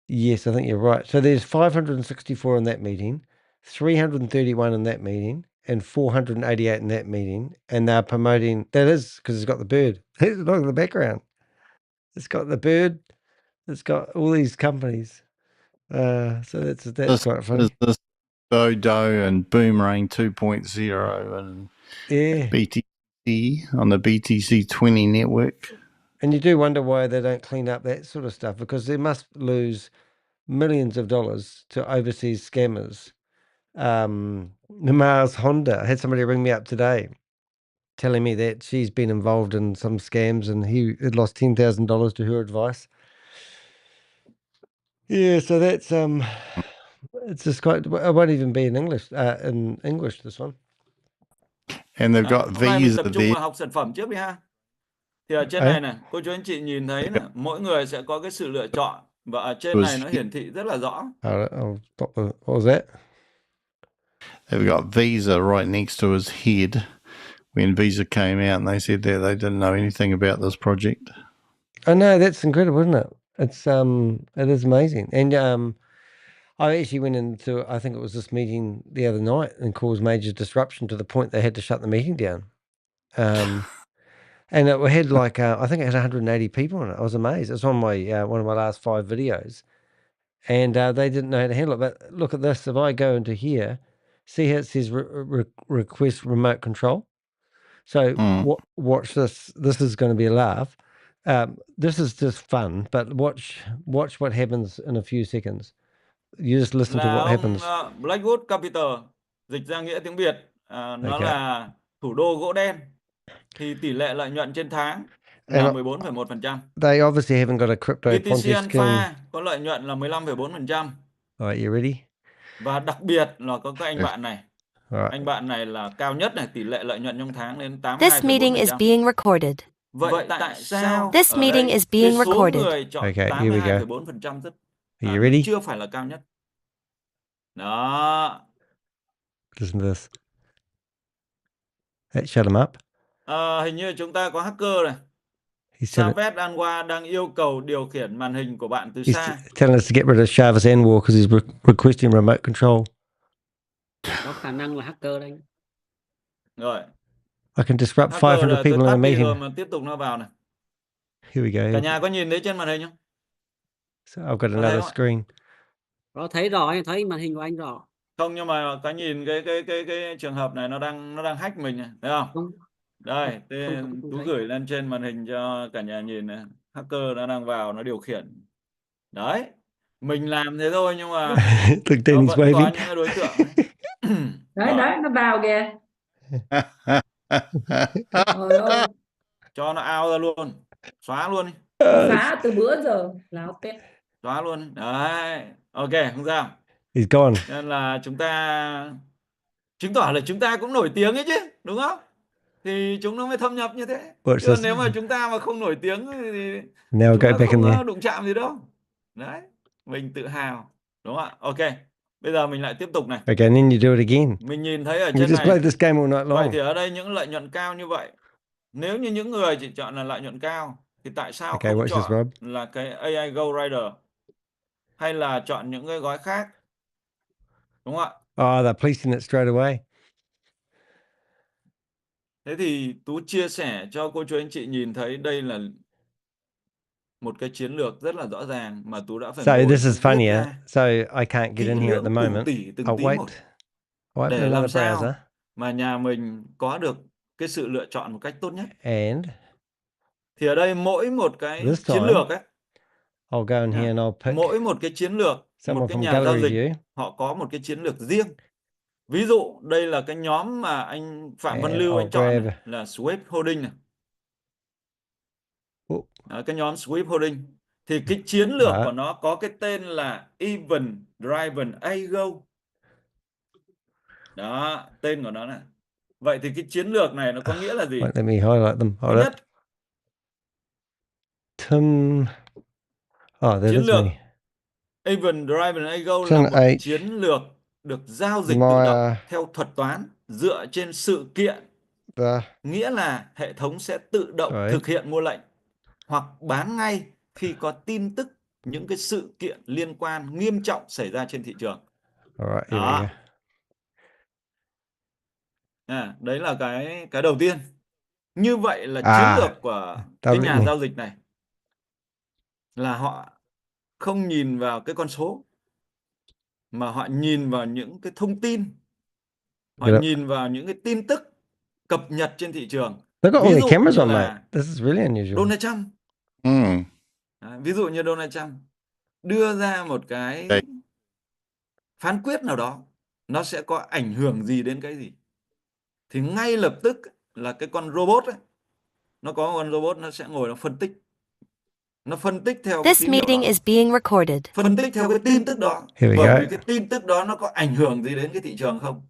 Yes, I think you're right. So there's 564 in that meeting, 331 in that meeting, and 488 in that meeting. And they're promoting, that is because it's got the bird. Look at the background. It's got the bird. It's got all these companies. So that's quite funny. This Dodo and Boomerang 2.0 and BTC on the BTC 20 network. And you do wonder why they don't clean up that sort of stuff, because they must lose millions of dollars to overseas scammers. Mars Honda, I had somebody ring me up today telling me that she's been involved in some scams and he had lost $10,000 to her advice. Yeah, so that's it's just quite. It won't even be in English. This one. And they've got these. Tập trung vào học sản phẩm trước đi ha. Thì ở trên này nè, cô chú anh chị nhìn thấy nè, mỗi người sẽ có cái sự lựa chọn và ở trên này nó hiển thị rất là rõ. What was that? They've got Visa right next to his head. When Visa came out and they said that they didn't know anything about this project. I know, that's incredible, isn't it? It's it is amazing. And I actually went into, I think it was this meeting the other night, and caused major disruption to the point they had to shut the meeting down. And it had like I think it had 180 people in it. I was amazed. It's on my one of my last 5 videos, and they didn't know how to handle it. But look at this. If I go into here, see how it says request remote control. So watch this. This is going to be a laugh. This is just fun, but watch what happens in a few seconds. You just listen to what happens. Blackwood Capital, dịch ra nghĩa tiếng Việt, nó là thủ đô gỗ đen. Thì tỷ lệ lợi nhuận trên tháng là 14,1%. They obviously haven't got a crypto Ponzi scheme. Có lợi nhuận là 15,4%. All right, you ready? Và đặc biệt là có cái anh bạn này. Anh bạn này là cao nhất này, tỷ lệ lợi nhuận trong tháng lên 82,4%. This meeting is being recorded. Vậy tại sao This meeting is being recorded. Số người chọn 82,4% you ready? Chưa phải là cao nhất. Đó. Listen to this. That shut him up. Hình như chúng ta có hacker này. Chavez Anwar đang yêu cầu điều khiển màn hình của bạn từ xa. He's telling us to get rid of Chavez Anwar because he's requesting remote control. Có khả năng là hacker đấy. Rồi. I can disrupt 500 people in a meeting. Mà tiếp tục nó vào này. Here we go. Cả nhà có nhìn thấy trên màn hình không? So I've got another screen. Nó thấy rõ, anh thấy màn hình của anh rõ. Không, nhưng mà cái nhìn cái trường hợp này nó đang hack mình này, thấy không? Đây, Tú gửi lên trên màn hình cho cả nhà nhìn này. Hacker nó đang vào, nó điều khiển. Đấy. Mình làm thế thôi nhưng mà nó vẫn có những cái đối tượng. Đấy, nó vào kìa. Trời ơi, Cho nó out ra luôn, xóa luôn đi. phá từ bữa giờ láo tét. Xóa luôn. Đấy, ok, không sao. He's gone. Nên là chúng ta chứng tỏ là chúng ta cũng nổi tiếng ấy chứ, đúng không? Thì chúng nó mới thâm nhập như thế. What's Chứ this? nếu mà chúng ta mà không nổi tiếng thì Now chúng go ta back in không there. đụng chạm gì đâu. Đấy, mình tự hào, đúng không ạ? Ok, bây giờ mình lại tiếp tục này. Okay, and then you do it again. Mình nhìn thấy ở We trên just play này. this game all night Vậy long. thì ở đây những lợi nhuận cao như vậy, nếu như những người chỉ chọn là lợi nhuận cao thì tại sao Okay, không watch this, chọn Rob. là cái AI Go Rider hay là chọn những cái gói khác, đúng không ạ? Oh, they're policing it straight away. Thế thì Tú chia sẻ cho cô chú anh chị nhìn thấy đây là một cái chiến lược rất là rõ ràng mà Tú đã phải So ngồi this is viết funnier. ra So I can't get kỹ in here at the lưỡng từng moment. tỷ từng I'll tí wait. một I'll open để làm another browser. sao mà nhà mình có được cái sự lựa chọn một cách tốt nhất. And Thì ở đây mỗi một cái this chiến time, lược ấy, I'll go in here and I'll pick mỗi một cái chiến lược, một someone cái from nhà giao gallery dịch view. họ có một cái chiến lược riêng. Ví dụ đây là cái nhóm mà anh Phạm Văn And Lưu I'll anh chọn grab. này, là Sweep Holding này. Đó, cái nhóm Sweep Holding thì cái chiến lược của nó có cái tên là Even Driven Ago. Đó, tên của nó này. Vậy thì cái chiến lược này nó có nghĩa là gì? Wait, let me highlight them. Thứ Hold up. nhất, Tim. Oh, that chiến is lược me. Even Driven Ago là Chân một H. chiến lược được giao dịch tự động theo thuật toán dựa trên sự kiện. Nghĩa là hệ thống sẽ tự động thực hiện mua lệnh hoặc bán ngay khi có tin tức những cái sự kiện liên quan nghiêm trọng xảy ra trên thị trường. All right, here we go. Đấy là cái đầu tiên. Như vậy là chiến lược của cái nhà giao dịch này là họ không nhìn vào cái con số mà họ nhìn vào những cái thông tin, họ nhìn vào những cái tin tức cập nhật trên thị trường. They've got all Ví the dụ cameras như on, mate. là This is really unusual. Donald Trump. Ví dụ như Donald Trump đưa ra một cái phán quyết nào đó, nó sẽ có ảnh hưởng gì đến cái gì, thì ngay lập tức là cái con robot ấy, nó có con robot nó sẽ ngồi nó phân tích. Nó phân tích theo cái This tín hiệu meeting đó. is being recorded. Phân tích theo cái tin tức đó. Here we Bởi go. vì cái tin tức đó nó có ảnh hưởng gì đến cái thị trường không?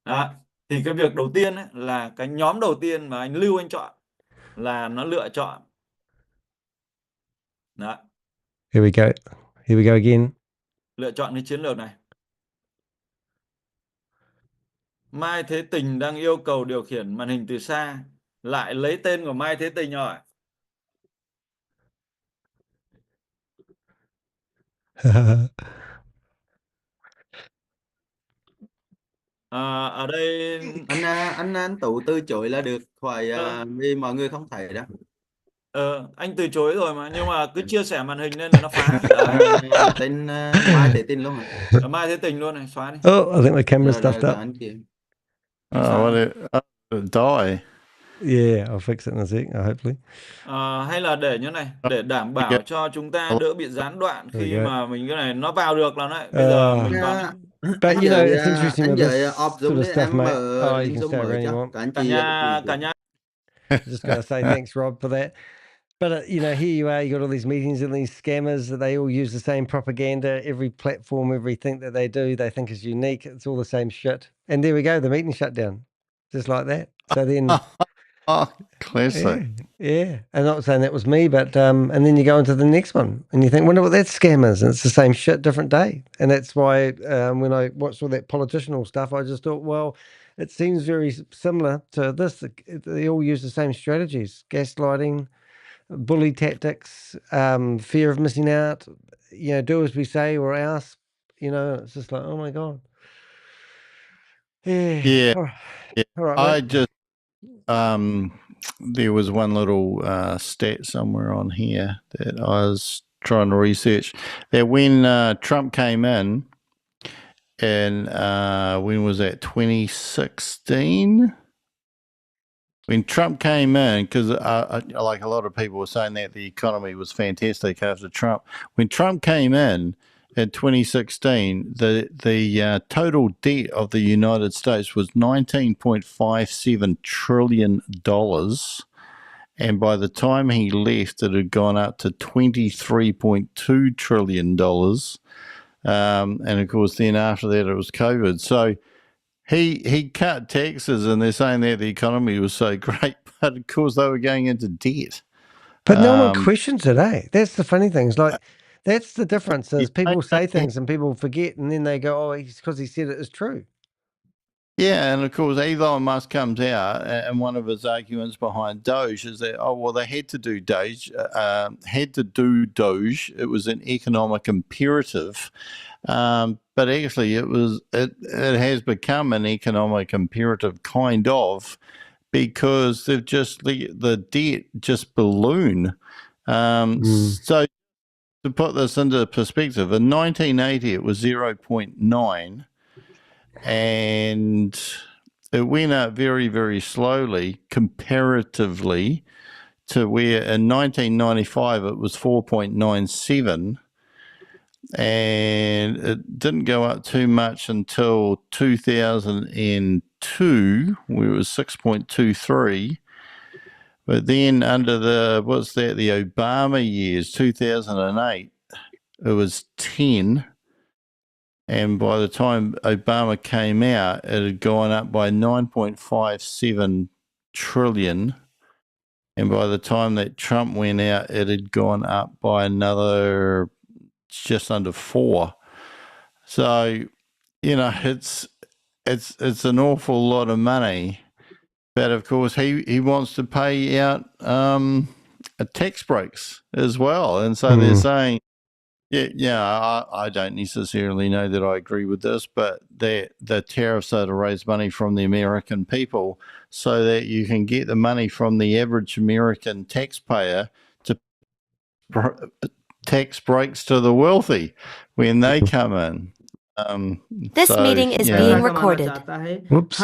Đó. Thì cái việc đầu tiên ấy, là cái nhóm đầu tiên mà anh Lưu anh chọn là nó lựa chọn. Đó. Here we go. Here we go again. Lựa chọn cái chiến lược này. Mai Thế Tình đang yêu cầu điều khiển màn hình từ xa, lại lấy tên của Mai Thế Tình rồi. Ở đây anh tự từ chối là được, khỏi vì mọi người không thấy đó. Anh từ chối rồi mà, nhưng mà cứ chia sẻ màn hình nên là nó phá. Tên Mai Thế Tình luôn rồi. Mai Thế Tình luôn này, xóa đi. Oh, I think my camera's stuffed up. What it die? Yeah, I'll fix it in a sec, hopefully. Hay là để như này, để đảm bảo cho chúng ta đỡ bị gián đoạn khi mà mình cái này nó vào được là đấy. Bây giờ mình vào. But you know, it's interesting with this off sort of stuff, mate. Oh, you can Zoom stay around you want. Cả nhà. Just gotta say thanks, Rob, for that. But you know, here you are. You got all these meetings and these scammers. They all use the same propaganda. Every platform, everything that they do, they think is unique. It's all the same shit. And there we go. The meeting shut down, just like that. So then, classic. Yeah. I'm not saying that was me, but and then you go into the next one, and you think, wonder what that scam is. And it's the same shit, different day. And that's why when I watched all that political stuff, I just thought, well, it seems very similar to this. They all use the same strategies: gaslighting, bully tactics, fear of missing out, you know, do as we say or else, you know. It's just like, oh my God. Yeah. All right, I mate. just there was one little stat somewhere on here that I was trying to research, that when Trump came in, and when was that, 2016? When Trump came in, because like a lot of people were saying that the economy was fantastic after Trump. When Trump came in, in 2016, the total debt of the United States was $19.57 trillion. And by the time he left, it had gone up to $23.2 trillion. And of course, then after that, it was COVID. So he cut taxes, and they're saying that the economy was so great, but of course, they were going into debt. But no one questions it, eh? That's the funny thing. It's like, that's the difference is people say things and people forget, and then they go, oh, it's because he said it is true. Yeah, and of course, Elon Musk comes out, and one of his arguments behind Doge is that, oh, well, they had to do Doge. It was an economic imperative, but actually, it has become an economic imperative, kind of, because they've just the debt just balloon. So to put this into perspective, in 1980 it was 0.9, and it went up very, very slowly comparatively to where in 1995 it was 4.97, and it didn't go up too much until 2002, where it was 6.23. But then under the Obama years, 2008, it was 10. And by the time Obama came out, it had gone up by 9.57 trillion. And by the time that Trump went out, it had gone up by another just under 4. So, it's an awful lot of money. But of course, he wants to pay out tax breaks as well. And so they're saying, I don't necessarily know that I agree with this, but the tariffs are to raise money from the American people so that you can get the money from the average American taxpayer to tax breaks to the wealthy when they come in. This meeting is being recorded. Whoops.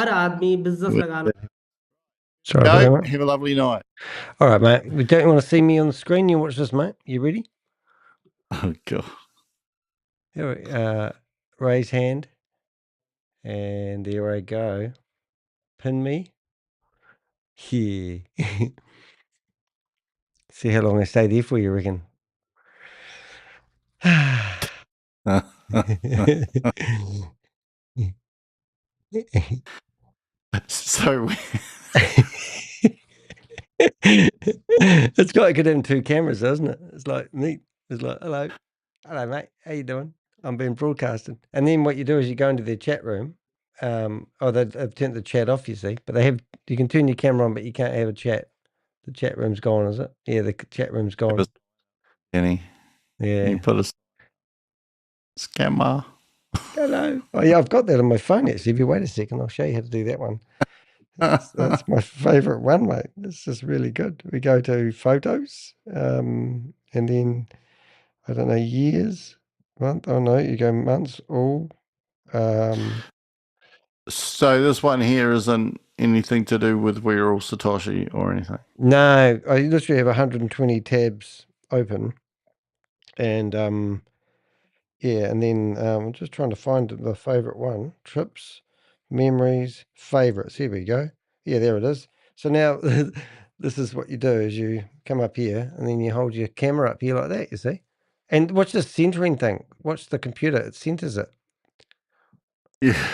Sorry Go, about that. have a lovely night. All right, mate. Don't you want to see me on the screen? You watch this, mate. You ready? Oh, God. Here, raise hand. And there I go. Pin me. Yeah. See how long I stay there for, you reckon? So it's got good having 2 cameras, doesn't it? It's like neat. It's like, hello, mate. How you doing? I'm being broadcasted. And then what you do is you go into their chat room. They've turned the chat off, you see. But you can turn your camera on, but you can't have a chat. The chat room's gone, is it? Yeah, the chat room's gone. Kenny. Yeah. You put a scammer. Hello. Oh, yeah, I've got that on my phone, actually. If you wait a second, I'll show you how to do that one. That's my favourite one, mate. It's just really good. We go to photos, and then, I don't know, years, month. Oh, no, you go months, all. So this one here isn't anything to do with We're All Satoshi or anything? No, I literally have 120 tabs open. And, yeah, and then I'm just trying to find the favourite one. Trips, memories, favourites. Here we go. Yeah, there it is. So now this is what you do is you come up here and then you hold your camera up here like that, you see? And watch the centering thing. Watch the computer. It centers it. Yeah.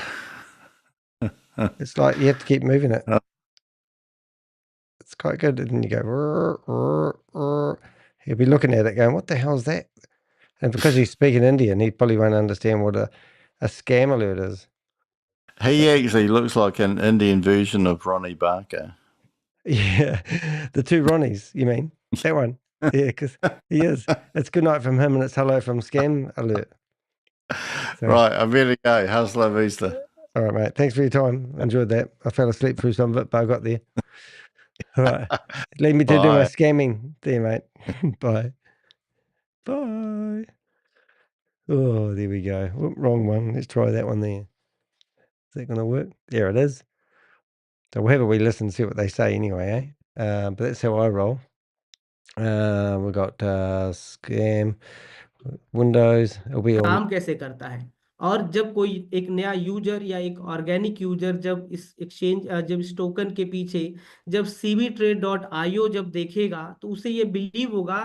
It's like you have to keep moving it. It's quite good. And then you go, he'll be looking at it going, what the hell is that? And because he's speaking Indian, he probably won't understand what a scam alert is. He actually looks like an Indian version of Ronnie Barker. Yeah, the 2 Ronnies, you mean? That one. Yeah, because he is. It's good night from him and it's hello from Scam Alert. So, right, I better go. How's La Vista? All right, mate. Thanks for your time. Enjoyed that. I fell asleep through some of it, but I got there. All right. Leave me to do my scamming there, mate. Bye. Bye. Oh, there we go. Whoop, wrong one. Let's try that one there. Is that going to work? There it is. So we'll have a wee listen and see what they say anyway, eh? But that's how I roll. We got scam. Windows, it'll be all. काम कैसे करता है। और जब कोई एक नया user या एक ऑर्गेनिक यूजर जब इस एक्सचेंज जब इस टोकन के पीछे जब cbtrade.io जब देखेगा तो उसे ये बिलीव होगा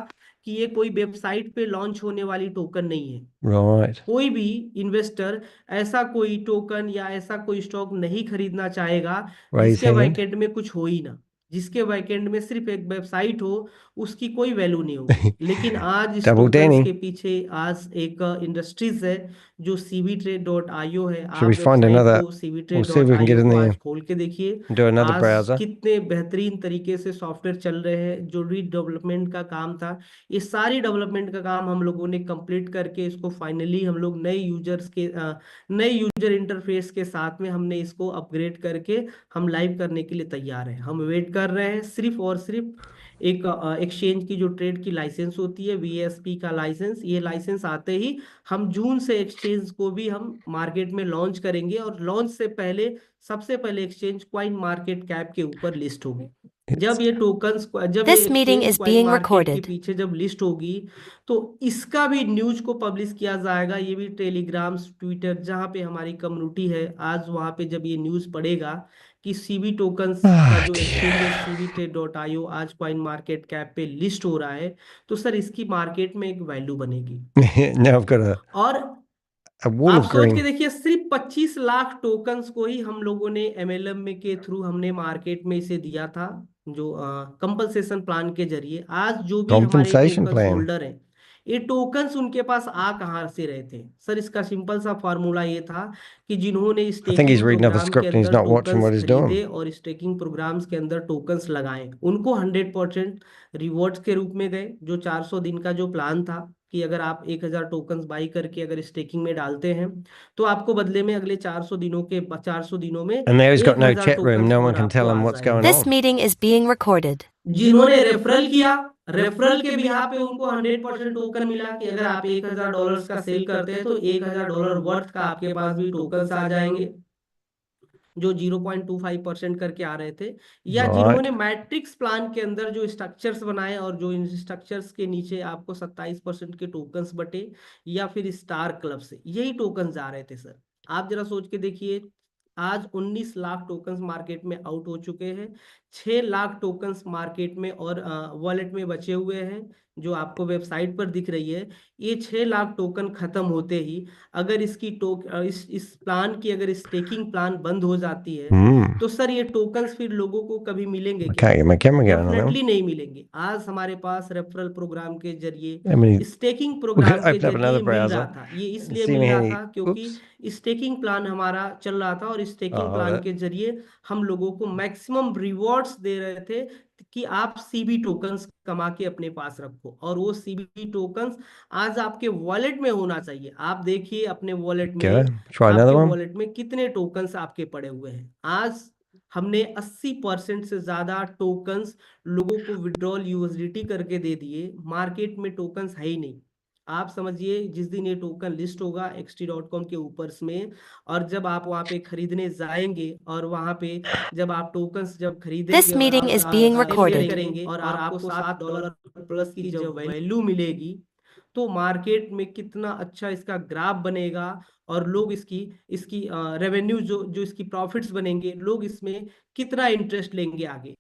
कि ये कोई वेबसाइट पे लॉन्च होने वाली टोकन नहीं है। Right. कोई भी इन्वेस्टर ऐसा कोई टोकन या ऐसा कोई स्टॉक नहीं खरीदना चाहेगा Raise जिसके hand. बैकएंड में कुछ हो ही ना, जिसके बैकएंड में सिर्फ एक वेबसाइट हो, उसकी कोई वैल्यू नहीं होगी। लेकिन आज इस Double टोकन्स Danny. के पीछे आज एक इंडस्ट्रीज है जो cbtrade.io है। Should आप we find वेबसाइट another? को We'll see if we can get cbtrade.io in को there. आज खोल के देखिए, Do another आज browser. कितने बेहतरीन तरीके से सॉफ्टवेयर चल रहे हैं। जो रीडेवलपमेंट का काम था, ये सारी डेवलपमेंट का काम हम लोगों ने कंप्लीट करके इसको फाइनली हम लोग नए यूजर इंटरफेस के साथ में हमने इसको अपग्रेड करके हम लाइव करने के लिए तैयार हैं। हम वेट कर रहे हैं सिर्फ और सिर्फ एक एक्सचेंज की जो ट्रेड की लाइसेंस होती है VSP का लाइसेंस। ये लाइसेंस आते ही हम जून से एक्सचेंज को भी हम मार्केट में लॉन्च करेंगे और लॉन्च से पहले सबसे पहले एक्सचेंज क्वाइन मार्केट कैप के ऊपर लिस्ट होगी। जब ये टोकन्स जब ये This meeting exchange is coin being market के recorded. पीछे जब लिस्ट होगी तो इसका भी न्यूज को पब्लिश किया जाएगा। ये भी टेलीग्राम ट्विटर जहाँ पे हमारी कम्युनिटी है, आज वहाँ पे जब ये न्यूज पड़ेगा कि सीबी टोकन्स का जो एक्सचेंज है cbtrade.io आज कॉइन मार्केट कैप पे लिस्ट हो रहा है, तो सर इसकी मार्केट में एक वैल्यू बनेगी। Now I've got और a wall आप of सोच के green. देखिए सिर्फ 25 लाख टोकन्स को ही हम लोगों ने MLM में के थ्रू हमने मार्केट में इसे दिया था, जो कंपनसेशन प्लान के जरिए। आज जो भी हमारे Compensation टोकन्स plan. होल्डर हैं, ये टोकन्स उनके पास आ कहाँ से रहे थे सर? इसका सिंपल सा फॉर्मूला ये था कि जिन्होंने I think he's staking reading off a program के script and he's अंदर not watching tokens what he's doing. खरीदे और स्टेकिंग प्रोग्राम्स के अंदर टोकन्स लगाए, उनको 100% रिवॉर्ड्स के रूप में गए। जो 400 दिन का जो प्लान था कि अगर आप 1000 टोकन्स बाई करके अगर स्टेकिंग में डालते हैं तो आपको बदले में अगले 400 दिनों में And now he's got no 1000 chat room. Tokens No one और can आपको tell him आ what's going जाएंगे। This on. meeting is being recorded. जिन्होंने रेफरल किया, रेफरल के बिहाफ पे उनको 100% टोकन मिला कि अगर आप $1000 का सेल करते हैं तो $1000 वर्थ का आपके पास भी टोकन्स आ जाएंगे, जो 0.25% करके आ रहे थे। या Right. जिन्होंने मैट्रिक्स प्लान के अंदर जो स्ट्रक्चर्स बनाए और जो इन स्ट्रक्चर्स के नीचे आपको 27% के टोकन्स बटे, या फिर स्टार क्लब से यही टोकन्स आ रहे थे सर। आप जरा सोच के देखिए, आज 19 लाख टोकन्स मार्केट में आउट हो चुके हैं, 6 लाख टोकन्स मार्केट में और वॉलेट में बचे हुए हैं जो आपको वेबसाइट पर दिख रही है। ये 6 लाख टोकन खत्म होते ही अगर इसकी इस प्लान की अगर स्टेकिंग प्लान बंद हो जाती है तो सर ये टोकन्स फिर लोगों को कभी मिलेंगे क्या? Okay, my camera going on now. Definitely नहीं मिलेंगे। आज हमारे पास रेफरल प्रोग्राम के I जरिए mean, staking we program could के open up जरिए another मिल रहा browser. था। ये and इसलिए see मिल रहा how था क्योंकि Oops. स्टेकिंग प्लान हमारा चल रहा था और स्टेकिंग Oh, प्लान that. के जरिए हम लोगों को मैक्सिमम रिवॉर्ड्स दे रहे थे कि आप सीबी टोकन्स कमा के अपने पास रखो, और वो सीबी टोकन्स आज आपके वॉलेट में होना चाहिए। आप देखिए अपने वॉलेट में, Go. Try another आपके one. वॉलेट में कितने टोकन्स आपके पड़े हुए हैं। आज हमने 80% से ज्यादा टोकन्स लोगों को विड्रॉल यूएसडीटी करके दे दिए। मार्केट में टोकन्स है ही नहीं। आप समझिए जिस दिन ये टोकन लिस्ट होगा xt.com के ऊपर में, और जब आप वहां पे खरीदने जाएंगे और वहां पे जब आप टोकन्स जब This खरीदेंगे और meeting आप is being सेल recorded. करेंगे और आपको $7 प्लस की जब वैल्यू मिलेगी तो मार्केट में कितना अच्छा इसका ग्राफ बनेगा और लोग इसकी इसकी रेवेन्यू जो इसकी प्रॉफिट्स बनेंगे, लोग इसमें कितना इंटरेस्ट लेंगे आगे।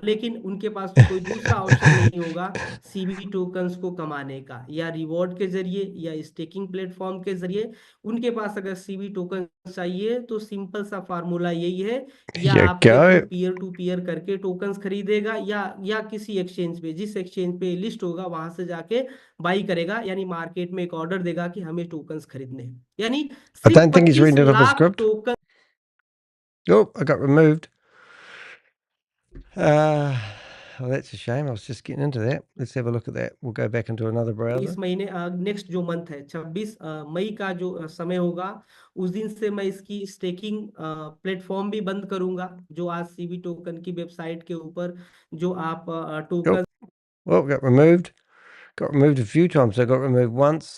लेकिन उनके पास कोई दूसरा ऑप्शन नहीं होगा सीबी टोकन्स को कमाने का, या रिवॉर्ड के जरिए या स्टेकिंग प्लेटफॉर्म के जरिए। उनके पास अगर सीबी टोकन चाहिए तो सिंपल सा फार्मूला यही है, या You आपके through go. Peer to peer करके टोकन्स खरीदेगा, या किसी एक्सचेंज पे, जिस एक्सचेंज पे लिस्ट होगा वहां से जाके बाई करेगा, यानी मार्केट में एक ऑर्डर देगा कि हमें टोकन्स खरीदने हैं। यानी I सिर्फ don't think he's 25 reading it off a lakh script. Token. Oh, I got removed. Well, that's a shame. I was just getting into that. Let's have a look at that. We'll go back into another browser. इस महीने next जो month है 26 मई का जो समय होगा, उस दिन से मैं इसकी स्टेकिंग प्लेटफॉर्म भी बंद करूंगा, जो आज सीबी टोकन की वेबसाइट के ऊपर जो आप token. Well, got removed. Got removed a few times. I got removed once,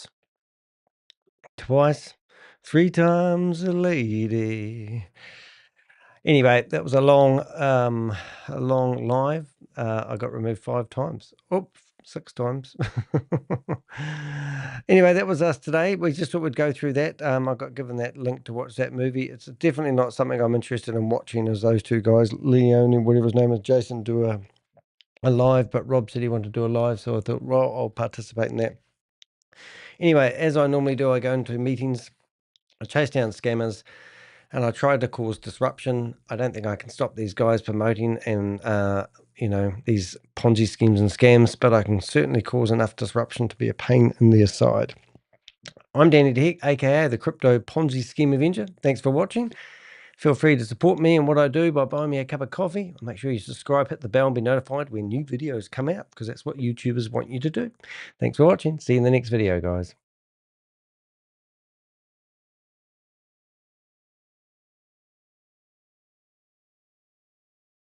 twice, 3 times a lady. Anyway, that was a long live. I got removed 5 times. Oh, 6 times. Anyway, that was us today. We just thought we'd go through that. I got given that link to watch that movie. It's definitely not something I'm interested in watching, as those two guys, Leon, whatever his name is, Jason, do a live, but Rob said he wanted to do a live, so I thought, well, I'll participate in that. Anyway, as I normally do, I go into meetings, I chase down scammers, and I try to cause disruption. I don't think I can stop these guys promoting and these Ponzi schemes and scams, but I can certainly cause enough disruption to be a pain in their side. I'm Danny DeHeck, aka the Crypto Ponzi Scheme Avenger. Thanks for watching. Feel free to support me and what I do by buying me a cup of coffee. Make sure you subscribe, hit the bell, and be notified when new videos come out, because that's what YouTubers want you to do. Thanks for watching. See you in the next video, guys.